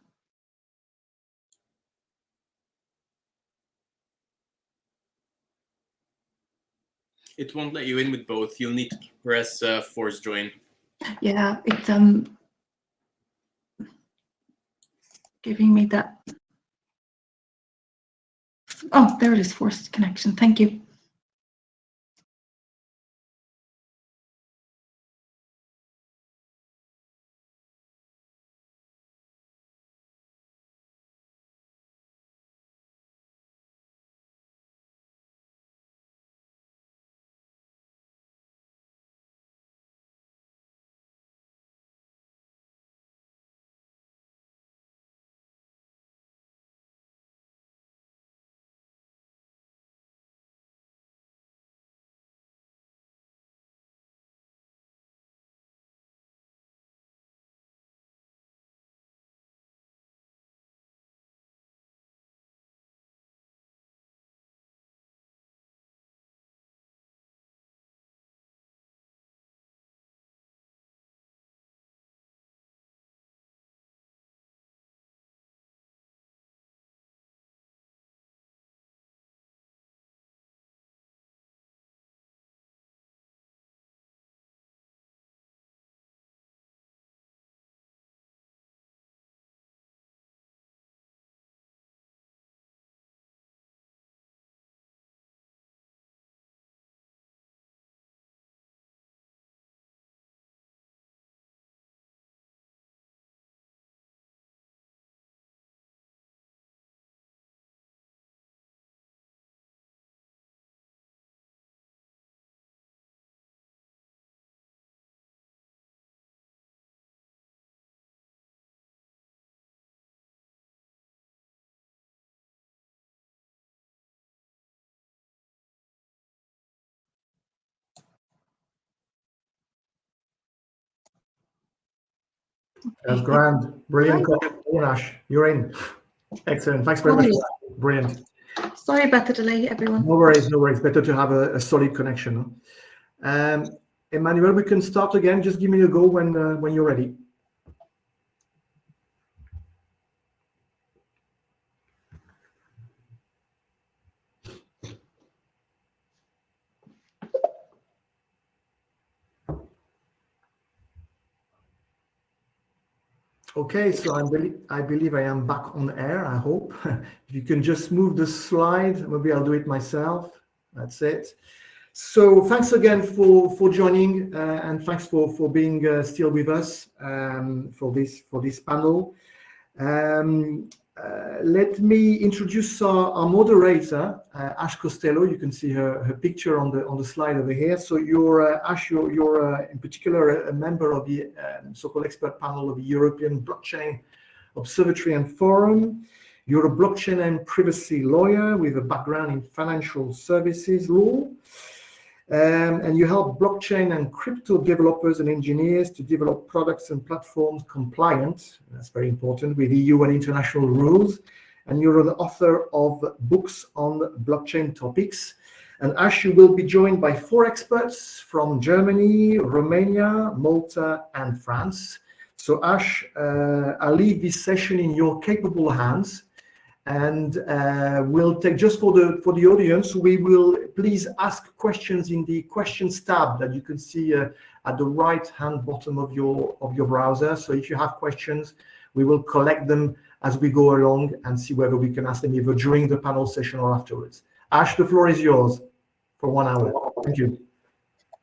It won't let you in with both. You'll need to press force join. Yeah, it's giving me that. Oh, there it is, forced connection. Thank you. That's grand. Brilliant. Ash, you're in. Excellent. Thanks very much. Brilliant. Sorry about the delay, everyone. No worries, no worries. Better to have a solid connection. Emmanuel, we can start again. Just give me a go when you're ready. Okay, so I believe I am back on air, I hope. If you can just move the slide, maybe I'll do it myself. That's it. So thanks again for joining and thanks for being still with us for this panel. Let me introduce our moderator, Ash Costello. You can see her picture on the slide over here. So Ash, you're in particular a member of the so-called expert panel of the European Blockchain Observatory and Forum. You're a blockchain and privacy lawyer with a background in financial services law. And you help blockchain and crypto developers and engineers to develop products and platforms compliant, that's very important, with EU and international rules. And you're the author of books on blockchain topics. And Ash, you will be joined by 4 experts from Germany, Romania, Malta, and France. So Ash, I'll leave this session in your capable hands. And we'll take, just for the audience, we will please ask questions in the questions tab that you can see at the right hand bottom of your browser. So if you have questions, we will collect them as we go along and see whether we can ask them either during the panel session or afterwards. Ash, the floor is yours for 1 hour. Thank you.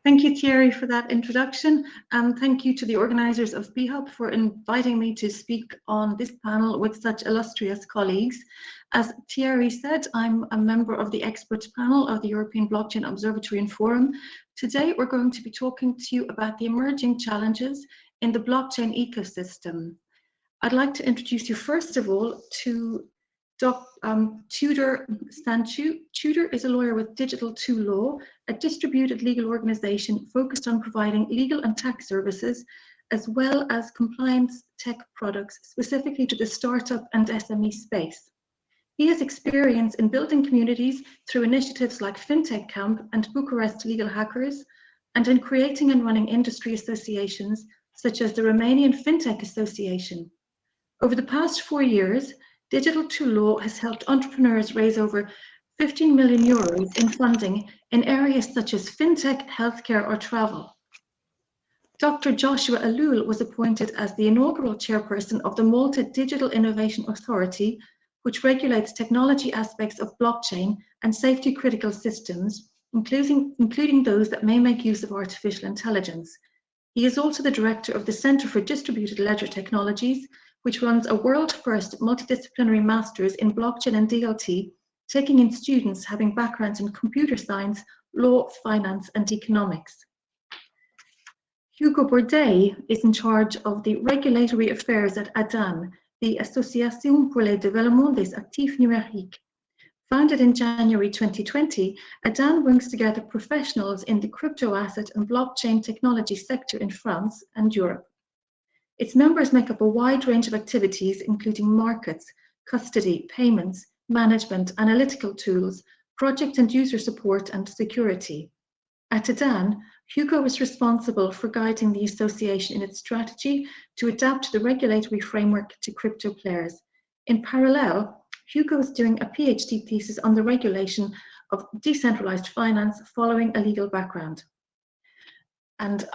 Thank you, Thierry, for that introduction, and thank you to the organizers of BHUB for inviting me to speak on this panel with such illustrious colleagues. As Thierry said, I'm a member of the expert panel of the European Blockchain Observatory and Forum. Today, we're going to be talking to you about the emerging challenges in the blockchain ecosystem. I'd like to introduce you, first of all, to Tudor Stanchu. Tudor is a lawyer with Digital 2 Law, a distributed legal organization focused on providing legal and tax services, as well as compliance tech products, specifically to the startup and SME space. He has experience in building communities through initiatives like FinTech Camp and Bucharest Legal Hackers, and in creating and running industry associations, such as the Romanian FinTech Association. Over the past 4 years, Digital 2 Law has helped entrepreneurs raise over 15 million euros in funding in areas such as fintech, healthcare, or travel. Dr. Joshua Alul was appointed as the inaugural chairperson of the Malta Digital Innovation Authority, which regulates technology aspects of blockchain and safety-critical systems, including those that may make use of artificial intelligence. He is also the director of the Center for Distributed Ledger Technologies, which runs a world-first multidisciplinary master's in blockchain and DLT, taking in students having backgrounds in computer science, law, finance, and economics. Hugo Bourdet is in charge of the regulatory affairs at ADAN, the Association pour le Développement des Actifs Numériques. Founded in January 2020, ADAN brings together professionals in the crypto asset and blockchain technology sector in France and Europe. Its members make up a wide range of activities, including markets, custody, payments, management, analytical tools, project and user support, and security. At ADAN, Hugo is responsible for guiding the association in its strategy to adapt the regulatory framework to crypto players. In parallel, Hugo is doing a PhD thesis on the regulation of decentralized finance following a legal background. And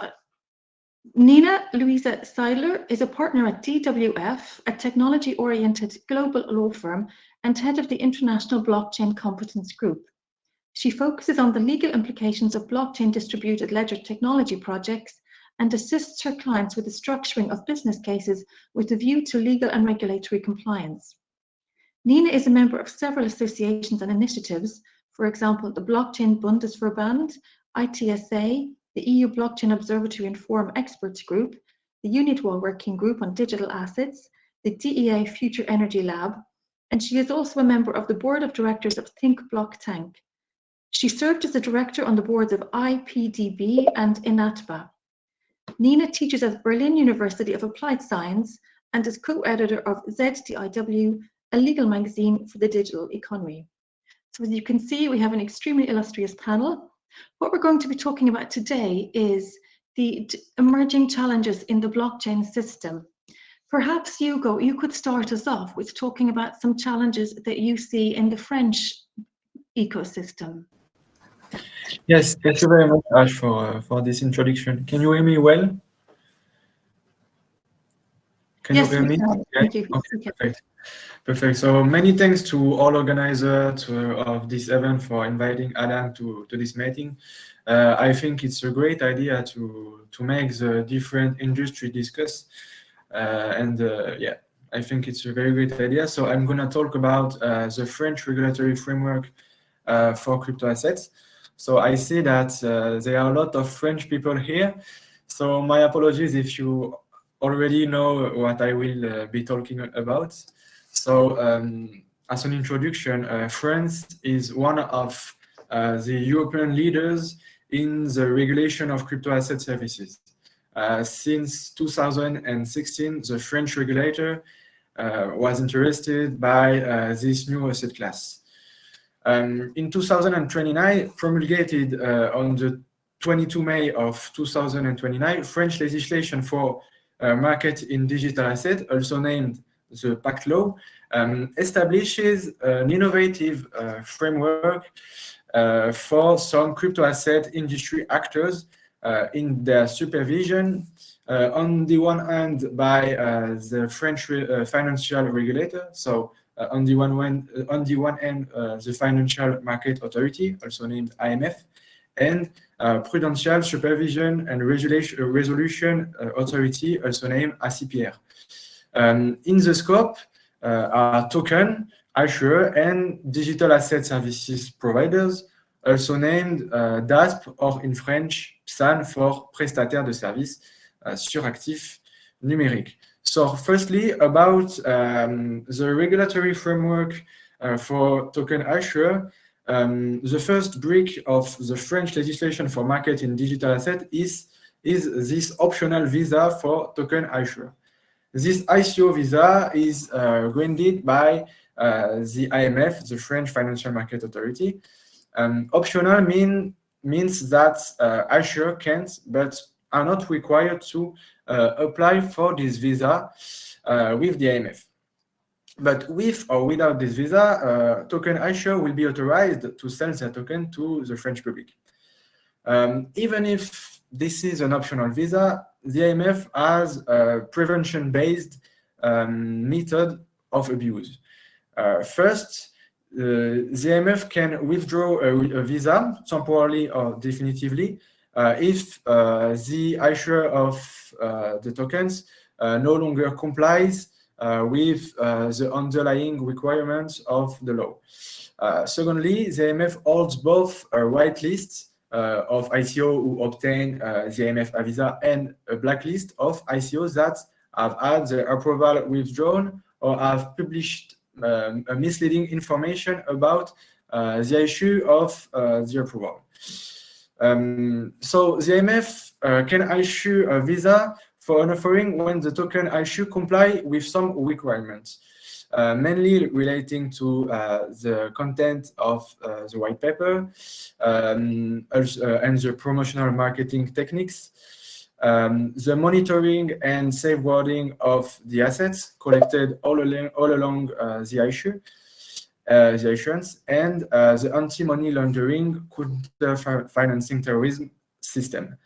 Nina Luisa Seidler is a partner at DWF, a technology-oriented global law firm and head of the International Blockchain Competence Group. She focuses on the legal implications of blockchain distributed ledger technology projects and assists her clients with the structuring of business cases with a view to legal and regulatory compliance. Nina is a member of several associations and initiatives, for example, the Blockchain Bundesverband, ITSA, the EU Blockchain Observatory and Forum Experts Group, the UNIDWA Working Group on Digital Assets, the DEA Future Energy Lab, and she is also a member of the Board of Directors of Think Block Tank. She served as a director on the boards of IPDB and INATBA. Nina teaches at Berlin University of Applied Science and is co-editor of ZDIW, a legal magazine for the digital economy. So as you can see, we have an extremely illustrious panel. What we're going to be talking about today is the emerging challenges in the blockchain system. Perhaps, Hugo, you could start us off with talking about some challenges that you see in the French ecosystem. Yes, thank you very much, Ash, for this introduction. Can you hear me well? Can Yes, you hear me? can. Thank you. Okay, perfect. Perfect. So many thanks to all organizers of this event for inviting Adam to this meeting. I think it's a great idea to make the different industry discuss. Yeah, I think it's a very great idea. So I'm going to talk about the French regulatory framework for crypto assets. So I see that there are a lot of French people here. So my apologies if you already know what I will be talking about. So as an introduction, France is one of the European leaders in the regulation of crypto asset services. Since 2016, the French regulator was interested by this new asset class. In 2029, promulgated on the 22 May of 2029, French legislation for market in digital asset, also named the PACT law, establishes an innovative framework for some crypto asset industry actors in their supervision, on the one hand by the French financial regulator, so on the one hand, the Financial Market Authority, also named AMF, and Prudential Supervision and Resolution Authority, also named ACPR. In the scope are token, issuer, and digital asset services providers, also named DASP, or in French, PSAN for prestataire de services sur actifs numériques. So firstly, about the regulatory framework for token issuer, the first brick of the French legislation for market in digital asset is this optional visa for token issuer. This ICO visa is granted by the AMF, the French Financial Market Authority. Optional means that issuer can't, but are not required to apply for this visa with the AMF. But with or without this visa, token issuer will be authorized to sell their token to the French public. Even if this is an optional visa, the AMF has a prevention-based method of abuse. First, the AMF can withdraw a visa temporarily or definitively if the issuer of the tokens no longer complies with the underlying requirements of the law. Secondly, the AMF holds both a whitelist of ICO who obtain the AMF visa and a blacklist of ICOs that have had their approval withdrawn or have published misleading information about the issue of the approval. So the AMF can issue a visa for an offering when the token issue comply with some requirements, mainly relating to the content of the white paper and the promotional marketing techniques, the monitoring and safeguarding of the assets collected all along the issue, the issuance, and the anti-money laundering financing terrorism system.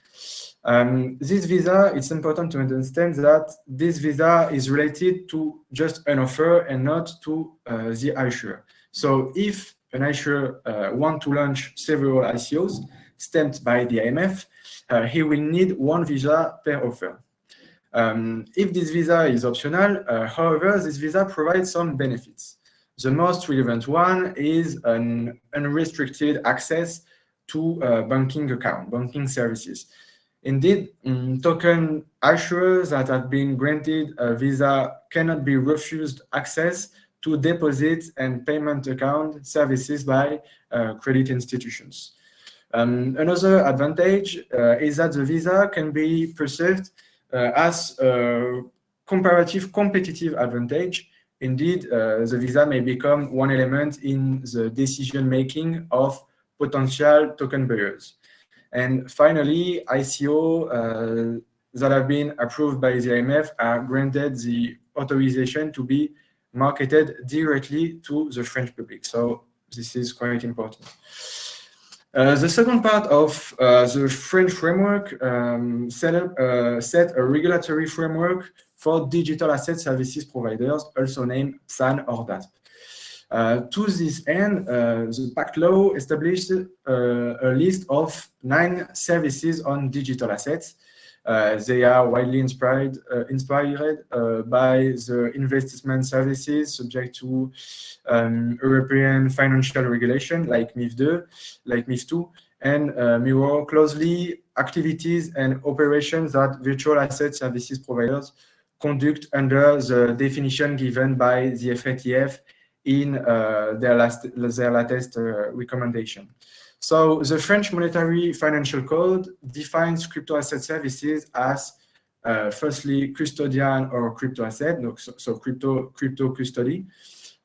This visa, it's important to understand that this visa is related to just an offer and not to the issuer. So if an issuer wants to launch several ICOs stamped by the AMF, he will need one visa per offer. If this visa is optional, however, this visa provides some benefits. The most relevant one is an unrestricted access to banking services. Indeed, token issuers that have been granted a visa cannot be refused access to deposit and payment account services by credit institutions. Another advantage is that the visa can be perceived as a comparative competitive advantage. Indeed, the visa may become one element in the decision-making of potential token buyers. And finally, ICO that have been approved by the IMF are granted the authorization to be marketed directly to the French public. So this is quite important. The second part of the French framework set a regulatory framework for digital asset services providers, also named PSAN or DASP. To this end, the PACT law established a list of 9 services on digital assets. They are widely inspired by the investment services subject to European financial regulation like MiFID, like MiFID, and mirror closely activities and operations that virtual asset services providers conduct under the definition given by the FATF in their latest recommendation. So the French Monetary Financial Code defines crypto asset services as firstly custodian or crypto asset, so crypto custody,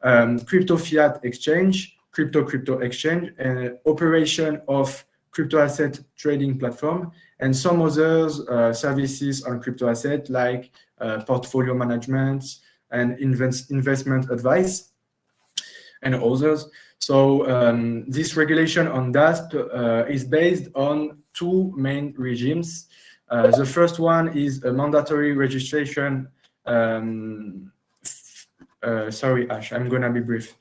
crypto fiat exchange, crypto exchange, and operation of crypto asset trading platform, and some others services on crypto asset like portfolio management and investment advice and others. So this regulation on DASP is based on 2 main regimes. The first one is a mandatory registration. Sorry, Ash, I'm gonna be brief.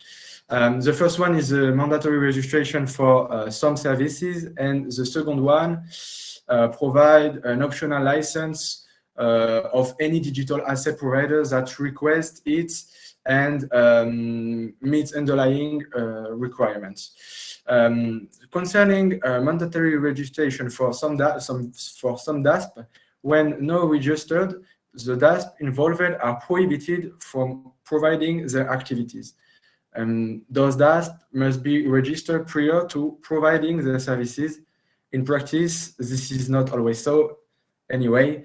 The first one is a mandatory registration for some services, and the second one provide an optional license of any digital asset providers that request it and meets underlying requirements. Concerning mandatory registration for some DASP, when not registered, the DASP involved are prohibited from providing their activities. Those DASP must be registered prior to providing the services. In practice, this is not always so. Anyway,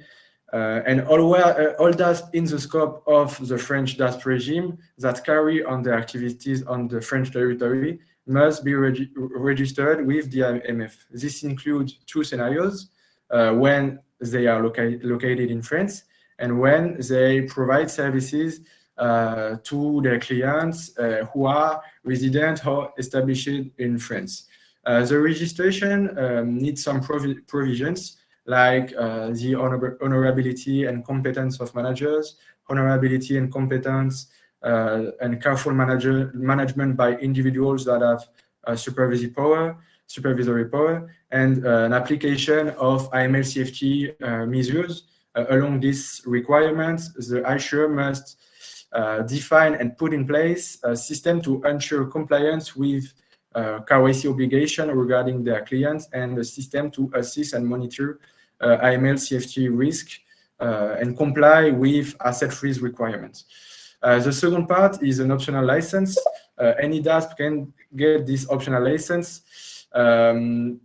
and all DASP in the scope of the French DASP regime that carry on their activities on the French territory must be registered with the IMF. This includes 2 scenarios: when they are located in France and when they provide services to their clients who are resident or established in France. The registration needs some provisions like the honorability and competence of managers, honorability and competence and careful management by individuals that have supervisory power, and an application of AML CFT measures. Along these requirements, the issuer must define and put in place a system to ensure compliance with KYC obligation regarding their clients, and a system to assess and monitor AML CFT risk and comply with asset freeze requirements. The second part is an optional license. Any DASP can get this optional license, and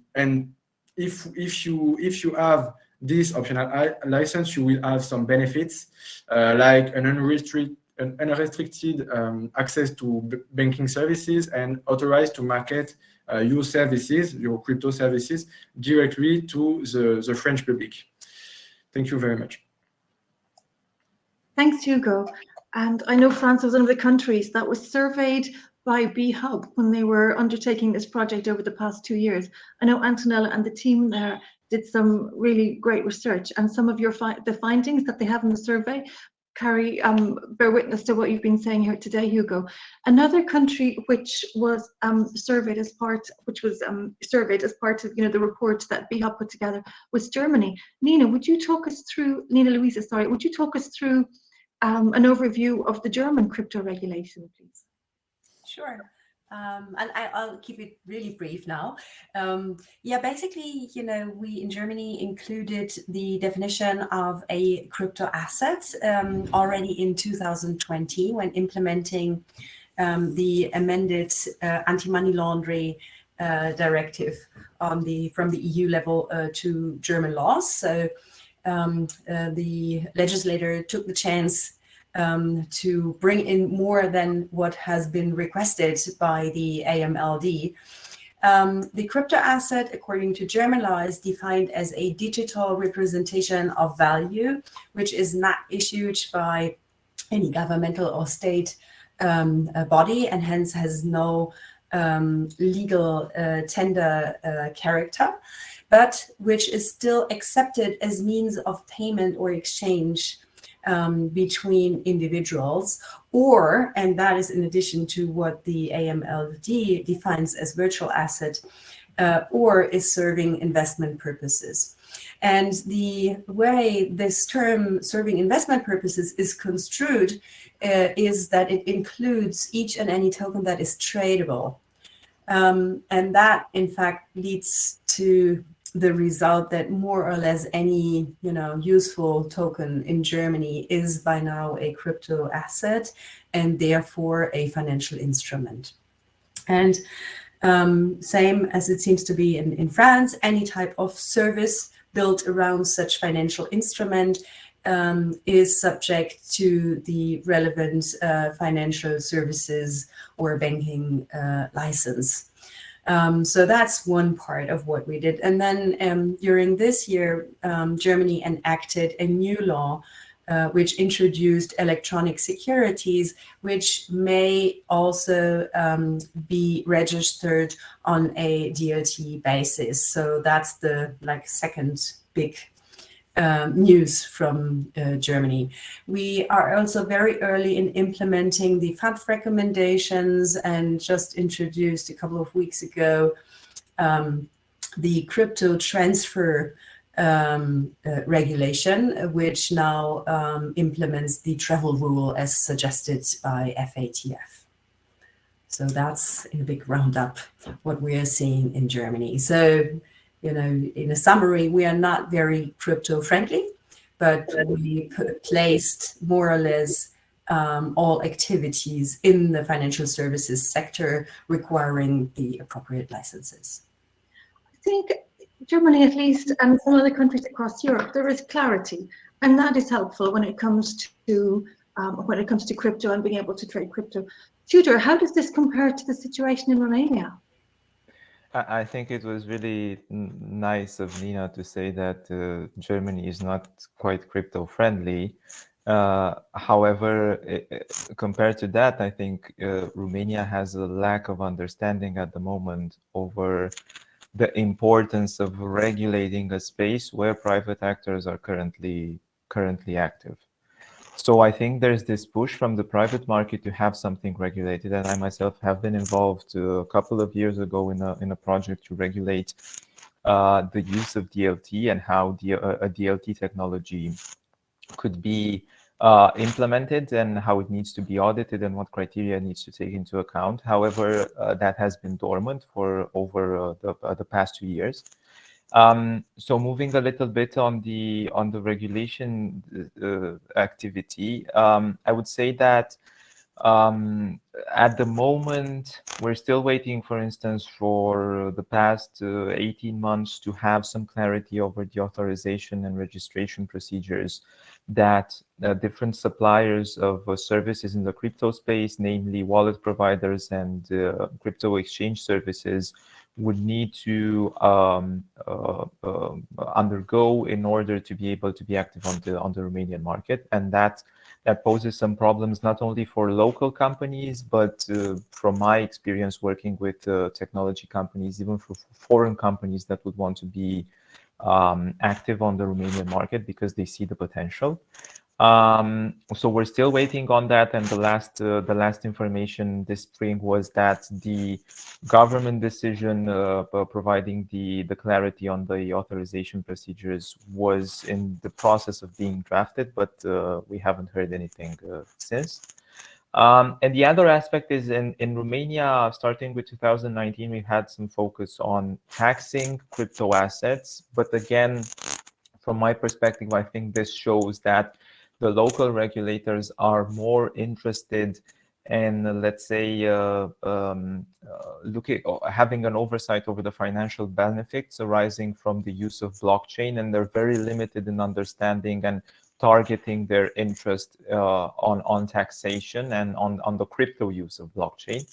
if you have this optional license, you will have some benefits like an unrestricted access to banking services, and authorized to market your services, your crypto services, directly to the French public. Thank you very much. Thanks, Hugo. And I know France was one of the countries that was surveyed by BHub when they were undertaking this project over the past 2 years. I know Antonella and the team there did some really great research, and some of the findings that they have in the survey bear witness to what you've been saying here today, Hugo. Another country which was surveyed as part of the report that BHub put together was Germany. Nina Luisa, would you talk us through an overview of the German crypto regulation, please? Sure. And I'll keep it really brief now. Basically, we in Germany included the definition of a crypto asset already in 2020 when implementing the amended anti-money laundering directive from the EU level to German laws. So the legislator took the chance to bring in more than what has been requested by the AMLD. The crypto asset, according to German law, is defined as a digital representation of value, which is not issued by any governmental or state body, and hence has no legal tender character, but which is still accepted as means of payment or exchange between individuals, or, and that is in addition to what the AMLD defines as virtual asset, or is serving investment purposes. And the way this term serving investment purposes is construed is that it includes each and any token that is tradable. And that, in fact, leads to the result that more or less any useful token in Germany is by now a crypto asset and therefore a financial instrument. And same as it seems to be in France, any type of service built around such financial instrument is subject to the relevant financial services or banking license. So that's one part of what we did. And then during this year, Germany enacted a new law which introduced electronic securities, which may also be registered on a DLT basis. So that's the second big news from Germany. We are also very early in implementing the FATF recommendations and just introduced a couple of weeks ago the crypto transfer regulation, which now implements the travel rule as suggested by FATF. So that's in a big roundup what we are seeing in Germany. So in a summary, we are not very crypto friendly, but we placed more or less all activities in the financial services sector requiring the appropriate licenses. I think Germany, at least, and some other countries across Europe, there is clarity, and that is helpful when it comes to crypto and being able to trade crypto. Tudor, how does this compare to the situation in Romania? I think it was really nice of Nina to say that Germany is not quite crypto friendly. However, compared to that, I think Romania has a lack of understanding at the moment over the importance of regulating a space where private actors are currently active. So I think there's this push from the private market to have something regulated, and I myself have been involved a couple of years ago in a project to regulate the use of DLT and how a DLT technology could be implemented and how it needs to be audited and what criteria it needs to take into account. However, that has been dormant for over the past 2 years. So moving a little bit on the regulation activity, I would say that at the moment we're still waiting, for instance, for the past 18 months to have some clarity over the authorization and registration procedures that different suppliers of services in the crypto space, namely wallet providers and crypto exchange services, would need to undergo in order to be able to be active on the Romanian market. And that poses some problems not only for local companies, but from my experience working with technology companies, even for foreign companies that would want to be active on the Romanian market because they see the potential. So we're still waiting on that, and the last information this spring was that the government decision providing the clarity on the authorization procedures was in the process of being drafted, but we haven't heard anything since. And the other aspect is in Romania, starting with 2019, we had some focus on taxing crypto assets. But again, from my perspective, I think this shows that the local regulators are more interested and let's say having an oversight over the financial benefits arising from the use of blockchain, and they're very limited in understanding and targeting their interest on taxation and on the crypto use of blockchain.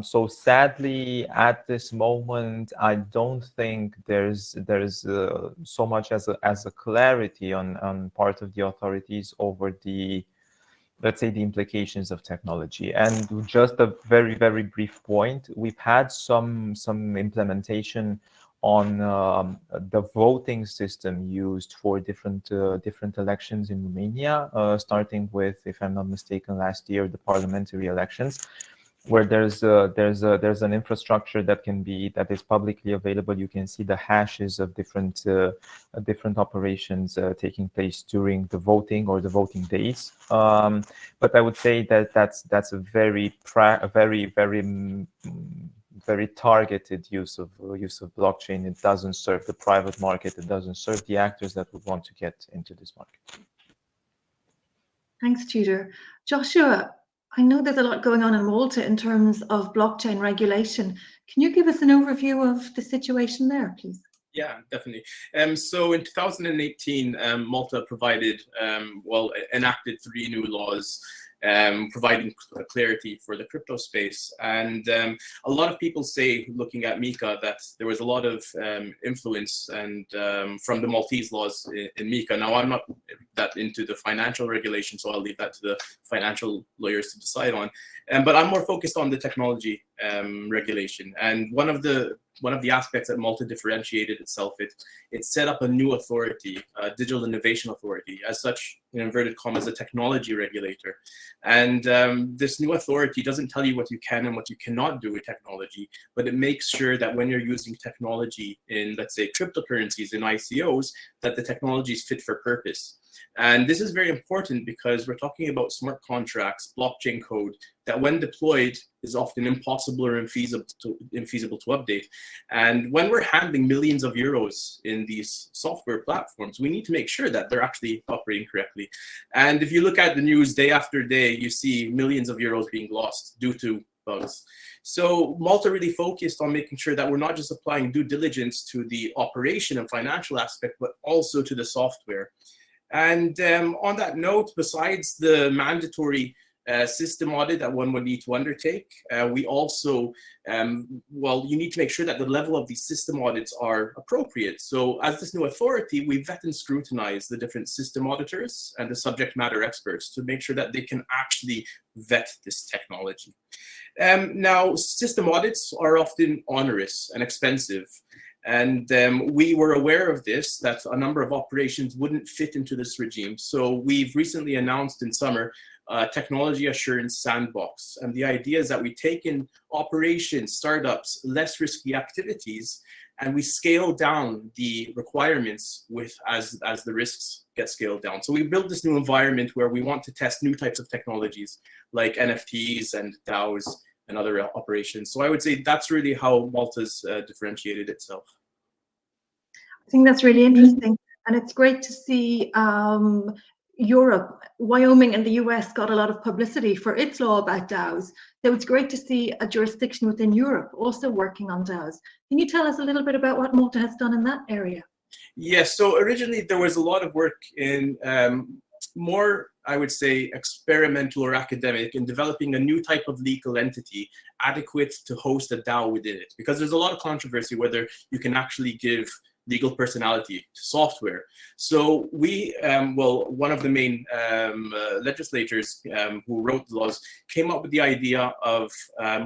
So sadly, at this moment, I don't think there's so much as a clarity on part of the authorities over the, let's say, the implications of technology. And just a very, very brief point, we've had some implementation on the voting system used for different elections in Romania, starting with, if I'm not mistaken, last year, the parliamentary elections, where there's an infrastructure that is publicly available. You can see the hashes of different operations taking place during the voting or the voting days. But I would say that that's a very targeted use of blockchain. It doesn't serve the private market. It doesn't serve the actors that would want to get into this market. Thanks, Tudor. Joshua, I know there's a lot going on in Malta in terms of blockchain regulation. Can you give us an overview of the situation there, please? Yeah, definitely. So in 2018, Malta enacted 3 new laws providing clarity for the crypto space. And a lot of people say, looking at MiCA, that there was a lot of influence and from the Maltese laws in MiCA. Now, I'm not that into the financial regulation, so I'll leave that to the financial lawyers to decide on. But I'm more focused on the technology regulation. And one of the aspects that Malta differentiated itself, it set up a new authority, a digital innovation authority, as such, in inverted commas, a technology regulator. And this new authority doesn't tell you what you can and what you cannot do with technology, but it makes sure that when you're using technology in, let's say, cryptocurrencies, in ICOs, that the technology is fit for purpose. And this is very important because we're talking about smart contracts, blockchain code, that when deployed is often impossible or infeasible to update. And when we're handling millions of euros in these software platforms, we need to make sure that they're actually operating correctly. And if you look at the news day after day, you see millions of euros being lost due to bugs. So Malta really focused on making sure that we're not just applying due diligence to the operation and financial aspect, but also to the software. And on that note, besides the mandatory system audit that one would need to undertake, we also, you need to make sure that the level of these system audits are appropriate. So as this new authority, we vet and scrutinize the different system auditors and the subject matter experts to make sure that they can actually vet this technology. Now, system audits are often onerous and expensive. And we were aware of this, that a number of operations wouldn't fit into this regime. So we've recently announced in summer technology assurance sandbox. And the idea is that we take in operations, startups, less risky activities, and we scale down the requirements as the risks get scaled down. So we built this new environment where we want to test new types of technologies like NFTs and DAOs and other operations. So I would say that's really how Malta's differentiated itself. I think that's really interesting. And it's great to see Europe, Wyoming and the US got a lot of publicity for its law about DAOs. So it's great to see a jurisdiction within Europe also working on DAOs. Can you tell us a little bit about what Malta has done in that area? Yes, so originally there was a lot of work in more, I would say, experimental or academic in developing a new type of legal entity adequate to host a DAO within it. Because there's a lot of controversy whether you can actually give legal personality to software. So we, one of the main legislators who wrote the laws came up with the idea of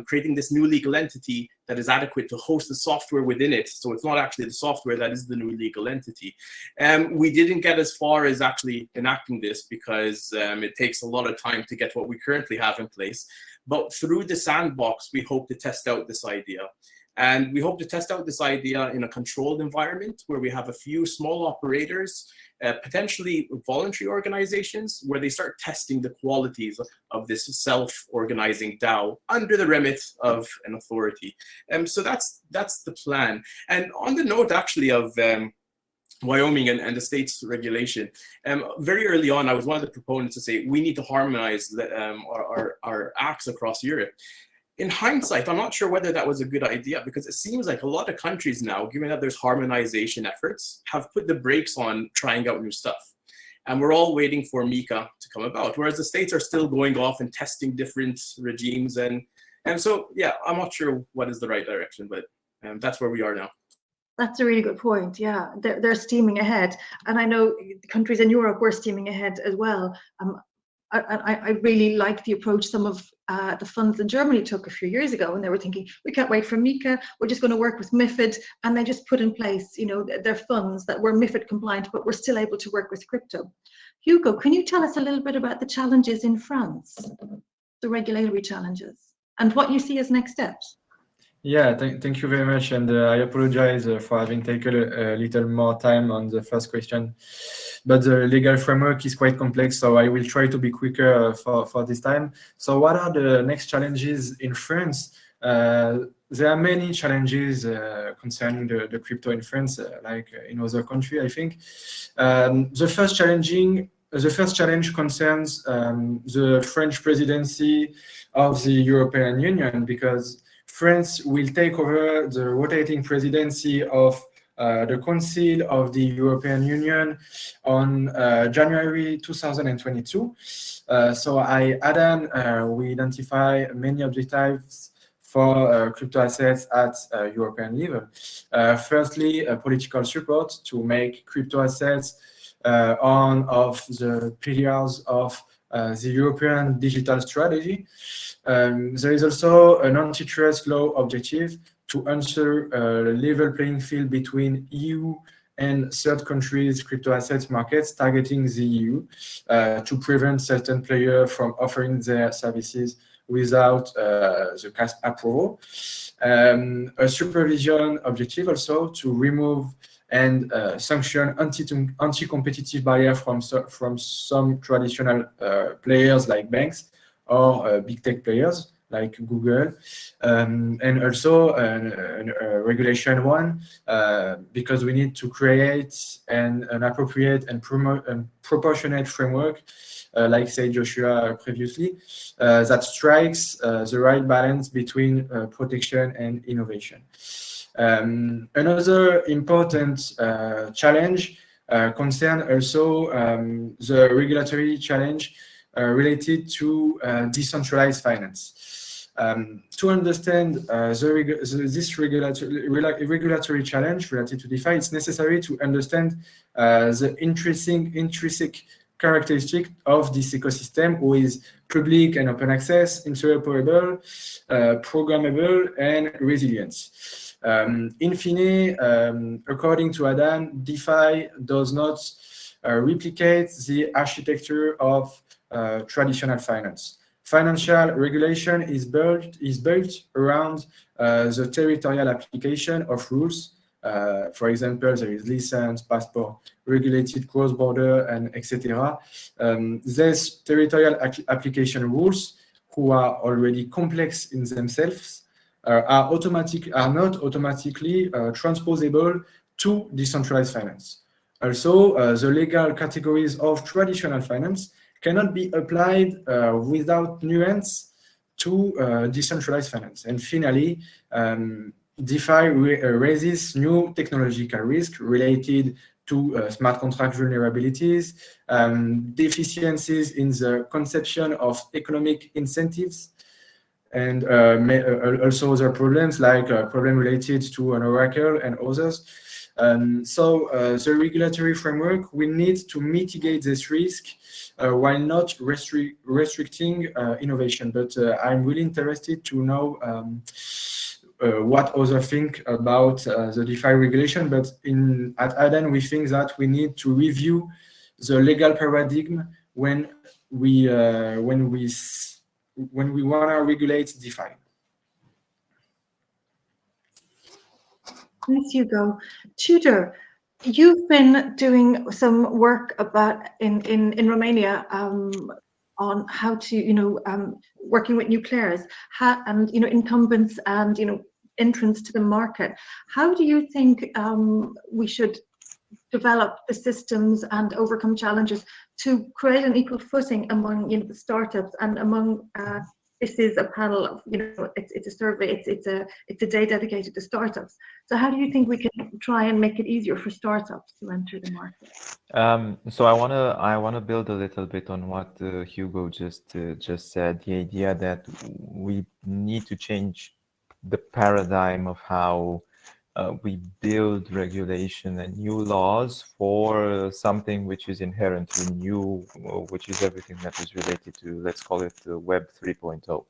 creating this new legal entity that is adequate to host the software within it. So it's not actually the software that is the new legal entity. We didn't get as far as actually enacting this because it takes a lot of time to get what we currently have in place. But through the sandbox, we hope to test out this idea. And we hope to test out this idea in a controlled environment where we have a few small operators, potentially voluntary organizations, where they start testing the qualities of this self-organizing DAO under the remit of an authority. So that's the plan. And on the note, actually, of Wyoming and the state's regulation. Very early on, I was one of the proponents to say we need to harmonize our acts across Europe. In hindsight, I'm not sure whether that was a good idea, because it seems like a lot of countries now, given that there's harmonization efforts, have put the brakes on trying out new stuff. And we're all waiting for MiCA to come about, whereas the states are still going off and testing different regimes. And so, yeah, I'm not sure what is the right direction, but that's where we are now. That's a really good point. Yeah, they're steaming ahead. And I know countries in Europe were steaming ahead as well. I really like the approach some of the funds in Germany took a few years ago, and they were thinking, we can't wait for MiCA, we're just going to work with MiFID, and they just put in place, you know, their funds that were MiFID compliant, but we're still able to work with crypto. Hugo, can you tell us a little bit about the challenges in France, the regulatory challenges, and what you see as next steps? Yeah, thank you very much, and I apologize for having taken a little more time on the first question, but the legal framework is quite complex, so I will try to be quicker for this time. So what are the next challenges in France? There are many challenges concerning the crypto in France, like in other countries, I think. The first challenge concerns the French presidency of the European Union, because France will take over the rotating presidency of the Council of the European Union on January 2022. So we identify many objectives for crypto assets at European level. Firstly, political support to make crypto assets one of the pillars of the European digital strategy. There is also an antitrust law objective to ensure a level playing field between EU and third countries' crypto assets markets targeting the EU to prevent certain players from offering their services without the CASP approval. A supervision objective also to remove and sanction anti-competitive barriers from some traditional players like banks or big tech players like Google, and also regulation one, because we need to create an appropriate and proportionate framework, like said Joshua previously, that strikes the right balance between protection and innovation. Another important challenge concerns also the regulatory challenge related to decentralized finance. To understand this regulatory challenge related to DeFi, it's necessary to understand the intrinsic characteristic of this ecosystem, with public and open access, interoperable, programmable, and resilient. In fine, according to Adam, DeFi does not replicate the architecture of traditional finance. Financial regulation is built around the territorial application of rules. For example, there is license, passport, regulated cross-border, and etc. These territorial application rules, who are already complex in themselves, are not automatically transposable to decentralized finance. Also, the legal categories of traditional finance cannot be applied without nuance to decentralized finance. And finally, DeFi raises new technological risk related to smart contract vulnerabilities, deficiencies in the conception of economic incentives, and also other problems like problem related to an oracle and others. So the regulatory framework will need to mitigate this risk while not restricting innovation. But I'm really interested to know what others think about the DeFi regulation. But at Aden, we think that we need to review the legal paradigm when we want to regulate DeFi. Thanks, Hugo. Tudor, you've been doing some work in Romania on how to, working with new players and incumbents and entrance to the market. How do you think we should develop the systems and overcome challenges to create an equal footing among the startups and among this is a panel of it's a survey, it's a day dedicated to startups. So how do you think we can try and make it easier for startups to enter the market? So I wanna build a little bit on what Hugo just said. The idea that we need to change the paradigm of how we build regulation and new laws for something which is inherently new, which is everything that is related to, let's call it Web 3.0.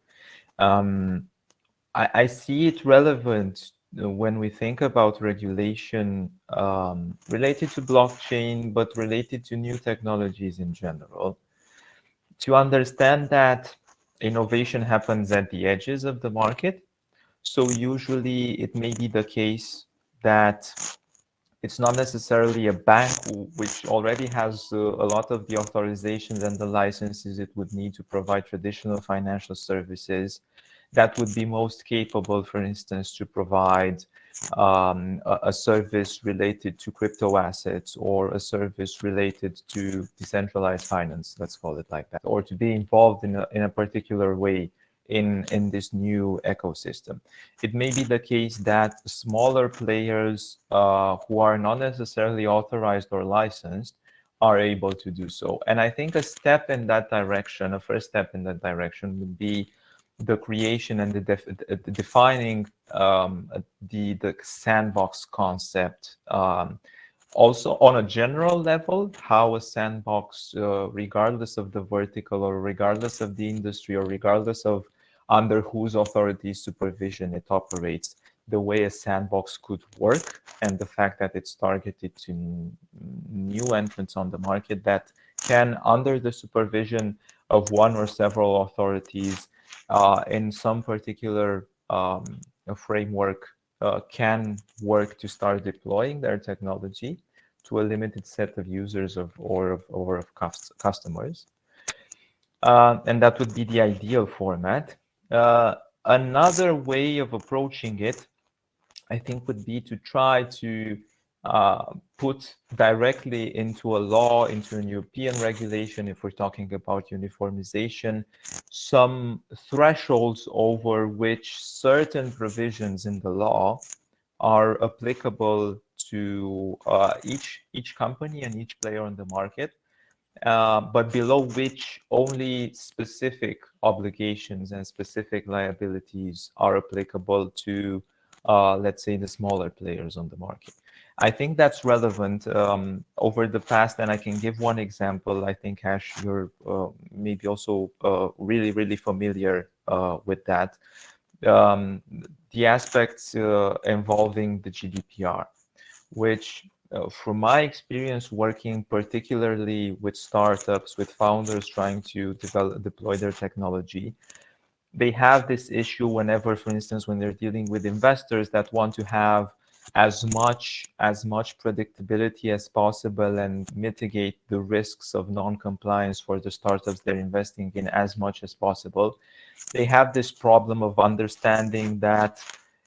I see it relevant when we think about regulation related to blockchain, but related to new technologies in general, to understand that innovation happens at the edges of the market. So usually it may be the case that it's not necessarily a bank which already has a lot of the authorizations and the licenses it would need to provide traditional financial services that would be most capable, for instance, to provide a service related to crypto assets or a service related to decentralized finance, let's call it like that, or to be involved in a particular way in this new ecosystem. It may be the case that smaller players who are not necessarily authorized or licensed are able to do so. And I think a step in that direction, a first step in that direction would be the creation and the defining the sandbox concept. Also on a general level, how a sandbox, regardless of the vertical or regardless of the industry or regardless of under whose authority supervision it operates, the way a sandbox could work, and the fact that it's targeted to new entrants on the market that can, under the supervision of one or several authorities, in some particular framework, can work to start deploying their technology to a limited set of users or of customers. And that would be the ideal format. Another way of approaching it, I think, would be to try to put directly into a law, into a European regulation, if we're talking about uniformization, some thresholds over which certain provisions in the law are applicable to each company and each player on the market, but below which only specific obligations and specific liabilities are applicable to, let's say, the smaller players on the market. I think that's relevant over the past, and I can give one example. I think, Ash, you're maybe also really, really familiar with that. The aspects involving the GDPR, which from my experience working particularly with startups, with founders trying to deploy their technology, they have this issue whenever, for instance, when they're dealing with investors that want to have as much predictability as possible and mitigate the risks of non-compliance for the startups they're investing in as much as possible. They have this problem of understanding that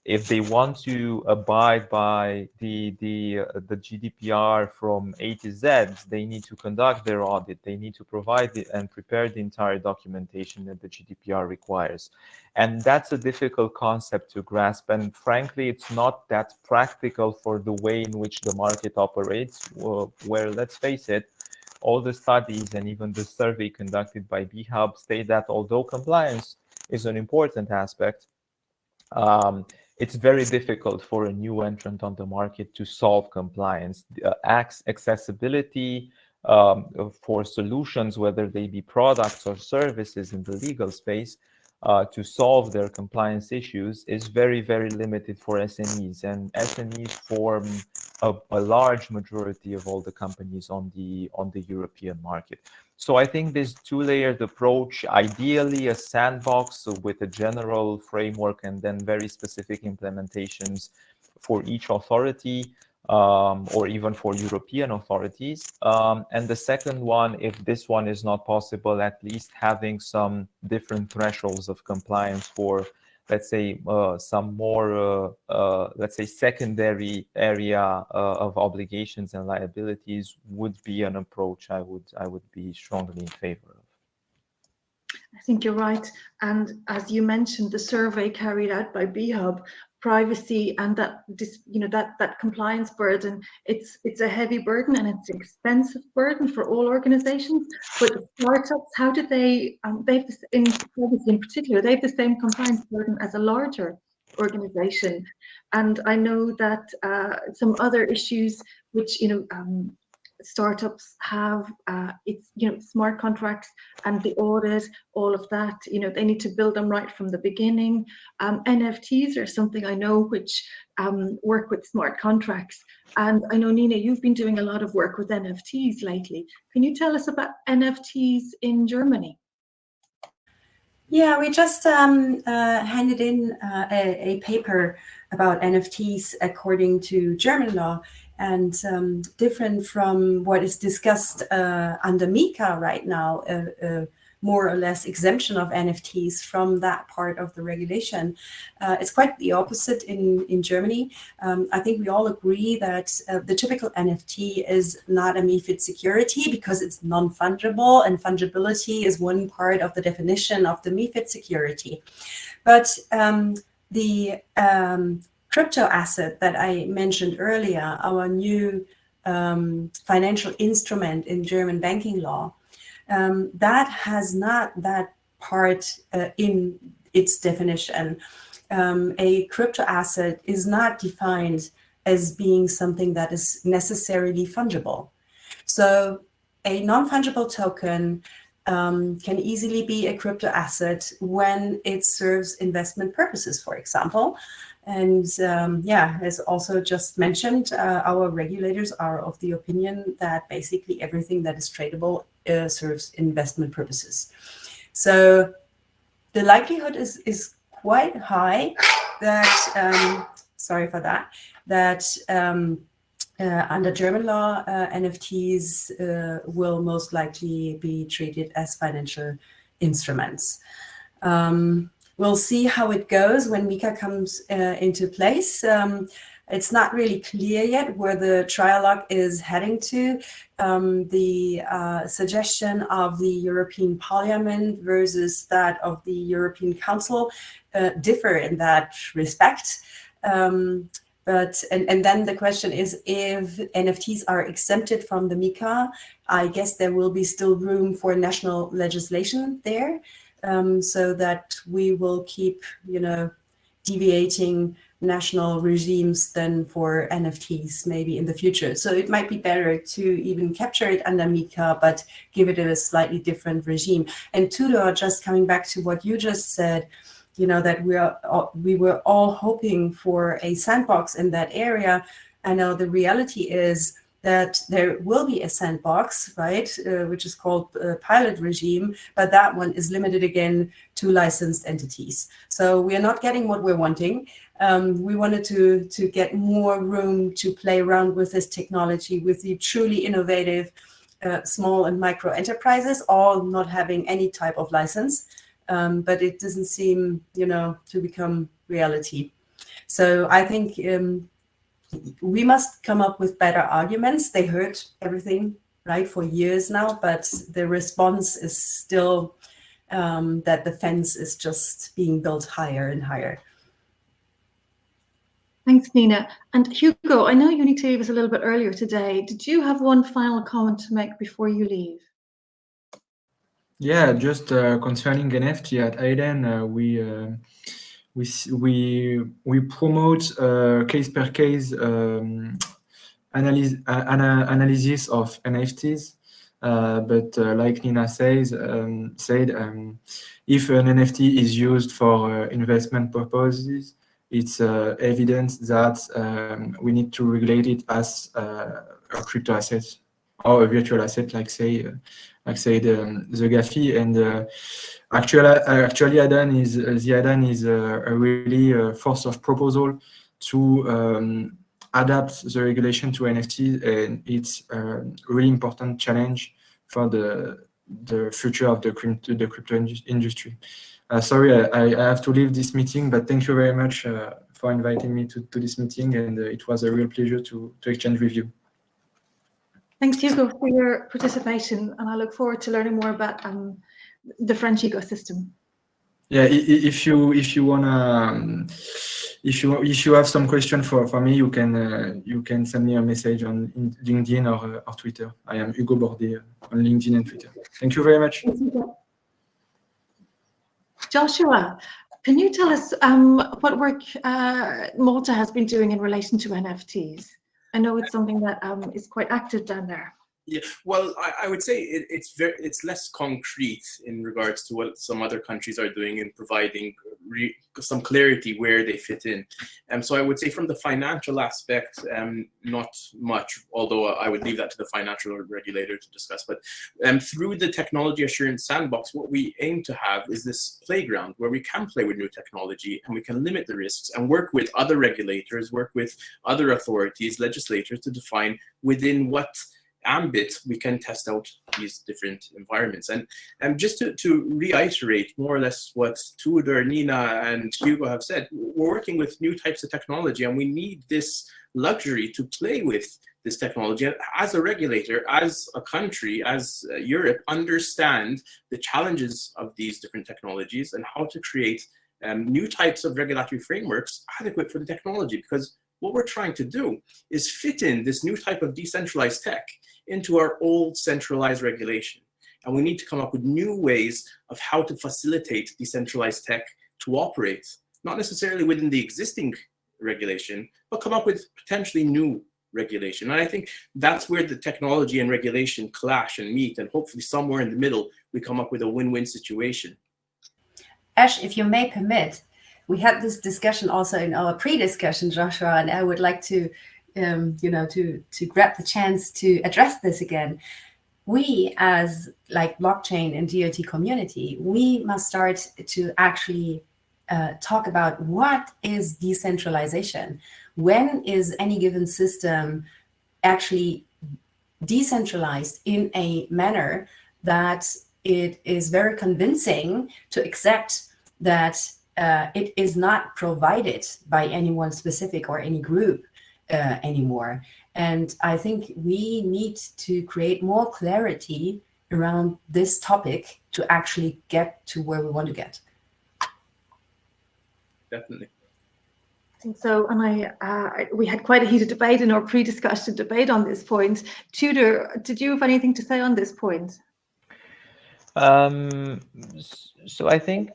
if they want to abide by the GDPR from A to Z, they need to conduct their audit. They need to provide and prepare the entire documentation that the GDPR requires. And that's a difficult concept to grasp. And frankly, it's not that practical for the way in which the market operates, where, let's face it, all the studies and even the survey conducted by BHub state that although compliance is an important aspect, it's very difficult for a new entrant on the market to solve compliance. Accessibility for solutions, whether they be products or services in the legal space, to solve their compliance issues is very, very limited for SMEs. And SMEs form a large majority of all the companies on the European market. So I think this two-layered approach, ideally a sandbox with a general framework and then very specific implementations for each authority, or even for European authorities. And the second one, if this one is not possible, at least having some different thresholds of compliance for, let's say, some more, let's say, secondary area of obligations and liabilities would be an approach I would be strongly in favor of. I think you're right. And as you mentioned, the survey carried out by BHub, privacy and that compliance burden, it's a heavy burden and it's an expensive burden for all organizations. But startups, how do they have this, in privacy in particular, they have the same compliance burden as a larger organization. And I know that some other issues which startups have, it's smart contracts and the audit, all of that, they need to build them right from the beginning. NFTs are something I know which work with smart contracts, and I know, Nina, you've been doing a lot of work with NFTs lately. Can you tell us about NFTs in Germany? Yeah, we just handed in a paper about NFTs according to German law, and different from what is discussed under MiCA right now, more or less exemption of NFTs from that part of the regulation. It's quite the opposite in Germany. I think we all agree that the typical NFT is not a MiFID security because it's non-fungible, and fungibility is one part of the definition of the MiFID security. But the crypto asset that I mentioned earlier, our new financial instrument in German banking law, that has not that part in its definition. A crypto asset is not defined as being something that is necessarily fungible. So a non-fungible token can easily be a crypto asset when it serves investment purposes, for example. And as also just mentioned, our regulators are of the opinion that basically everything that is tradable serves investment purposes. So the likelihood is quite high that, sorry for that, that under German law, NFTs will most likely be treated as financial instruments. We'll see how it goes when MiCA comes into place. It's not really clear yet where the trialogue is heading to. The suggestion of the European Parliament versus that of the European Council differ in that respect. But then the question is, if NFTs are exempted from the MiCA, I guess there will be still room for national legislation there. So that we will keep, deviating national regimes than for NFTs maybe in the future. So it might be better to even capture it under MiCA, but give it a slightly different regime. And Tudor, just coming back to what you just said, that we were all hoping for a sandbox in that area. I know the reality is that there will be a sandbox, right, which is called pilot regime, but that one is limited again to licensed entities. So we are not getting what we're wanting. We wanted to get more room to play around with this technology, with the truly innovative small and micro enterprises, all not having any type of license, but it doesn't seem, to become reality. So I think we must come up with better arguments. They heard everything, right, for years now, but the response is still that the fence is just being built higher and higher. Thanks, Nina. And Hugo, I know you need to leave us a little bit earlier today. Did you have one final comment to make before you leave? Yeah, just concerning NFT at AIDEN, we promote case per case analysis of NFTs, but like Nina said, if an NFT is used for investment purposes, it's evident that we need to regulate it as a crypto asset or a virtual asset, like say the GAFI. And actually AIDEN is a really force of proposal to adapt the regulation to NFT, and it's a really important challenge for the the future of the crypto industry. Sorry, I have to leave this meeting, but thank you very much for inviting me to this meeting, and it was a real pleasure to exchange with you. Thanks, Hugo, for your participation, and I look forward to learning more about the French ecosystem. Yeah, if you wanna, if you have some question for me, you can send me a message on LinkedIn or Twitter. I am Hugo Bordet on LinkedIn and Twitter. Thank you very much. Joshua, can you tell us what work Malta has been doing in relation to NFTs? I know it's something that is quite active down there. Yeah, well, I would say it's less concrete in regards to what some other countries are doing in providing some clarity where they fit in. So I would say from the financial aspect, not much, although I would leave that to the financial regulator to discuss. But through the technology assurance sandbox, what we aim to have is this playground where we can play with new technology and we can limit the risks and work with other regulators, work with other authorities, legislators to define within what ambit we can test out these different environments. And just to reiterate more or less what Tudor, Nina, and Hugo have said, we're working with new types of technology and we need this luxury to play with this technology. And as a regulator, as a country, as Europe, understand the challenges of these different technologies and how to create new types of regulatory frameworks adequate for the technology. Because what we're trying to do is fit in this new type of decentralized tech into our old centralized regulation. And we need to come up with new ways of how to facilitate decentralized tech to operate, not necessarily within the existing regulation, but come up with potentially new regulation. And I think that's where the technology and regulation clash and meet, and hopefully somewhere in the middle, we come up with a win-win situation. Ash, if you may permit, we had this discussion also in our pre-discussion, Joshua, and I would like to to grab the chance to address this again. We, as like blockchain and DLT community, we must start to actually talk about what is decentralization. When is any given system actually decentralized in a manner that it is very convincing to accept that it is not provided by anyone specific or any group anymore. And I think we need to create more clarity around this topic to actually get to where we want to get. Definitely. I think so, and we had quite a heated debate in our pre-discussion debate on this point. Tudor, did you have anything to say on this point? So I think,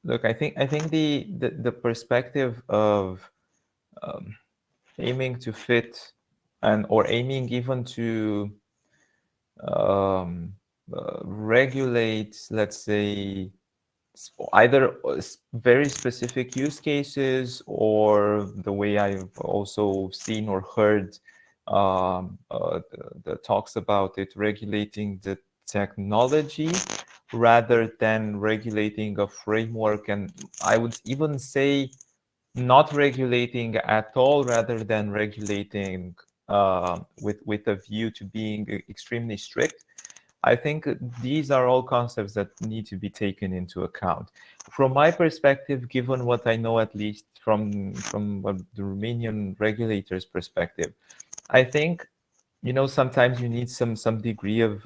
look, I think the perspective of aiming to fit or aiming even to regulate, let's say, either very specific use cases or the way I've also seen or heard the talks about it, regulating the technology rather than regulating a framework, and I would even say not regulating at all rather than regulating with a view to being extremely strict. I think these are all concepts that need to be taken into account. From my perspective, given what I know, at least from the Romanian regulators' perspective, I think, sometimes you need some degree of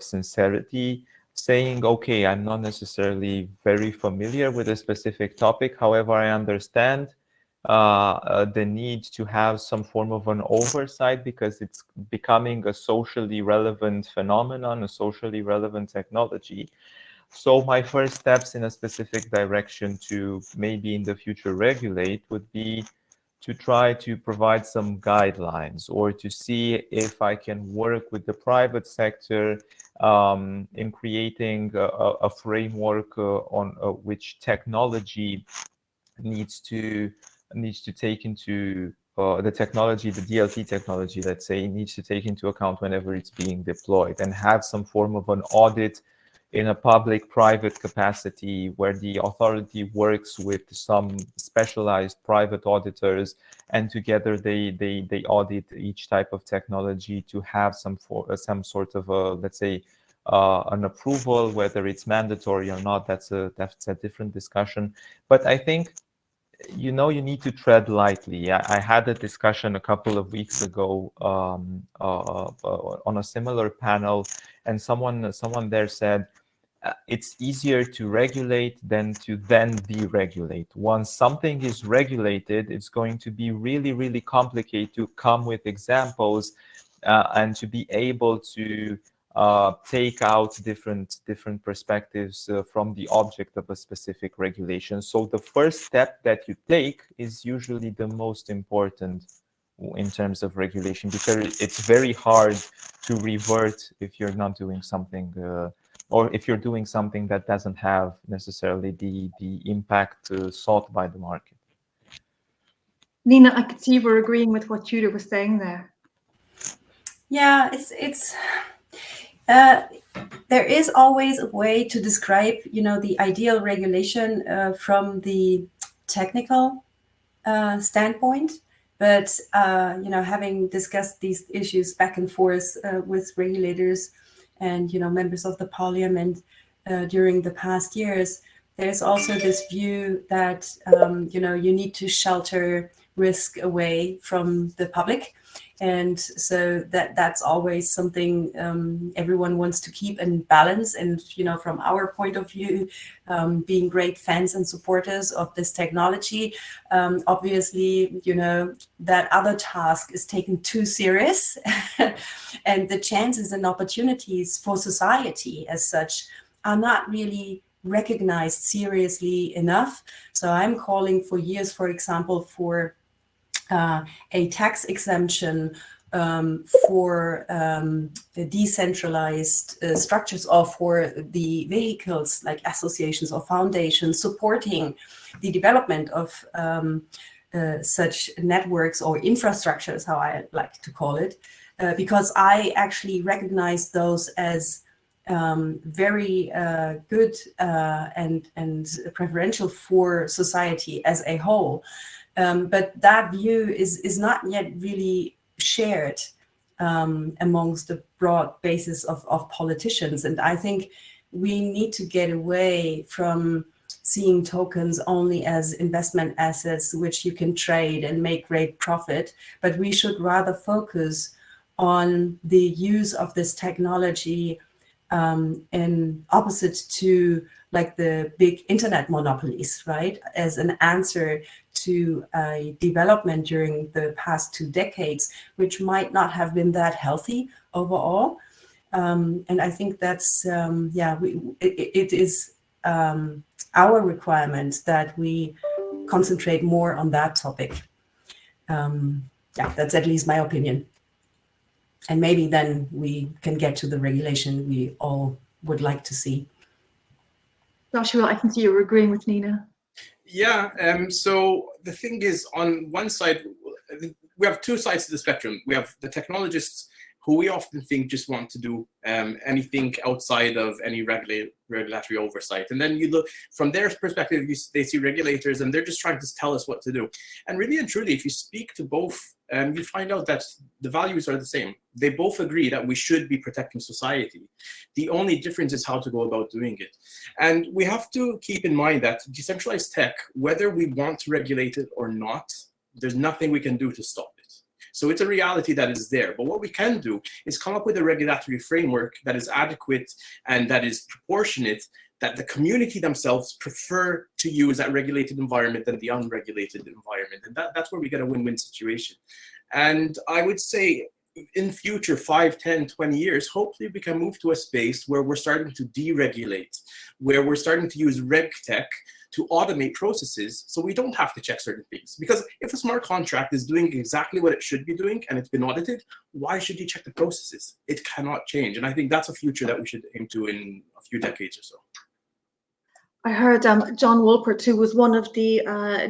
sincerity, saying, okay, I'm not necessarily very familiar with a specific topic. However, I understand the need to have some form of an oversight because it's becoming a socially relevant phenomenon, a socially relevant technology. So my first steps in a specific direction to maybe in the future regulate would be to try to provide some guidelines or to see if I can work with the private sector in creating a framework on which technology needs to take into the technology, the DLT technology, let's say, needs to take into account whenever it's being deployed, and have some form of an audit in a public-private capacity where the authority works with some specialized private auditors, and together they audit each type of technology to have some sort of a, let's say, an approval. Whether it's mandatory or not, that's a different discussion. But I think, you know, you need to tread lightly. I had a discussion a couple of weeks ago on a similar panel, and someone there said, it's easier to regulate than to deregulate. Once something is regulated, it's going to be really, really complicated to come with examples and to be able to take out different perspectives from the object of a specific regulation. So the first step that you take is usually the most important in terms of regulation, because it's very hard to revert if you're not doing something or if you're doing something that doesn't have necessarily the impact sought by the market. Nina, I could see you were agreeing with what Judith was saying there. Yeah, there is always a way to describe, you know, the ideal regulation from the technical standpoint. But, you know, having discussed these issues back and forth with regulators and, you know, members of the parliament during the past years, there's also this view that, you know, you need to shelter risk away from the public. And so that's always something everyone wants to keep in balance. And, you know, from our point of view, being great fans and supporters of this technology, obviously, you know, that other task is taken too serious. And the chances and opportunities for society as such are not really recognized seriously enough. So I'm calling for years, for example, for a tax exemption for the decentralized structures, or for the vehicles like associations or foundations supporting the development of such networks or infrastructures, how I like to call it, because I actually recognize those as very good and preferential for society as a whole. But that view is not yet really shared amongst the broad basis of politicians. And I think we need to get away from seeing tokens only as investment assets which you can trade and make great profit, but we should rather focus on the use of this technology in opposite to like the big internet monopolies, right? As an answer to a development during the past 2 decades, which might not have been that healthy overall. And I think that's, it is our requirement that we concentrate more on that topic. That's at least my opinion. And maybe then we can get to the regulation we all would like to see. Joshua, I can see you were agreeing with Nina. Yeah, so the thing is, on one side, we have 2 sides to the spectrum. We have the technologists who we often think just want to do anything outside of any regulatory oversight. And then you look from their perspective, they see regulators and they're just trying to tell us what to do. And really and truly, if you speak to both, you find out that the values are the same. They both agree that we should be protecting society. The only difference is how to go about doing it. And we have to keep in mind that decentralized tech, whether we want to regulate it or not, there's nothing we can do to stop it. So it's a reality that is there. But what we can do is come up with a regulatory framework that is adequate and that is proportionate, that the community themselves prefer to use that regulated environment than the unregulated environment. And that's where we get a win-win situation. And I would say in future, 5, 10, 20 years, hopefully we can move to a space where we're starting to deregulate, where we're starting to use reg tech to automate processes so we don't have to check certain things. Because if a smart contract is doing exactly what it should be doing and it's been audited, why should you check the processes? It cannot change. And I think that's a future that we should aim to in a few decades or so. I heard John Wolpert, who was one of the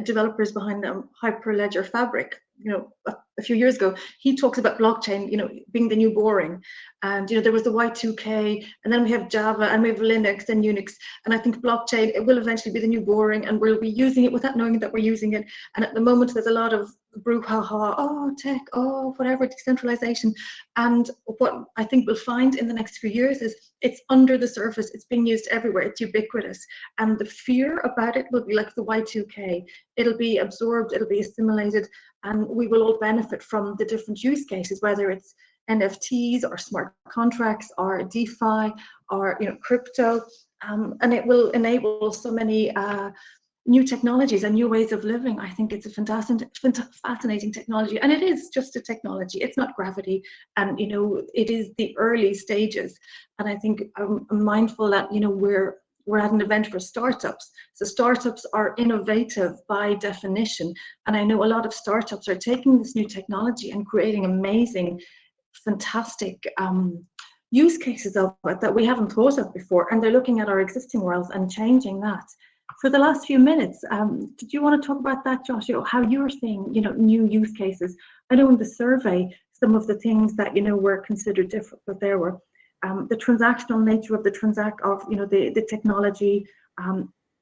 developers behind Hyperledger Fabric, you know, a few years ago, he talks about blockchain, being the new boring. And, there was the Y2K, and then we have Java, and we have Linux and Unix. And I think blockchain, it will eventually be the new boring, and we'll be using it without knowing that we're using it. And at the moment, there's a lot of brouhaha, oh, tech, oh, whatever, decentralization. And what I think we'll find in the next few years is it's under the surface, it's being used everywhere, it's ubiquitous. And the fear about it will be like the Y2K. It'll be absorbed, it'll be assimilated, and we will all benefit from the different use cases, whether it's NFTs or smart contracts or DeFi or crypto, and it will enable so many new technologies and new ways of living. I think it's a fascinating technology, and it is just a technology. It's not gravity, and it is the early stages. And I think I'm mindful that we're at an event for startups. So startups are innovative by definition, and I know a lot of startups are taking this new technology and creating amazing, fantastic use cases of it that we haven't thought of before, and they're looking at our existing worlds and changing that. For the last few minutes, did you want to talk about that, Josh? How you're seeing, new use cases? I know in the survey, some of the things that were considered different, but there were the transactional nature of the technology,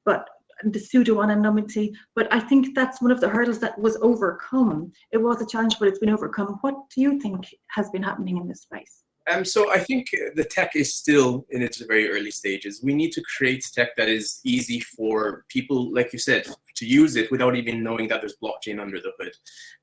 but the pseudo anonymity. But I think that's one of the hurdles that was overcome. It was a challenge, but it's been overcome. What do you think has been happening in this space? So I think the tech is still in its very early stages. We need to create tech that is easy for people, like you said, to use it without even knowing that there's blockchain under the hood.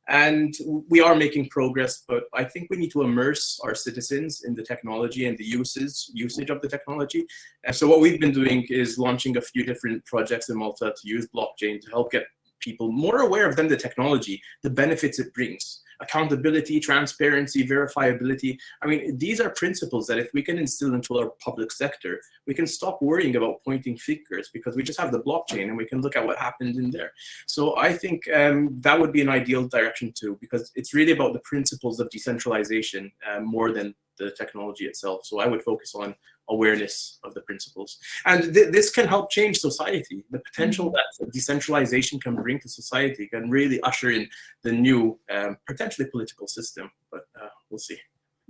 And we are making progress, but I think we need to immerse our citizens in the technology and the usage of the technology. And so what we've been doing is launching a few different projects in Malta to use blockchain to help get people more aware of the technology, the benefits it brings. Accountability, transparency, verifiability. I mean, these are principles that if we can instill into our public sector, we can stop worrying about pointing fingers, because we just have the blockchain and we can look at what happened in there. So I think that would be an ideal direction too, because it's really about the principles of decentralization more than the technology itself. So I would focus on awareness of the principles. And this can help change society. The potential that decentralization can bring to society can really usher in the new, potentially political system, but we'll see.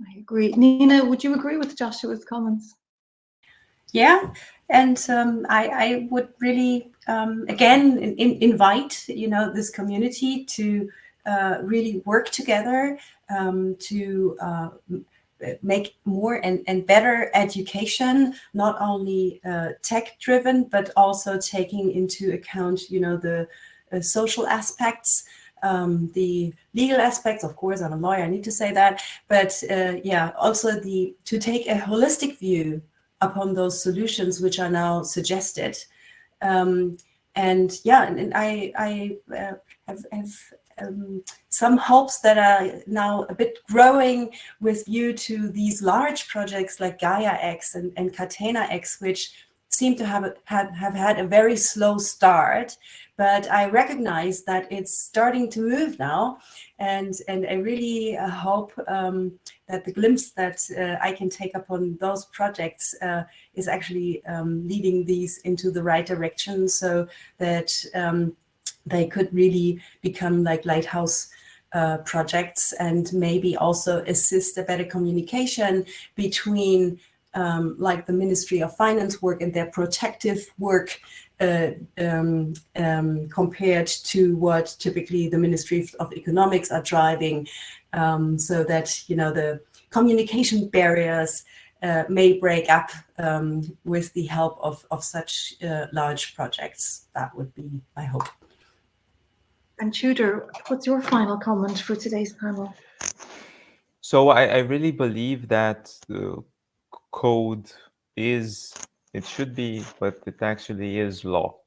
I agree. Nina, would you agree with Joshua's comments? Yeah, and I would really, again, invite, this community to really work together to make more and better education, not only tech-driven, but also taking into account, the social aspects, the legal aspects. Of course, I'm a lawyer, I need to say that, but yeah, also to take a holistic view upon those solutions which are now suggested. And yeah, and I have some hopes that are now a bit growing with view to these large projects like Gaia X and Catena X, which seem to have had a very slow start, but I recognize that it's starting to move now, and I really hope that the glimpse that I can take upon those projects is actually leading these into the right direction, so that they could really become like lighthouse projects, and maybe also assist a better communication between like the Ministry of Finance work and their protective work compared to what typically the Ministry of Economics are driving, so that the communication barriers may break up with the help of such large projects. That would be my hope. And Tudor, what's your final comment for today's panel? So I really believe that the code it should be, but it actually is law.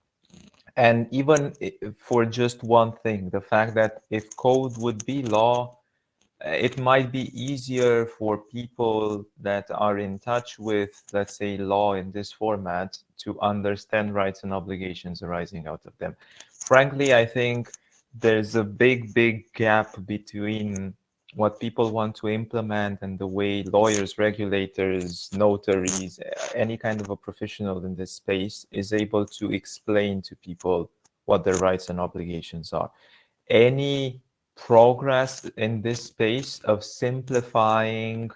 And even for just one thing, the fact that if code would be law, it might be easier for people that are in touch with, let's say, law in this format to understand rights and obligations arising out of them. Frankly, I think there's a big gap between what people want to implement and the way lawyers, regulators, notaries, any kind of a professional in this space is able to explain to people what their rights and obligations are. Any progress in this space of simplifying,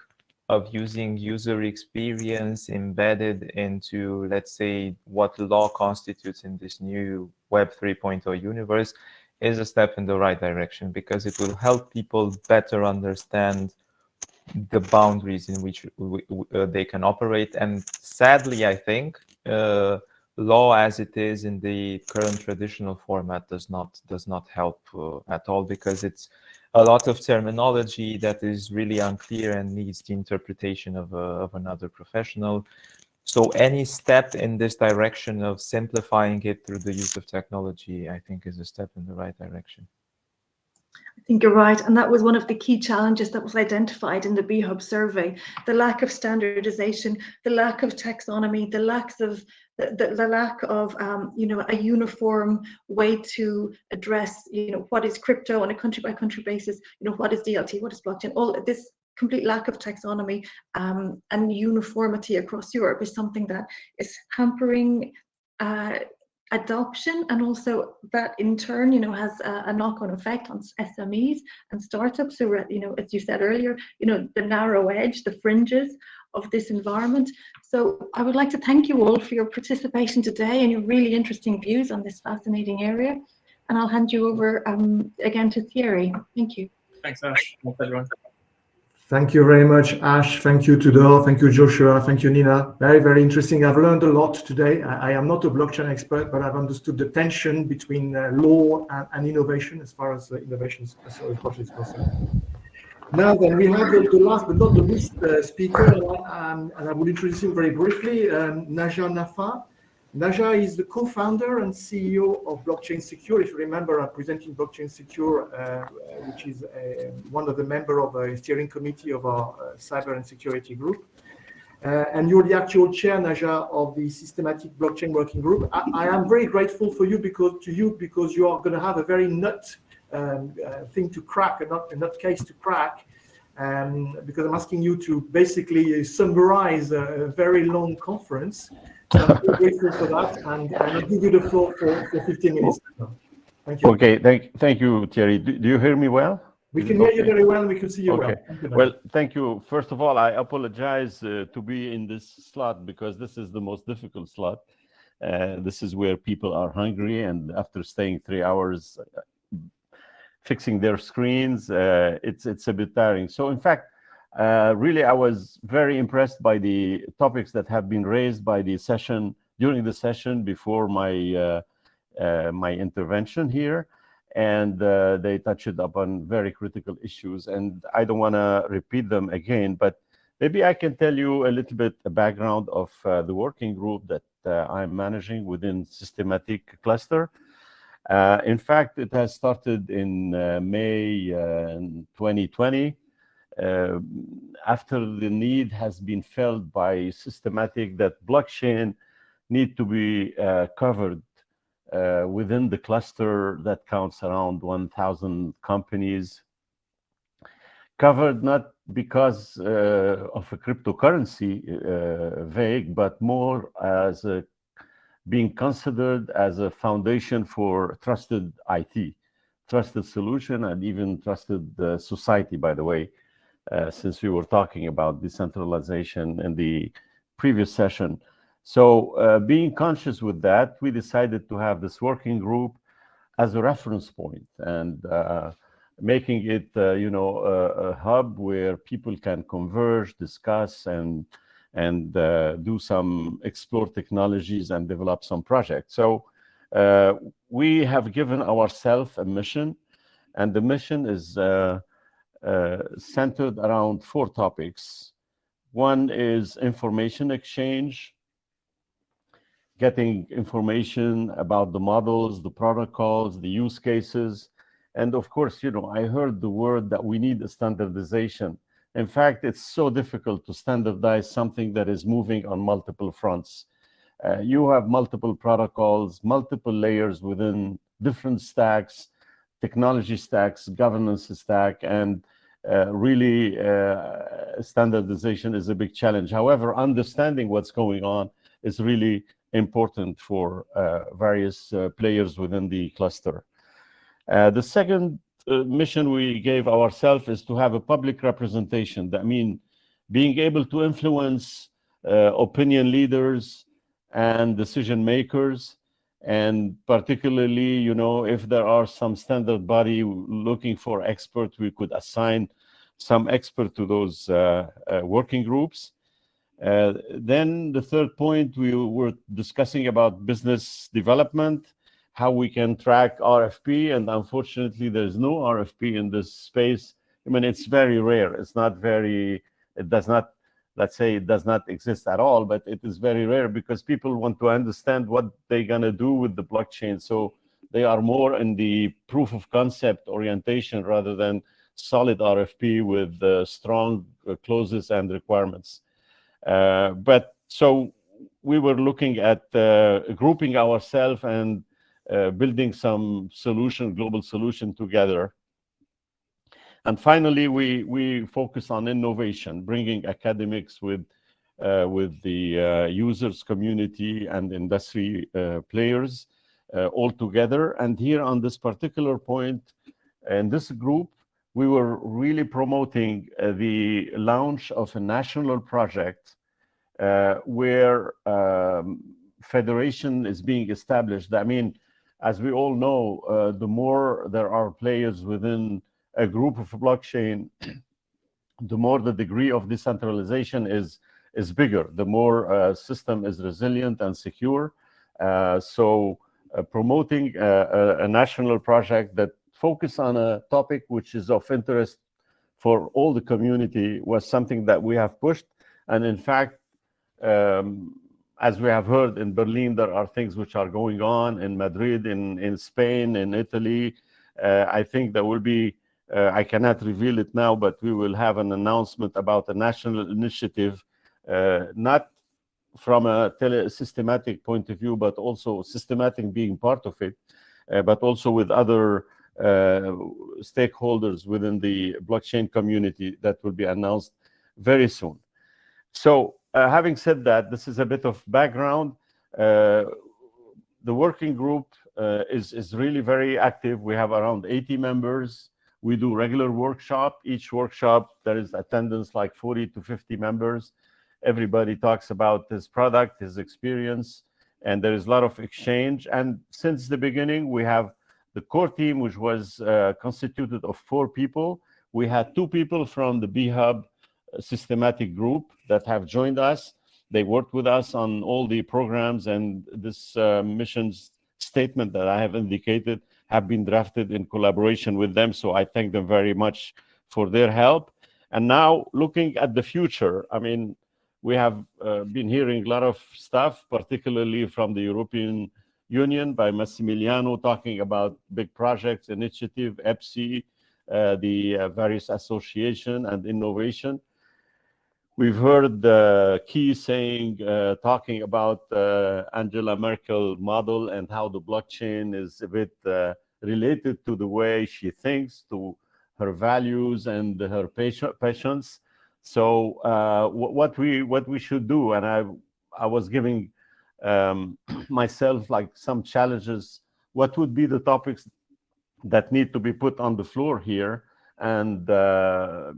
of using user experience embedded into, let's say, what law constitutes in this new Web 3.0 universe is a step in the right direction, because it will help people better understand the boundaries in which they can operate. And sadly, I think law as it is in the current traditional format does not help at all, because it's a lot of terminology that is really unclear and needs the interpretation of another professional. So any step in this direction of simplifying it through the use of technology, I think, is a step in the right direction. I think you're right, and that was one of the key challenges that was identified in the BHub survey: the lack of standardization, the lack of taxonomy, the lack of a uniform way to address what is crypto on a country by country basis, what is DLT, what is blockchain. All this complete lack of taxonomy and uniformity across Europe is something that is hampering adoption, and also that in turn has a knock-on effect on SMEs and startups who are, as you said earlier, the narrow edge, the fringes of this environment. So I would like to thank you all for your participation today and your really interesting views on this fascinating area, and I'll hand you over again to Thierry. Thank you. Thanks, Ash. Thanks, everyone. Thank you very much, Ash. Thank you, Tudor. Thank you, Joshua. Thank you, Nina. Very, very interesting. I've learned a lot today. I am not a blockchain expert, but I've understood the tension between law and innovation as far as innovation is concerned. Now then, we have the last but not the least speaker, and I will introduce him very briefly, Naja Nafa. Naja is the co-founder and CEO of Blockchain Secure. If you remember, I'm presenting Blockchain Secure, which is one of the members of a steering committee of our cyber and security group. And you're the actual chair, Naja, of the Systematic Blockchain Working Group. I am very grateful for you because you are going to have a very nut thing to crack, a nut case to crack. Because I'm asking you to basically summarize a very long conference. So I'm very grateful for that, and I'll give you the floor for 15 minutes. Thank you. Okay, thank you, Thierry. Do you hear me well? We can hear you very well, and we can see you well. Well, thank you. First of all, I apologize to be in this slot, because this is the most difficult slot. This is where people are hungry, and after staying 3 hours fixing their screens, it's a bit tiring. So in fact, really, I was very impressed by the topics that have been raised by the session, during the session before my my intervention here, and they touched upon very critical issues, and I don't want to repeat them again, but maybe I can tell you a little bit the background of the working group that I'm managing within Systematic Cluster. In fact, it has started in May 2020. After the need has been felt by Systematic that blockchain need to be covered within the cluster that counts around 1,000 companies, covered not because of a cryptocurrency vague, but more as being considered as a foundation for trusted IT, trusted solution, and even trusted society, by the way. Since we were talking about decentralization in the previous session. So being conscious with that, we decided to have this working group as a reference point, and making it, a hub where people can converge, discuss, and do some explore technologies and develop some projects. So we have given ourselves a mission, and the mission is centered around 4 topics. One is information exchange, getting information about the models, the protocols, the use cases. And of course, I heard the word that we need a standardization. In fact, it's so difficult to standardize something that is moving on multiple fronts. You have multiple protocols, multiple layers within different stacks, technology stacks, governance stack, and really standardization is a big challenge. However, understanding what's going on is really important for various players within the cluster. The second mission we gave ourselves is to have a public representation. That means being able to influence opinion leaders and decision makers, and particularly, you know, if there are some standard body looking for experts, we could assign some expert to those working groups. Then the third point, we were discussing about business development, how we can track RFP, and unfortunately there's no RFP in this space. I mean, it's very rare. It's not very, it does not, let's say it does not exist at all, but it is very rare because people want to understand what they're gonna do with the blockchain. So they are more in the proof of concept orientation rather than solid RFP with strong clauses and requirements. But so we were looking at grouping ourselves and building some solution, global solution together. And finally, we focus on innovation, bringing academics with the users community and industry players all together. And here on this particular point, in this group, we were really promoting the launch of a national project where federation is being established. I mean, as we all know, the more there are players within a group of blockchain, the more the degree of decentralization is bigger, the more system is resilient and secure. So promoting a national project that focus on a topic which is of interest for all the community was something that we have pushed. And in fact, as we have heard in Berlin, there are things which are going on in Madrid, in Spain, in Italy. I think there will be, I cannot reveal it now, but we will have an announcement about a national initiative, not from a systematic point of view, but also systematic being part of it, but also with other stakeholders within the blockchain community that will be announced very soon. So having said that, this is a bit of background. The working group is really very active. We have around 80 members. We do regular workshop. Each workshop, there is attendance like 40 to 50 members. Everybody talks about his product, his experience, and there is a lot of exchange. And since the beginning, we have the core team, which was constituted of 4 people. We had 2 people from the B-Hub systematic group that have joined us. They worked with us on all the programs, and this missions statement that I have indicated have been drafted in collaboration with them. So I thank them very much for their help. And now looking at the future, I mean, we have been hearing a lot of stuff, particularly from the European Union by Massimiliano, talking about big projects, initiative, EPSI, the various association and innovation. We've heard Key saying, talking about Angela Merkel model and how the blockchain is a bit related to the way she thinks, to her values and her passions. So what we should do, and I was giving myself like some challenges, what would be the topics that need to be put on the floor here, and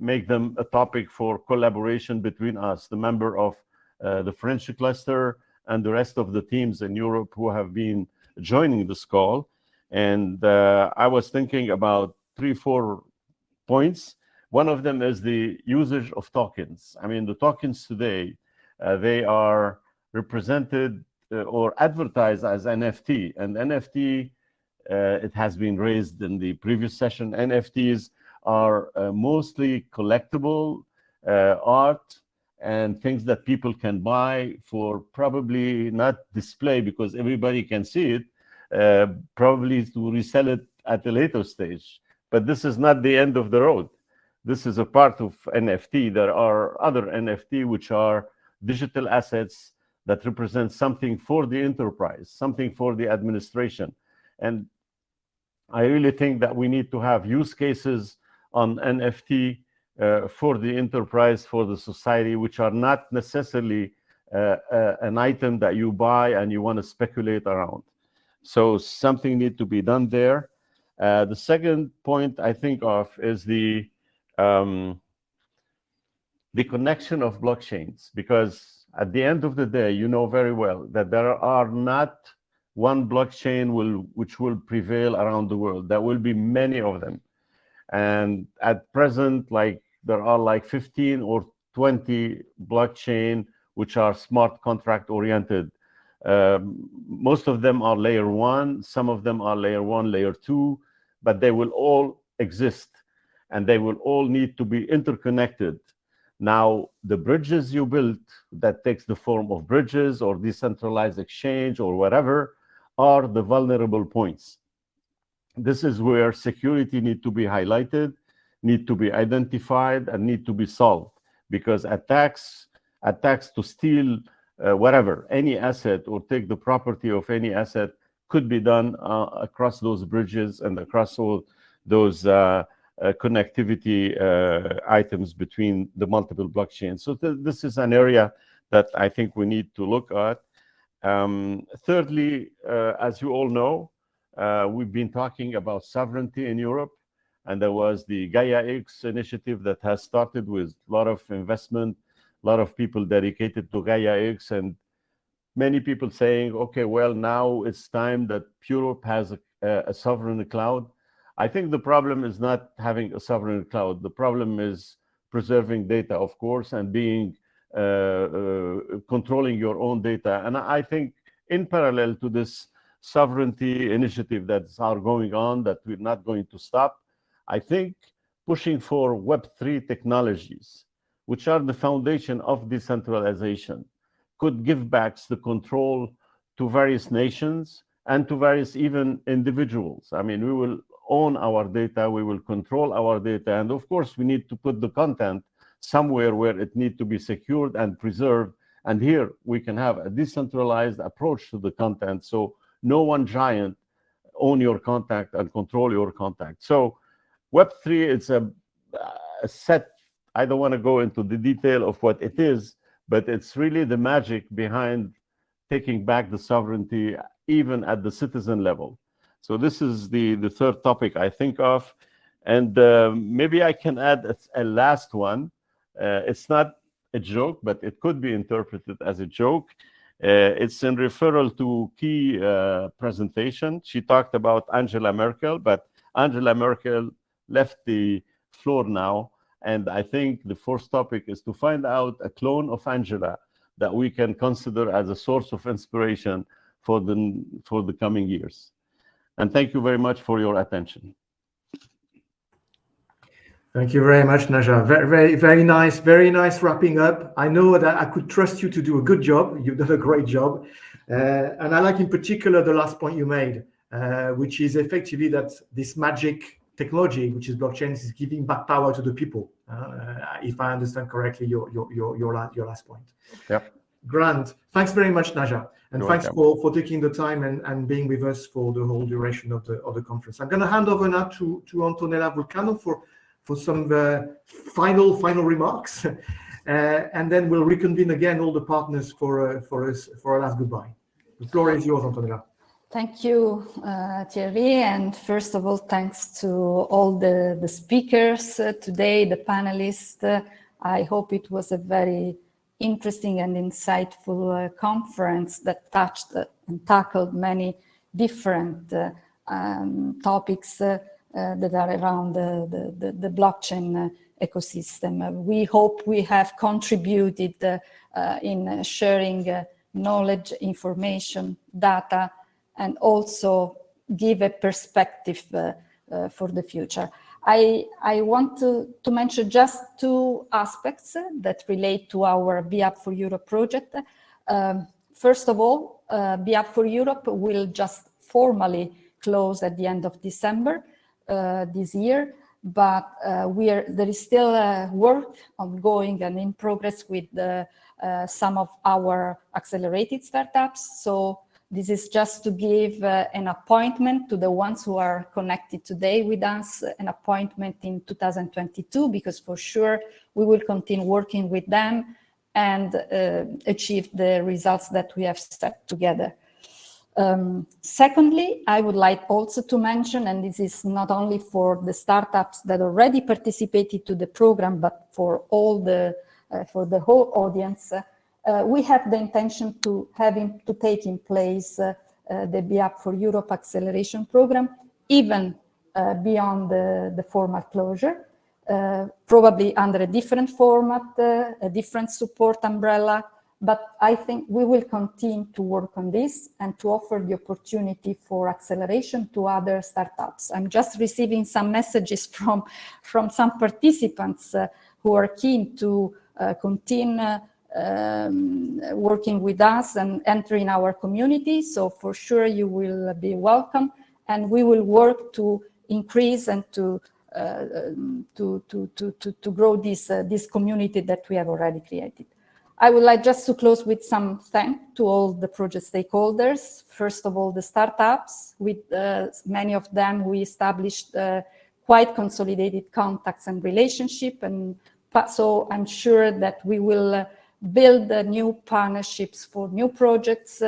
make them a topic for collaboration between us, the member of the French cluster and the rest of the teams in Europe who have been joining this call. And I was thinking about 3-4 points. One of them is the usage of tokens. I mean, the tokens today, they are represented or advertised as NFT. And NFT, it has been raised in the previous session, NFTs are mostly collectible art and things that people can buy for probably not display because everybody can see it, probably to resell it at a later stage. But this is not the end of the road. This is a part of NFT. There are other NFT which are digital assets that represent something for the enterprise, something for the administration. And I really think that we need to have use cases on NFT for the enterprise, for the society, which are not necessarily an item that you buy and you want to speculate around. So something needs to be done there. The second point I think of is the connection of blockchains, because at the end of the day, you know very well that there are not one blockchain which will prevail around the world. There will be many of them. And at present, like there are like 15 or 20 blockchain which are smart contract oriented. Most of them are layer 1, some of them are layer 1, layer 2, but they will all exist and they will all need to be interconnected. Now, the bridges you built that takes the form of bridges or decentralized exchange or whatever are the vulnerable points. This is where security need to be highlighted, need to be identified, and need to be solved, because attacks to steal whatever, any asset or take the property of any asset could be done across those bridges and across all those connectivity items between the multiple blockchains. So this is an area that I think we need to look at. Thirdly, as you all know, we've been talking about sovereignty in Europe, and there was the Gaia-X initiative that has started with a lot of investment, a lot of people dedicated to Gaia-X, and many people saying, okay, well, now it's time that Europe has a sovereign cloud. I think the problem is not having a sovereign cloud. The problem is preserving data, of course, and being controlling your own data. And I think in parallel to this sovereignty initiative that's going on, that we're not going to stop, I think pushing for Web3 technologies, which are the foundation of decentralization, could give back the control to various nations and to various even individuals. I mean, we will own our data, we will control our data, and of course we need to put the content somewhere where it needs to be secured and preserved. And here we can have a decentralized approach to the content, so no one giant own your content and control your content. So Web3, it's a set, I don't want to go into the detail of what it is, but it's really the magic behind taking back the sovereignty even at the citizen level. So this is the third topic I think of. And maybe I can add a last one. It's not a joke, but it could be interpreted as a joke. It's in referral to Key presentation. She talked about Angela Merkel, but Angela Merkel left the floor now. And I think the fourth topic is to find out a clone of Angela that we can consider as a source of inspiration for the coming years. And thank you very much for your attention. Thank you very much, Naja. Very nice wrapping up. I know that I could trust you to do a good job. You've done a great job. And I like in particular the last point you made, which is effectively that this magic technology, which is blockchain, is giving back power to the people. If I understand correctly, your last point. Yep. Grand. Thanks very much, Naja. And You're thanks welcome. for taking the time and being with us for the whole duration of the conference. I'm going to hand over now to Antonella Vulcano for some final remarks, and then we'll reconvene again all the partners for a last goodbye. The floor is yours, Antonella. Thank you, Thierry, and first of all, thanks to all the speakers today, the panelists. I hope it was a very interesting and insightful conference that touched and tackled many different topics that are around the blockchain ecosystem. We hope we have contributed in sharing knowledge, information, data, and also give a perspective for the future. I want to mention just two aspects that relate to our Be Up for Europe project. First of all, Be Up for Europe will just formally close at the end of December this year, but there is still work ongoing and in progress with some of our accelerated startups. So this is just to give an appointment to the ones who are connected today with us, an appointment in 2022, because for sure we will continue working with them and achieve the results that we have set together. Secondly, I would like also to mention, and this is not only for the startups that already participated to the program, but for all for the whole audience, we have the intention to take in place the BIAP for Europe acceleration program, even beyond the formal closure, probably under a different format, a different support umbrella. But I think we will continue to work on this and to offer the opportunity for acceleration to other startups. I'm just receiving some messages from some participants who are keen to continue working with us and entering our community. So for sure you will be welcome, and we will work to increase and to grow this community that we have already created. I would like just to close with some thanks to all the project stakeholders. First of all, the startups. With many of them, we established quite consolidated contacts and relationship, and so I'm sure that we will build new partnerships for new projects,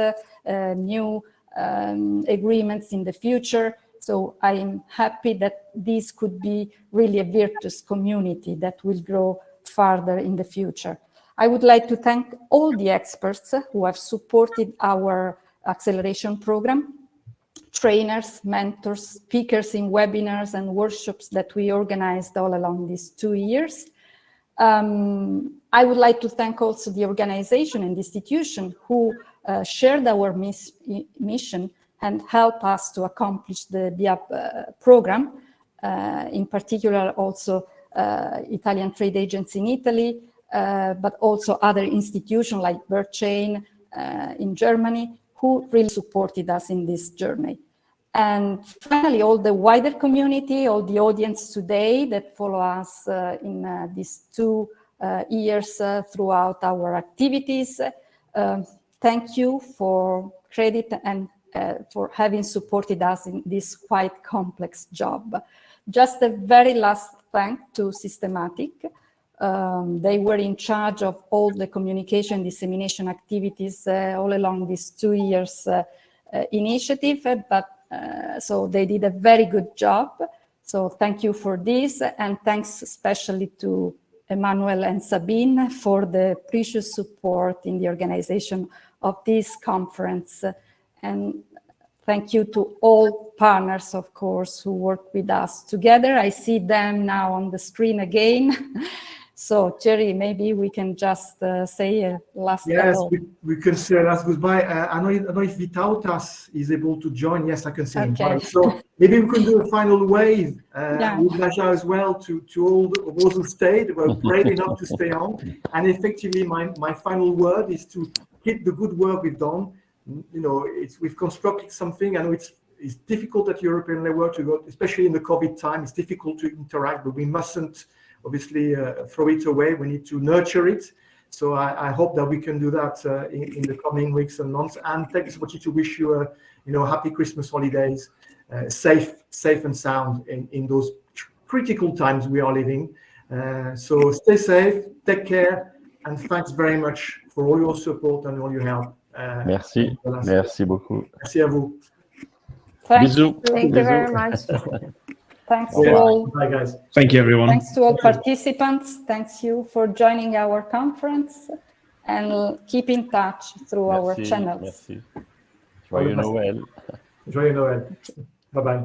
new agreements in the future. So I'm happy that this could be really a virtuous community that will grow further in the future. I would like to thank all the experts who have supported our acceleration program, trainers, mentors, speakers in webinars and workshops that we organized all along these 2 years. I would like to thank also the organization and institution who shared our mission and help us to accomplish the BIAP program, in particular also Italian trade agents in Italy, but also other institutions like Birchain in Germany, who really supported us in this journey. And finally, all the wider community, all the audience today that follow us in these 2 years throughout our activities. Thank you for credit and for having supported us in this quite complex job. Just a very last thank to Systematic. They were in charge of all the communication dissemination activities all along these 2 years initiative, but so they did a very good job. So thank you for this, and thanks especially to Emmanuel and Sabine for the precious support in the organization of this conference. And thank you to all partners, of course, who work with us together. I see them now on the screen again. So, Thierry, maybe we can just say a last hello. Yes, we can say a last goodbye. I don't know if Vitautas is able to join. Yes, I can see him. Okay. So maybe we can do a final wave with Naja as well to all those who stayed, were brave enough to stay on. And effectively, my final word is to keep the good work we've done. You know, we've constructed something. I know it's difficult at European level to go, especially in the COVID time. It's difficult to interact, but we mustn't obviously throw it away. We need to nurture it. So I hope that we can do that in the coming weeks and months. And thank you so much to wish you happy Christmas holidays, safe and sound in those critical times we are living. So stay safe, take care, and thanks very much for all your support and all your help. Merci beaucoup. Merci à vous. Bisous. Thank you very much. Thanks to all. Bye, guys. Thank you, everyone. Thanks to all participants. Thanks you for joining our conference, and keep in touch through our channels. Merci. Joyeux Noël. Joyeux Noël. Bye-bye.